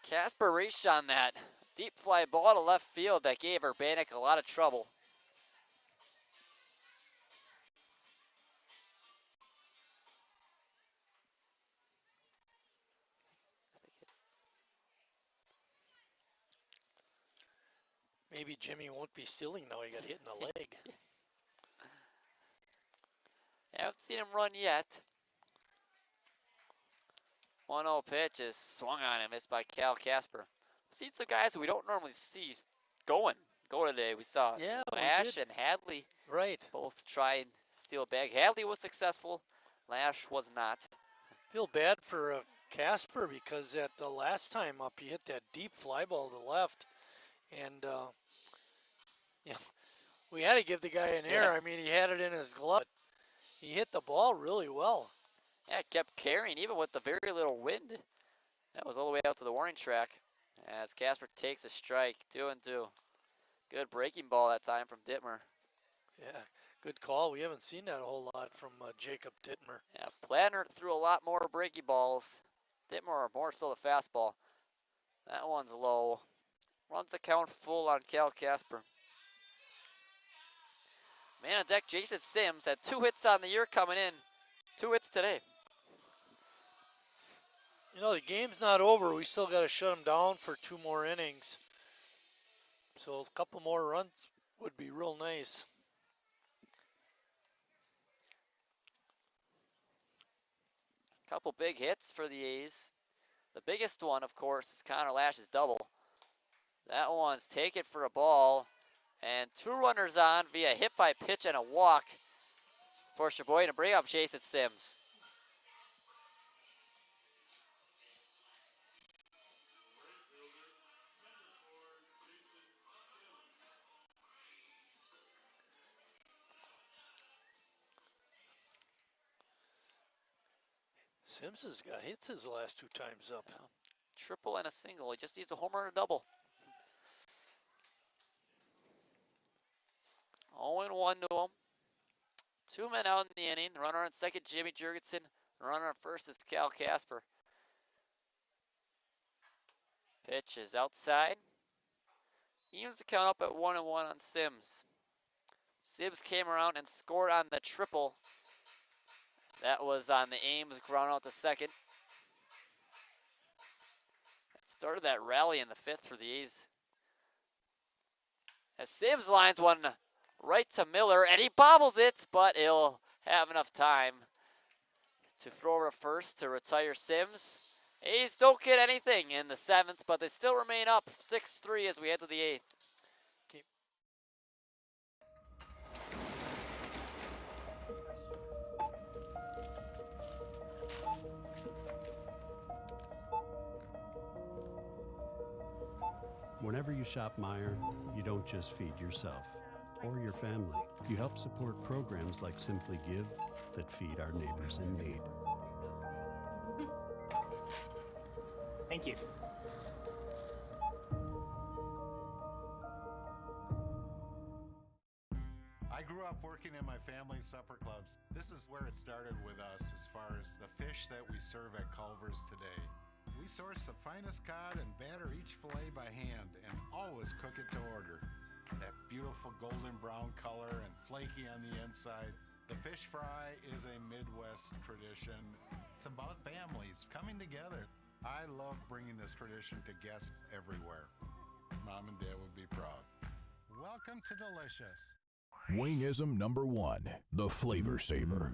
Casper reached on that deep fly ball to left field that gave Urbanik a lot of trouble. Maybe Jimmy won't be stealing now. He got hit in the leg. Haven't seen him run yet. 1-0 pitch is swung on and missed by Cal Casper. We've seen some guys that we don't normally see go today. We saw Lash and Hadley both try and steal a bag. Hadley was successful. Lash was not. Feel bad for Casper because at the last time up he hit that deep fly ball to the left. And we had to give the guy an error. I mean, he had it in his glove. He hit the ball really well. Yeah, it kept carrying even with the very little wind. That was all the way out to the warning track as Casper takes a strike, 2-2. Good breaking ball that time from Dittmer. Yeah, good call. We haven't seen that a whole lot from Jacob Dittmer. Yeah, Planner threw a lot more breaking balls. Dittmer more so the fastball. That one's low. Runs the count full on Cal Casper. Man on deck, Jason Sims had 2 hits on the year coming in. 2 hits today. You know, the game's not over. We still got to shut them down for 2 more innings. So a couple more runs would be real nice. Couple big hits for the A's. The biggest one, of course, is Connor Lash's double. That one's taken for a ball. And 2 runners on via hit by pitch and a walk for Sheboygan to bring up Jason Sims. Sims has got hits his last 2 times up. Yeah. Triple and a single. He just needs a homer and a double. 0-1 to him. 2 men out in the inning. The runner on second, Jimmy Jurgensen. The runner on first is Cal Casper. Pitch is outside. Evens the count up at 1-1 on Sims. Sims came around and scored on the triple. That was on the Ames ground out to second. That started that rally in the 5th for the A's. As Sims lines one right to Miller, and he bobbles it, but he'll have enough time to throw over first to retire Sims. A's don't get anything in the 7th, but they still remain up 6-3 as we head to the 8th. Whenever you shop Meijer, you don't just feed yourself or your family. You help support programs like Simply Give that feed our neighbors in need. Thank you. I grew up working in my family's supper clubs. This is where it started with us as far as the fish that we serve at Culver's today. We source the finest cod and batter each fillet by hand and always cook it to order. That beautiful golden brown color and flaky on the inside. The fish fry is a Midwest tradition. It's about families coming together. I love bringing this tradition to guests everywhere. Mom and Dad would be proud. Welcome to Delicious. Wingism number 1, the Flavor Saver.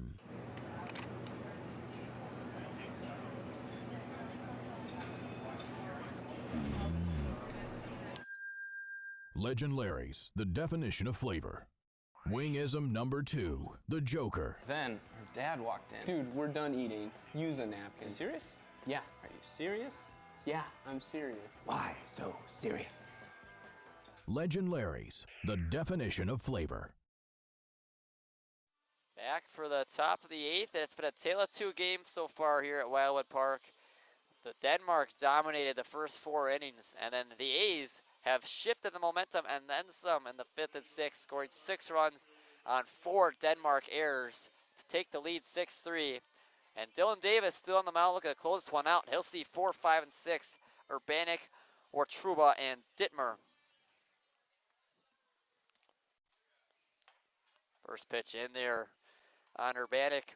Legend Larry's, the definition of flavor. Wingism number 2, the Joker. Then her dad walked in. Dude, we're done eating. Use a napkin. Serious? Yeah. Are you serious? Yeah, I'm serious. Why so serious? Legend Larry's, the definition of flavor. Back for the top of the 8th, and it's been a tale of two games so far here at Wildwood Park. The Denmark dominated the first 4 innings, and then the A's have shifted the momentum and then some in the 5th and 6th, scoring 6 runs on 4 Denmark errors to take the lead 6-3. And Dylan Davis still on the mound looking to close this one out. He'll see 4, 5, and 6, Urbanik, Wartruba, and Dittmer. First pitch in there on Urbanik.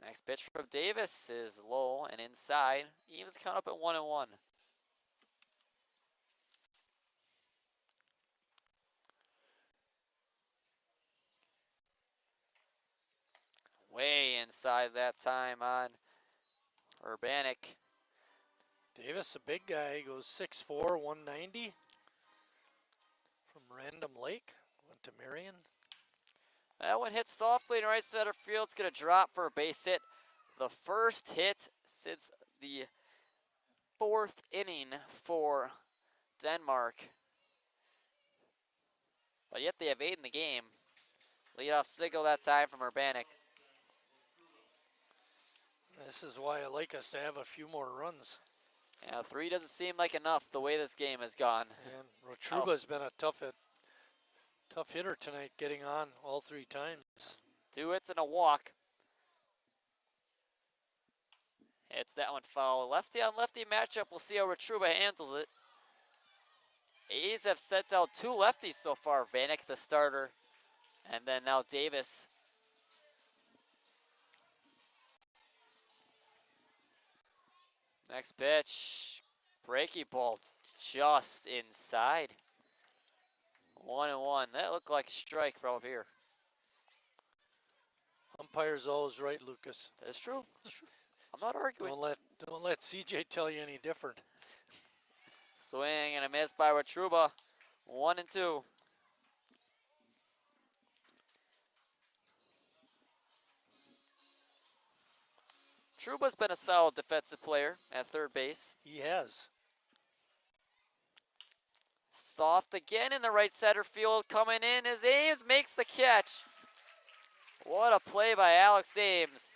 Next pitch from Davis is low and inside. Evens count up at 1-1. Way inside that time on Urbanik. Davis, a big guy, goes 6'4", 190 from Random Lake. Went to Marion. That one hits softly in right center field. It's going to drop for a base hit. The first hit since the 4th inning for Denmark. But yet they have 8 in the game. Leadoff single that time from Urbanik. This is why I like us to have a few more runs. Yeah, 3 doesn't seem like enough the way this game has gone. And Rotruba's been a tough hitter tonight, getting on all 3 times. 2 hits and a walk. Hits that one foul. Lefty on lefty matchup. We'll see how Rotruba handles it. A's have sent out 2 lefties so far. Vanek, the starter, and then now Davis. Next pitch, breaking ball just inside. 1-1. That looked like a strike from up here. Umpire's always right, Lucas. That's true. That's true. I'm not arguing. Don't let CJ tell you any different. Swing and a miss by Watruba. 1-2. Truba's been a solid defensive player at third base. He has. Soft again in the right center field. Coming in as Ames makes the catch. What a play by Alex Ames.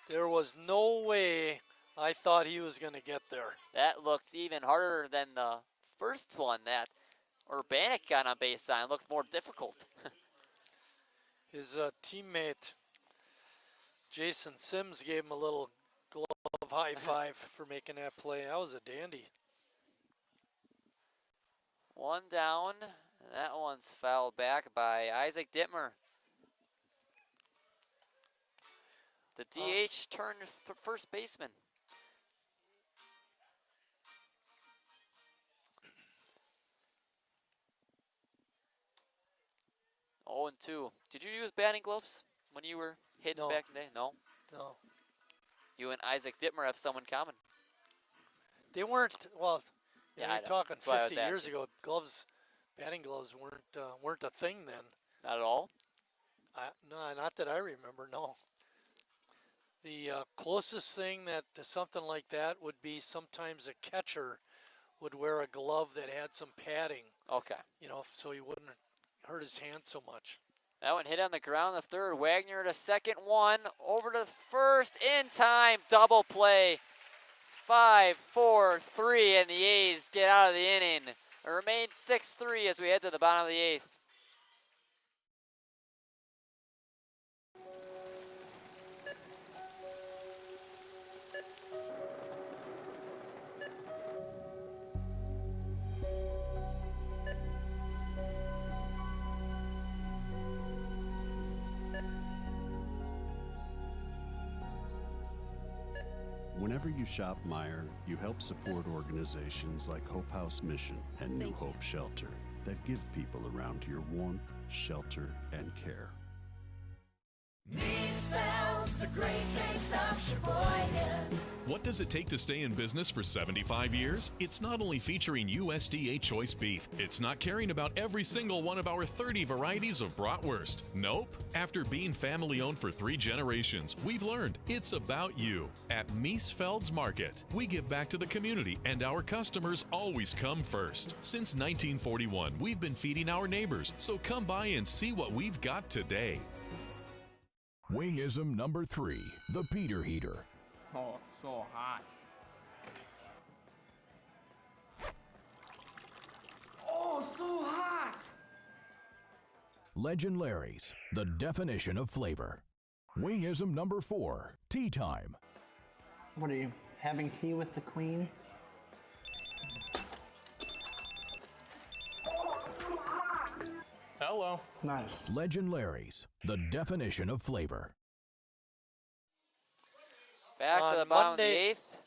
There was no way I thought he was going to get there. That looked even harder than the first one that Urbanik got on base on. It looked more difficult. His teammate, Jason Sims, gave him a little glove high five for making that play. That was a dandy. 1 down. That one's fouled back by Isaac Dittmer. The DH turned first baseman. Oh, and 2. Did you use batting gloves when you were hitting back in the day? No? No. You and Isaac Dittmer have some in common. They weren't, well, yeah, you're talking that's why I was 50 years asking. ago, batting gloves weren't a thing then. Not at all? No, not that I remember, no. The closest thing to something like that would be sometimes a catcher would wear a glove that had some padding. Okay. You know, so he wouldn't hurt his hand so much. That one hit on the ground, the third. Wagner to second, 1. Over to first, in time, double play. 5, 4, 3, and the A's get out of the inning. It remains 6-3 as we head to the bottom of the 8th. Whenever you shop Meijer, you help support organizations like Hope House Mission and New Hope Shelter that give people around here warmth, shelter, and care. Me smells the great taste of Sheboygan. What does it take to stay in business for 75 years? It's not only featuring USDA choice beef, it's not caring about every single one of our 30 varieties of bratwurst. Nope. After being family owned for 3 generations, we've learned it's about you. At Miesfeld's Market, we give back to the community and our customers always come first. Since 1941, we've been feeding our neighbors, so come by and see what we've got today. Wingism number 3, the Peter Heater. Oh, so hot. Oh, so hot! Legend Larry's, the definition of flavor. Wingism number 4, tea time. What are you, having tea with the queen? Hello. Nice. Legend Larry's, the definition of flavor. Back to On the bottom Monday- of the 8th.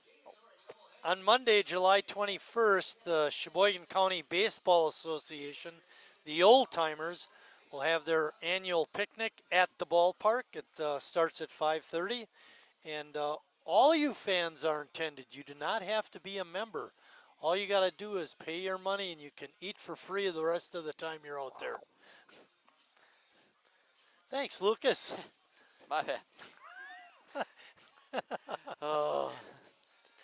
On Monday, July 21st, the Sheboygan County Baseball Association, the Old Timers, will have their annual picnic at the ballpark. It starts at 5:30, and all you fans are intended. You do not have to be a member. All you got to do is pay your money, and you can eat for free the rest of the time you're out there. Thanks, Lucas. My bad. Oh,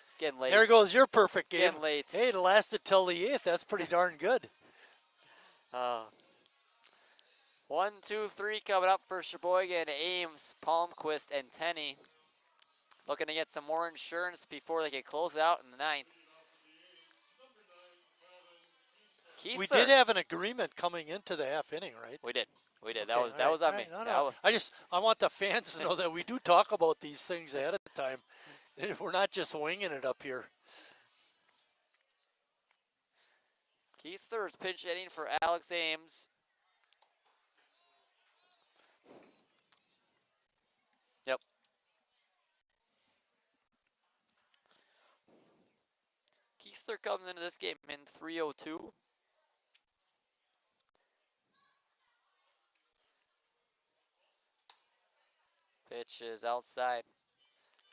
it's getting late. There goes your perfect It's game. getting late. Hey, it lasted till the 8th. That's pretty darn good. 1, 2, 3 coming up for Sheboygan, Ames, Palmquist, and Tenney. Looking to get some more insurance before they get closed out in the 9th. We did have an agreement coming into the half inning, right? We did. We did. Okay, That was on all me. right. No, That no. was- I want the fans to know that we do talk about these things ahead of time. We're not just winging it up here. Keesler is pinch hitting for Alex Ames. Yep. Keesler comes into this game in 3:02. Pitch is outside.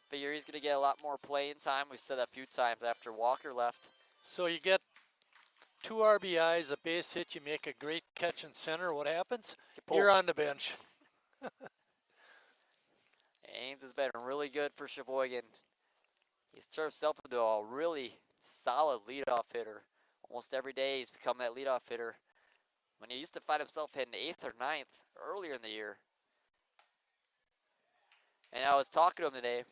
Figure he's going to get a lot more playing time. We've said that a few times after Walker left. So you get 2 RBIs, a base hit, you make a great catch in center. What happens? You're on the bench. Ames has been really good for Sheboygan. He's turned himself into a really solid leadoff hitter. Almost every day he's become that leadoff hitter. When he used to find himself hitting 8th or 9th earlier in the year. And I was talking to him today,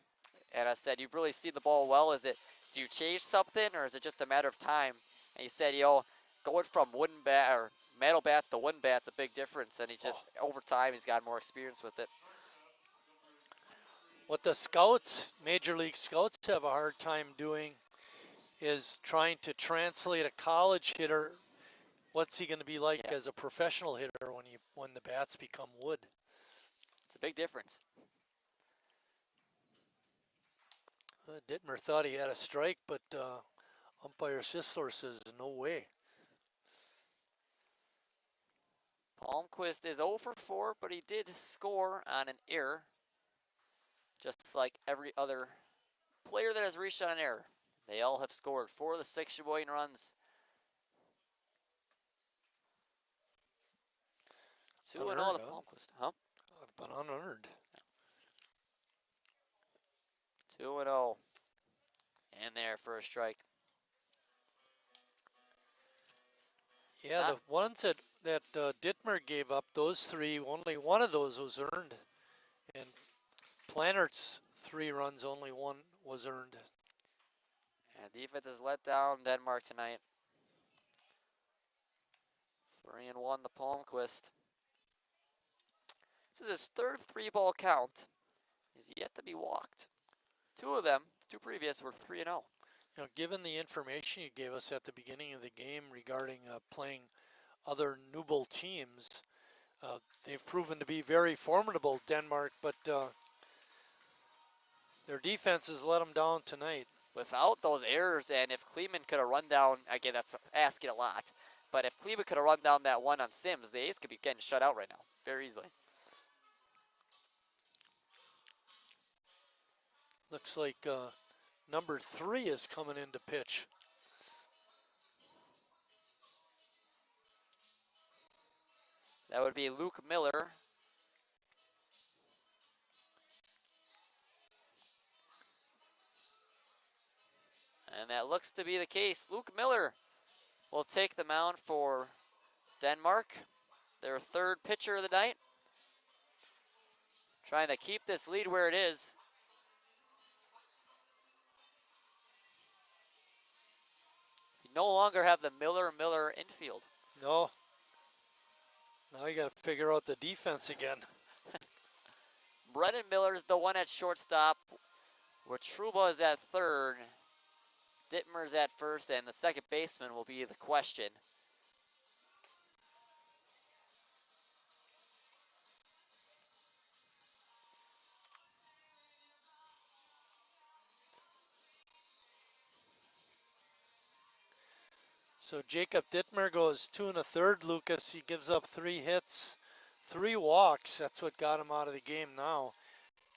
and I said, "You've really seen the ball well. Do you change something, or is it just a matter of time?" And he said, going from wooden bat or metal bats to wooden bats a big difference, and he just over time he's got more experience with it. What the scouts, Major League Scouts, have a hard time doing is trying to translate a college hitter. What's he going to be like as a professional hitter when the bats become wood? It's a big difference. Dittmer thought he had a strike, but umpire Sisler says no way. Palmquist is 0 for 4, but he did score on an error, just like every other player that has reached on an error. They all have scored 4 of the 6 Sheboygan runs. 2-0 to Palmquist, huh? But unearned. 2-0. And there for a strike. Yeah, the ones that Dittmer gave up, those 3, only one of those was earned. And Plannert's 3 runs, only one was earned. And defense has let down Denmark tonight. 3-1 to Palmquist. This is his 3rd 3-ball count. He's yet to be walked. 2 of them, 2 previous, were 3-0. You know, given the information you gave us at the beginning of the game regarding playing other Newbold teams, they've proven to be very formidable, Denmark, but Their defense has let them down tonight. Without those errors, and if Kleeman could have run down, again, that's asking a lot, but if Kleeman could have run down that one on Sims, the A's could be getting shut out right now, very easily. Looks like number 3 is coming into pitch. That would be Luke Miller. And that looks to be the case. Luke Miller will take the mound for Denmark, their third pitcher of the night. Trying to keep this lead where it is. We no longer have the Miller infield. No. Now you got to figure out the defense again. Brennan Miller's the one at shortstop, where Truba is at third. Dittmer's at first, and the second baseman will be the question. So Jacob Dittmer goes 2 1/3. Lucas, he gives up 3 hits, 3 walks. That's what got him out of the game now.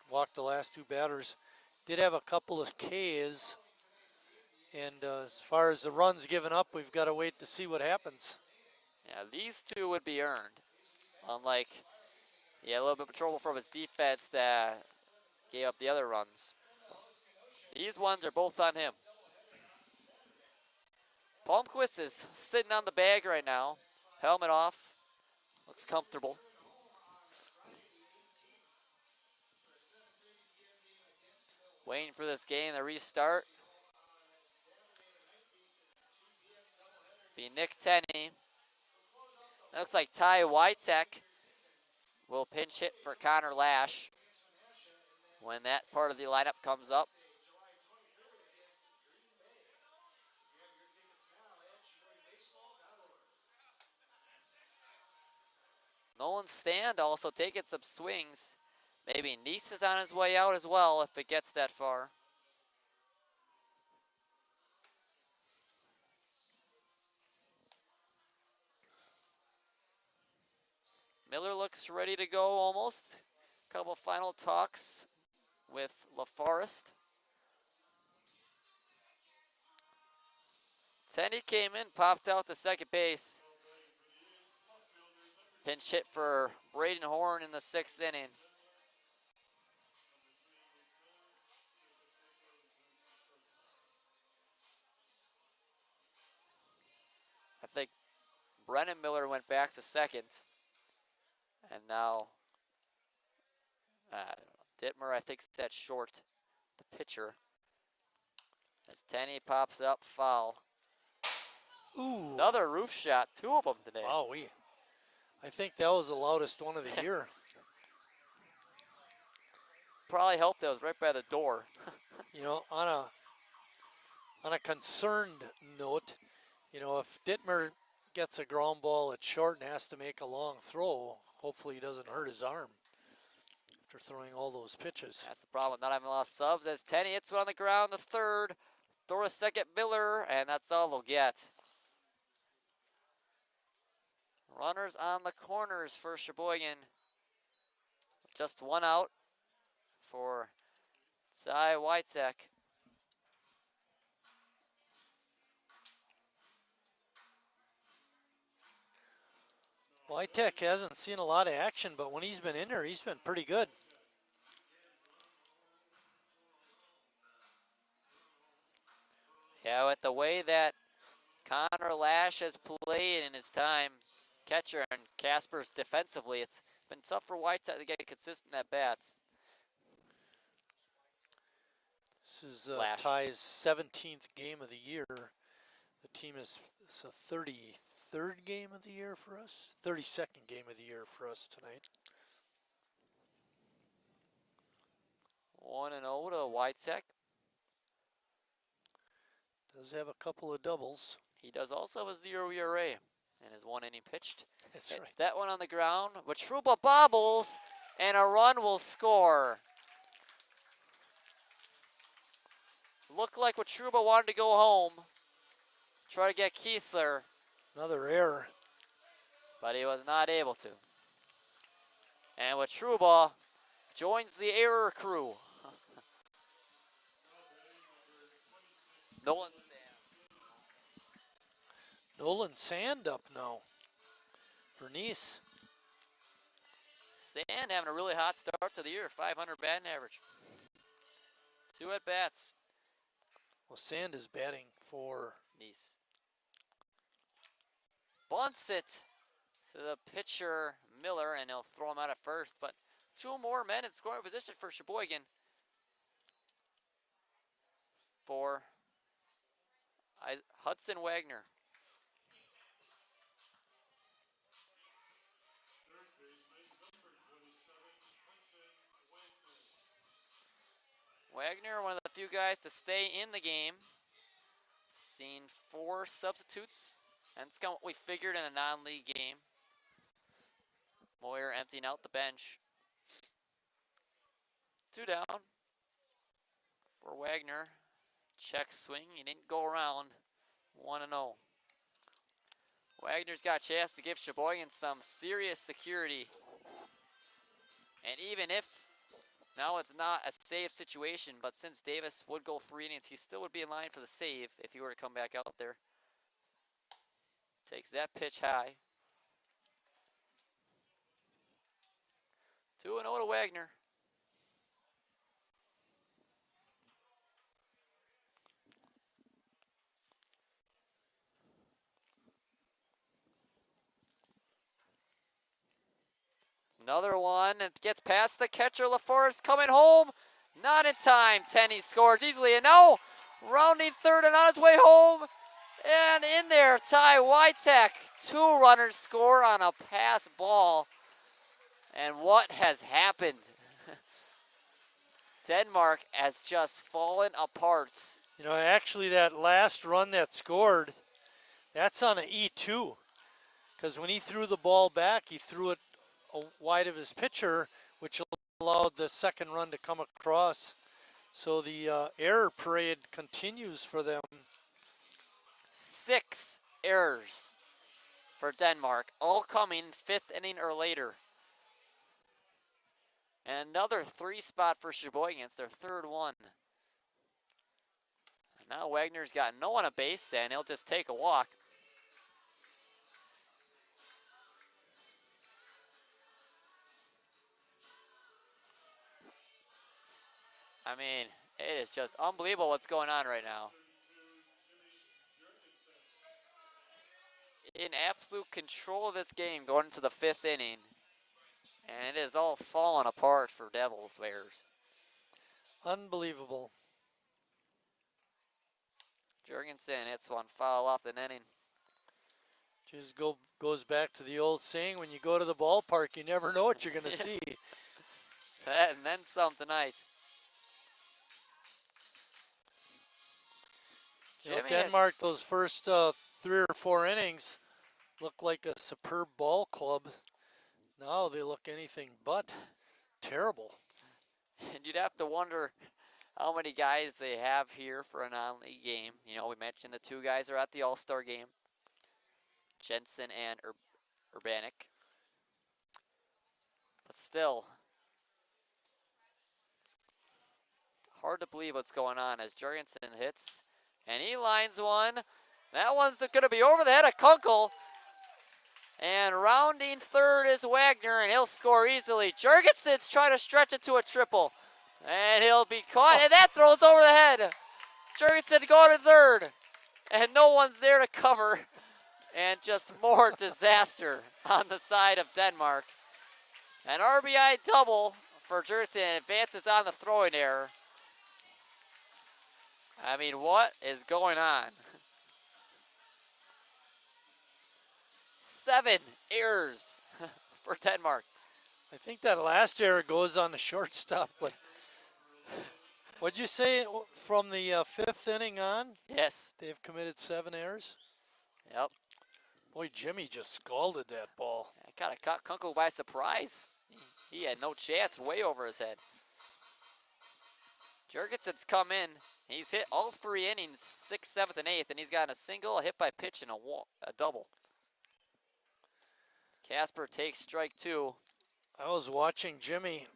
Walked the last 2 batters. Did have a couple of Ks. And as far as the runs given up, we've got to wait to see what happens. Yeah, these 2 would be earned. Unlike, a little bit of trouble from his defense that gave up the other runs. These ones are both on him. Palmquist is sitting on the bag right now. Helmet off. Looks comfortable. Waiting for this game to restart. Be Nick Tenney. Looks like Ty Witek will pinch hit for Connor Lash when that part of the lineup comes up. Nolan Stand also taking some swings. Maybe Neese is on his way out as well if it gets that far. Miller looks ready to go almost. Couple final talks with LaForest. Tenney came in, popped out to second base. Pinch hit for Braden Horn in the 6th inning. I think Brennan Miller went back to second. And now Dittmer, I think, set short, the pitcher. As Tenney pops up, foul. Ooh. Another roof shot, 2 of them today. Wow, I think that was the loudest one of the year. Probably helped that it was right by the door. You know, on a concerned note, you know, if Dittmer gets a ground ball at short and has to make a long throw, hopefully he doesn't hurt his arm after throwing all those pitches. That's the problem with not having lost subs, as Tenney hits one on the ground, the third. Throw a second, Miller, and that's all they'll get. Runners on the corners for Sheboygan. Just 1 out for Ty Witek. Witek hasn't seen a lot of action, but when he's been in there, he's been pretty good. Yeah, with the way that Connor Lash has played in his time, catcher, and Casper's defensively, it's been tough for Witek to get consistent at bats. This is Ty's 17th game of the year. The team is a 33rd game of the year for us, 32nd game of the year for us tonight. 1-0 to Witek. Does have a couple of doubles. He does also have a 0 ERA in his 1 inning pitched. That's It's right. that one on the ground, but Truba bobbles, and a run will score. Looked like Watruba wanted to go home. Try to get Kiesler. Another error. But he was not able to. And Watruba joins the error crew. Nolan Nolan Sand up now for Nice. Sand having a really hot start to the year, 500 batting average. 2 at bats. Well, Sand is batting for Nice. Bunts it to the pitcher Miller, and he'll throw him out at first. But 2 more men in scoring position for Sheboygan. For Hudson Wagner. Wagner, one of the few guys to stay in the game. Seen 4 substitutes. And it's kind of what we figured in a non-league game. Moyer emptying out the bench. 2 down for Wagner. Check swing. He didn't go around. 1-0. Wagner's got a chance to give Sheboygan some serious security. And even if now it's not a save situation, but since Davis would go 3 innings, he still would be in line for the save if he were to come back out there. Takes that pitch high. 2-0 to Wagner. Another one, and gets past the catcher. LaForest coming home. Not in time. Tenney scores easily, and now rounding third and on his way home. And in there, Ty Witek. 2 runners score on a pass ball. And what has happened? Denmark has just fallen apart. You know, actually that last run that scored, that's on an E2. Because when he threw the ball back, he threw it wide of his pitcher, which allowed the second run to come across. So the error parade continues for them. 6 errors for Denmark, all coming 5th inning or later. And another 3 spot for Sheboygan. It's their 3rd one. And now Wagner's got no one on base, and he'll just take a walk. I mean, it is just unbelievable what's going on right now. In absolute control of this game going into the 5th inning. And it is all falling apart for Devils Bears. Unbelievable. Jurgensen hits one foul off the netting. Just goes back to the old saying, when you go to the ballpark, you never know what you're going to see. That and then some tonight. You know, Denmark, those first 3 or 4 innings looked like a superb ball club. Now they look anything but terrible. And you'd have to wonder how many guys they have here for a non-league game. You know, we mentioned the 2 guys are at the All-Star game. Jensen and Urbanik. But still, it's hard to believe what's going on as Jurgensen hits. And he lines one. That one's going to be over the head of Kunkel. And rounding third is Wagner, and he'll score easily. Jurgensen's trying to stretch it to a triple. And he'll be caught, and that throws over the head. Jurgensen going to third. And no one's there to cover. And just more disaster on the side of Denmark. An RBI double for Jurgensen, advances on the throwing error. I mean, what is going on? 7 errors for Denmark. I think that last error goes on the shortstop, but what'd you say from the 5th inning on? Yes. They've committed 7 errors? Yep. Boy, Jimmy just scalded that ball. It kind of caught Kunkel by surprise. He had no chance, way over his head. Jurgensen's come in. He's hit all 3 innings, 6th, 7th, and 8th, and he's gotten a single, a hit by pitch, and a double. Casper takes strike 2. I was watching Jimmy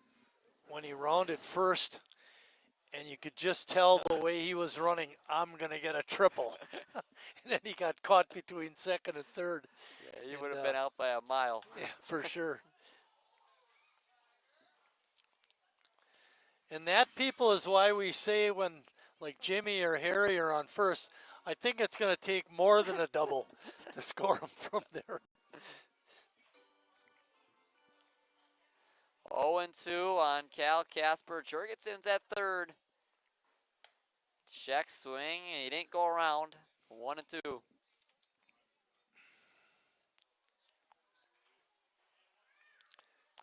when he rounded first, and you could just tell the way he was running, I'm going to get a triple. And then he got caught between second and third. Yeah, he would have been out by a mile. Yeah, for sure. And that, people, is why we say when, like, Jimmy or Harry are on first, I think it's going to take more than a double to score them from there. 0-2 on Cal Casper. Jurgensen's at third. Check swing, and he didn't go around. 1-2.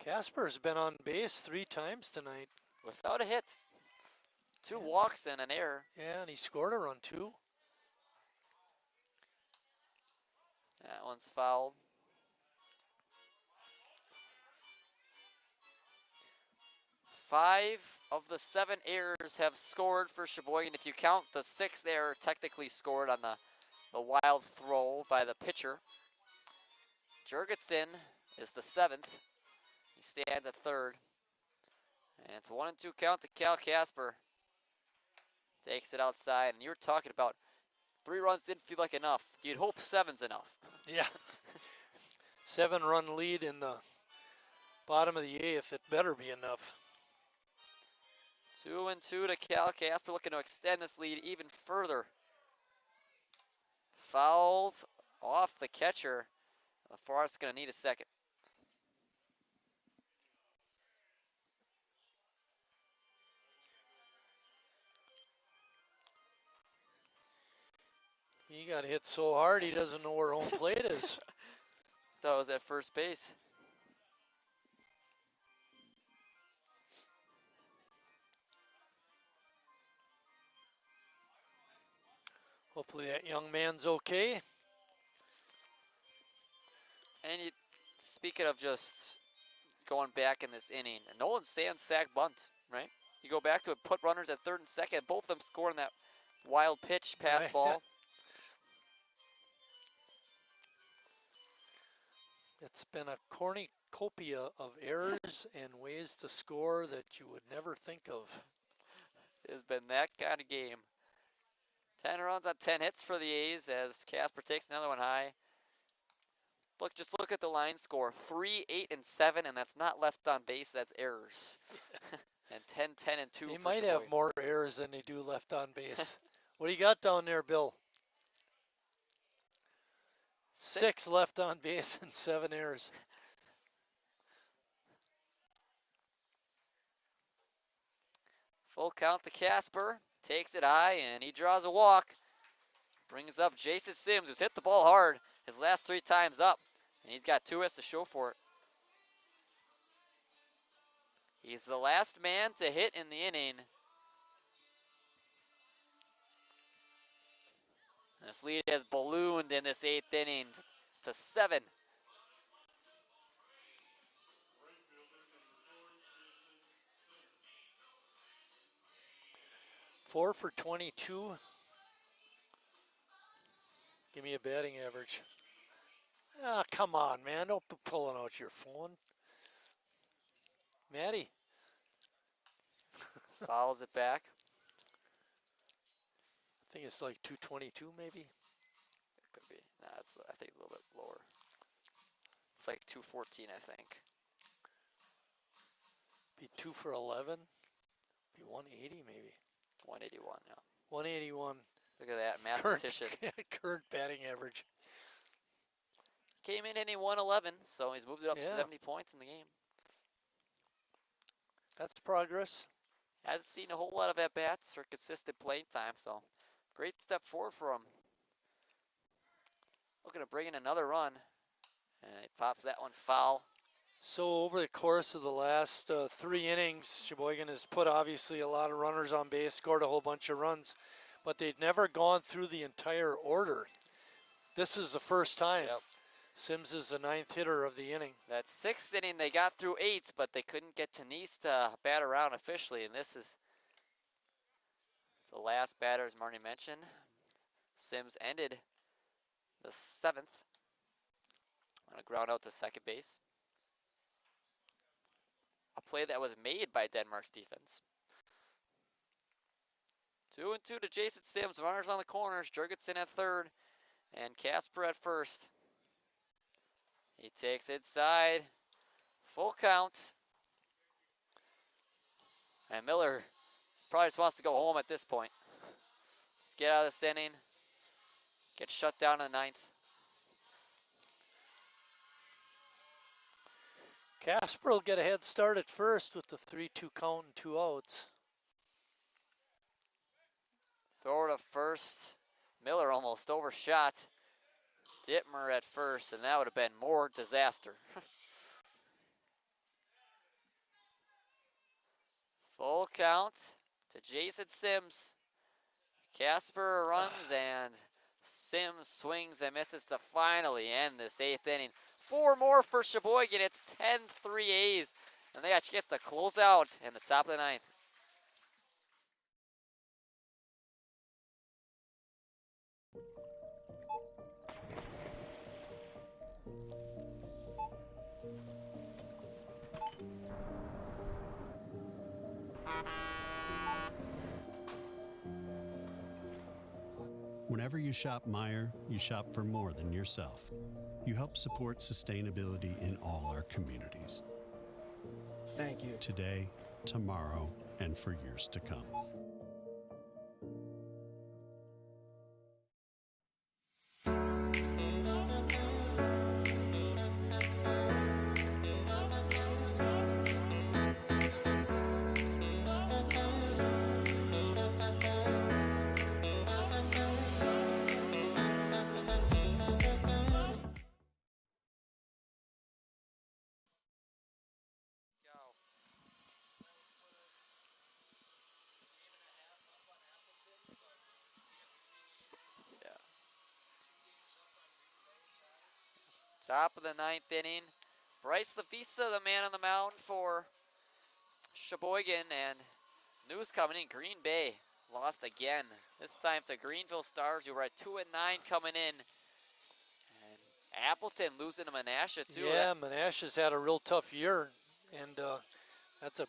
Casper's been on base 3 times tonight. Without a hit. 2 walks and an error. Yeah, and he scored a run too. That one's fouled. 5 of the 7 errors have scored for Sheboygan. If you count the 6th error, technically scored on the wild throw by the pitcher. Jurgensen is the 7th. He stands at third. And it's a 1-2 count to Cal Casper. Takes it outside, and you're talking about 3 runs didn't feel like enough. You'd hope 7's enough. Yeah. 7-run lead in the bottom of the 8th. It better be enough. 2-2 to Cal Casper, looking to extend this lead even further. Fouls off the catcher. Forrest's going to need a second. He got hit so hard he doesn't know where home plate is. Thought it was at first base. Hopefully that young man's okay. And you, speaking of just going back in this inning, Nolan Sands sack bunt, right? You go back to it, put runners at third and second. Both of them scoring that wild pitch pass Right. ball. It's been a cornucopia of errors and ways to score that you would never think of. It's been that kind of game. 10 runs on 10 hits for the A's as Casper takes another one high. Just look at the line score. 3, 8, and 7, and that's not left on base, that's errors. And 10, 10, and 2 They for might Sheboygan. have more errors than they do left on base. What do you got down there, Bill? 6 left on base and 7 errors. Full count to Casper. Takes it high, and he draws a walk. Brings up Jason Sims, who's hit the ball hard his last 3 times up. And he's got 2 hits to show for it. He's the last man to hit in the inning. This lead has ballooned in this 8th inning to 7. Four for 22. Give me a batting average. Ah, come on, man. Don't be pulling out your phone. Matty. Fouls it back. I think it's like 222 maybe. Could be. Nah, I think it's a little bit lower. It's like 214, I think. Be 2 for 11. Be 180 maybe. 181, yeah. 181. Look at that, mathematician. Current batting average. Came in hitting 111, so he's moved it up Yeah. 70 points in the game. That's progress. Hasn't seen a whole lot of at-bats or consistent playing time, so great step forward for him. Looking to bring in another run, and he pops that one foul. So over the course of the last 3 innings, Sheboygan has put obviously a lot of runners on base, scored a whole bunch of runs, but they'd never gone through the entire order. This is the first time. Yep. Sims is the 9th hitter of the inning. That 6th inning, they got through 8, but they couldn't get Tanise to bat around officially, and this is The last batter, as Marnie mentioned, Sims ended the 7th on a ground out to second base. A play that was made by Denmark's defense. 2-2 to Jason Sims. Runners on the corners. Jurgensen at third and Casper at first. He takes inside. Full count. And Miller probably just wants to go home at this point. Just get out of this inning. Get shut down in the 9th. Casper will get a head start at first with the 3-2 count and 2 outs. Throw to first. Miller almost overshot Dittmer at first, and that would have been more disaster. Full count to Jason Sims. Casper runs and Sims swings and misses to finally end this 8th inning. 4 more for Sheboygan. It's 10-3 A's, and they got a chance to close out in the top of the 9th. Whenever you shop Meijer, you shop for more than yourself. You help support sustainability in all our communities. Thank you. Today, tomorrow, and for years to come. Top of the 9th inning. Bryce Lavisa, the man on the mound for Sheboygan, and news coming in, Green Bay lost again. This time to Greenville Stars, who were at 2-9 coming in. And Appleton losing to Menasha too. Yeah, Menasha's had a real tough year, and that's a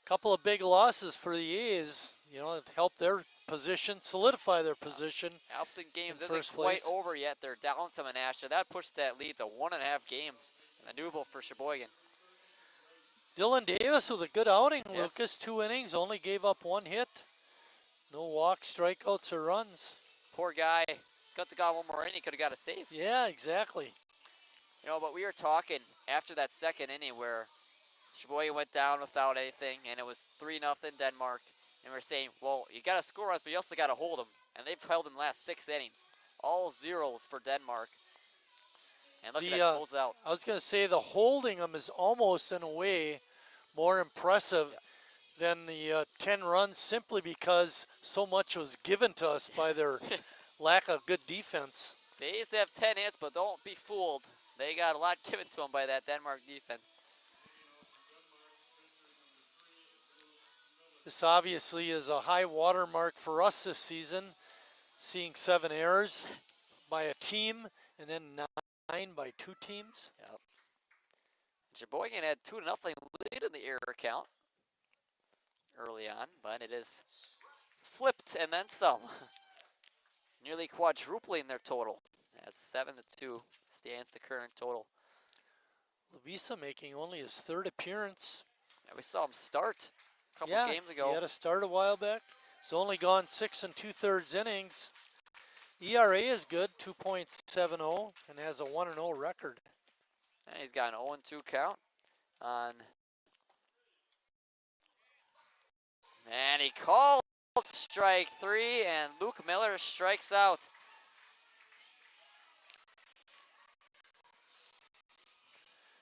couple of big losses for the A's. You know, it helped their position, solidify their position. Appleton games in isn't quite over yet. They're down to Menasha. That pushed that lead to 1.5 games in the Newville for Sheboygan. Dylan Davis with a good outing, Yes. Lucas. 2 innings, only gave up 1 hit. No walks, strikeouts, or runs. Poor guy. Got to go one more inning. Could have got a save. Yeah, exactly. You know, but we were talking after that second inning where Sheboygan went down without anything, and it was 3-0 Denmark. And we're saying, well, you got to score runs, but you also got to hold them. And they've held in the last 6 innings. All zeros for Denmark. And look at that close out. I was going to say the holding them is almost, in a way, more impressive than the 10 runs, simply because so much was given to us by their lack of good defense. The A's have 10 hits, but don't be fooled. They got a lot given to them by that Denmark defense. This obviously is a high watermark for us this season, seeing 7 errors by a team and then 9 by 2 teams. Yep. Sheboygan had 2-0 lead in the error count early on, but it is flipped and then some. Nearly quadrupling their total as 7-2 stands the current total. Lavisa making only his 3rd appearance. And we saw him start a couple Yeah, games ago. he had a start a while back. He's only gone 6 2/3 innings. ERA is good, 2.70, and has a 1-0 record. And he's got an 0-2 count on. And he called strike 3, and Luke Miller strikes out.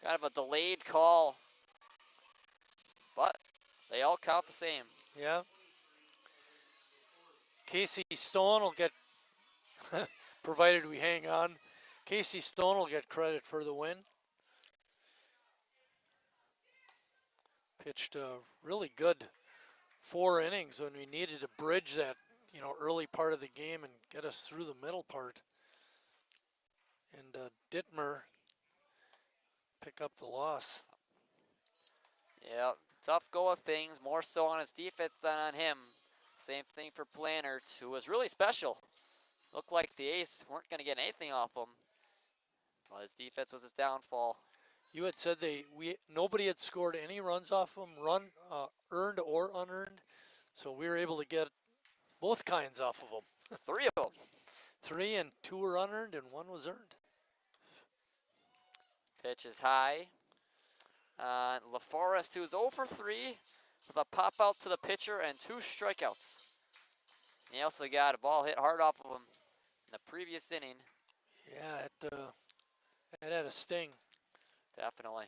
Kind of a delayed call, but they all count the same. Yeah. Casey Stone will get, provided we hang on, Casey Stone will get credit for the win. Pitched a really good 4 innings when we needed to bridge that early part of the game and get us through the middle part. And Dittmer pick up the loss. Yeah, tough go of things, more so on his defense than on him. Same thing for Plannert, who was really special. Looked like the Ace weren't going to get anything off him. Well, his defense was his downfall. You had said nobody had scored any runs off him, earned or unearned. So we were able to get both kinds off of them. 3 of them. 3, and 2 were unearned and 1 was earned. Pitch is high. LaForest, who's 0 for 3 with a pop out to the pitcher and 2 strikeouts. He also got a ball hit hard off of him in the previous inning. Yeah, it had a sting. Definitely.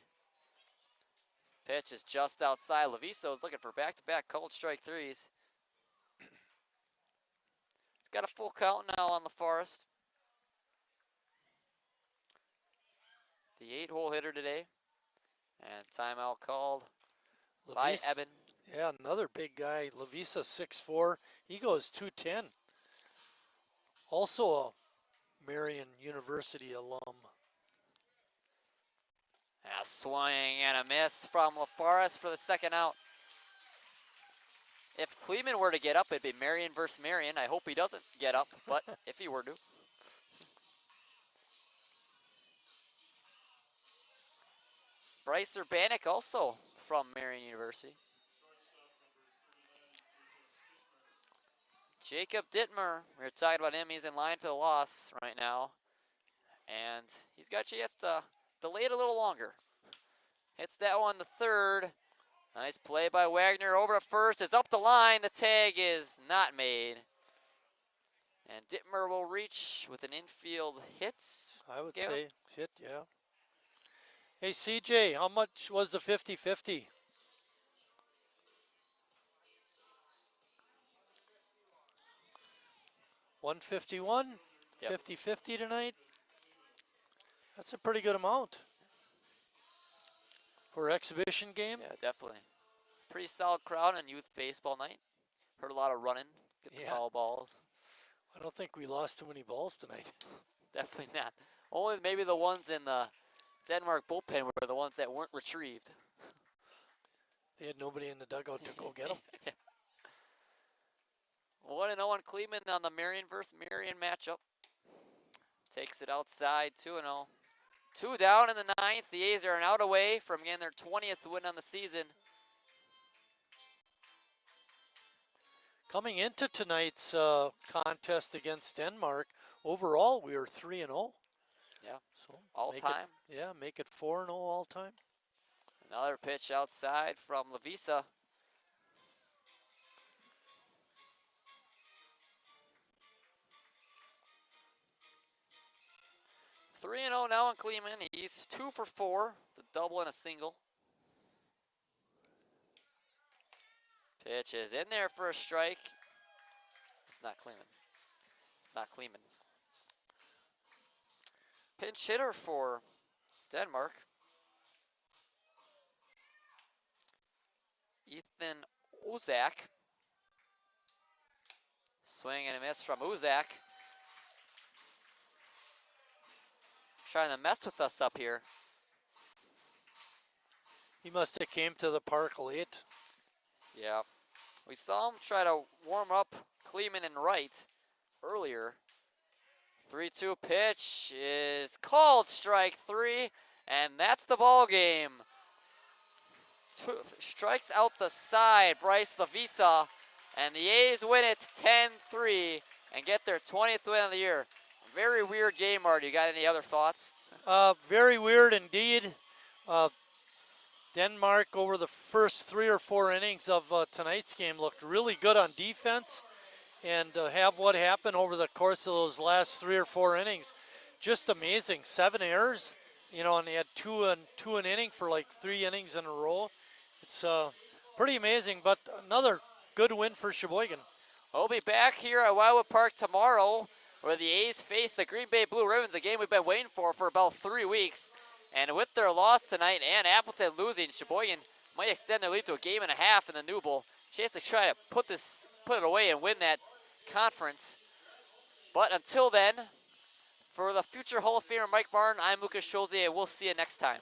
Pitch is just outside. Leviso is looking for back-to-back cold strike 3s. He's got a full count now on LaForest. The 8-hole hitter today. And timeout called by Eben. Yeah, another big guy, Leviso, 6'4". He goes 210. Also a Marion University alum. A swing and a miss from LaForest for the second out. If Kleeman were to get up, it'd be Marion versus Marion. I hope he doesn't get up, but if he were to. Bryce Urbanik also from Marion University. Jacob Dittmer, we were talking about him. He's in line for the loss right now. And he's got a chance to delay it a little longer. Hits that one to third. Nice play by Wagner over to first. It's up the line. The tag is not made. And Dittmer will reach with an infield hit. I would say hit, yeah. Hey, CJ, how much was the 50-50? $151, 50-50 tonight. That's a pretty good amount for exhibition game. Yeah, definitely. Pretty solid crowd on youth baseball night. Heard a lot of running, get the foul balls. I don't think we lost too many balls tonight. Definitely not. Only maybe the ones in the Denmark bullpen were the ones that weren't retrieved. They had nobody in the dugout to go get them. 1-0 on Kleeman on the Marion versus Marion matchup. Takes it outside, 2-0. 2 down in the 9th. The A's are an out away from getting their 20th win on the season. Coming into tonight's contest against Denmark, overall we were 3-0. Yeah, so all time. Make it 4-0 all time. Another pitch outside from Leviso. Three and 0 now on Kleeman. He's 2 for 4, the double and a single. Pitch is in there for a strike. It's not Kleeman. It's not Kleeman. Pinch hitter for Denmark. Ethan Uzak. Swing and a miss from Uzak. Trying to mess with us up here. He must have came to the park late. Yeah. We saw him try to warm up Kleeman and right earlier. 3-2 pitch is called strike 3, and that's the ball game. Strikes out the side, Bryce Leviso, and the A's win it 10-3 and get their 20th win of the year. Very weird game, Marty. You got any other thoughts? Very weird indeed. Denmark over the first 3 or 4 innings of tonight's game looked really good on defense, and have what happened over the course of those last 3 or 4 innings, just amazing. 7 errors, and they had two an inning for like 3 innings in a row. It's pretty amazing, but another good win for Sheboygan. We'll be back here at Wildwood Park tomorrow, where the A's face the Green Bay Blue Ribbons, a game we've been waiting for about 3 weeks. And with their loss tonight and Appleton losing, Sheboygan might extend their lead to a game and a half in the New Bowl. Chance to try to put it away and win that conference. But until then, for the future Hall of Famer Mike Martin, I'm Lucas Schulze, and we'll see you next time.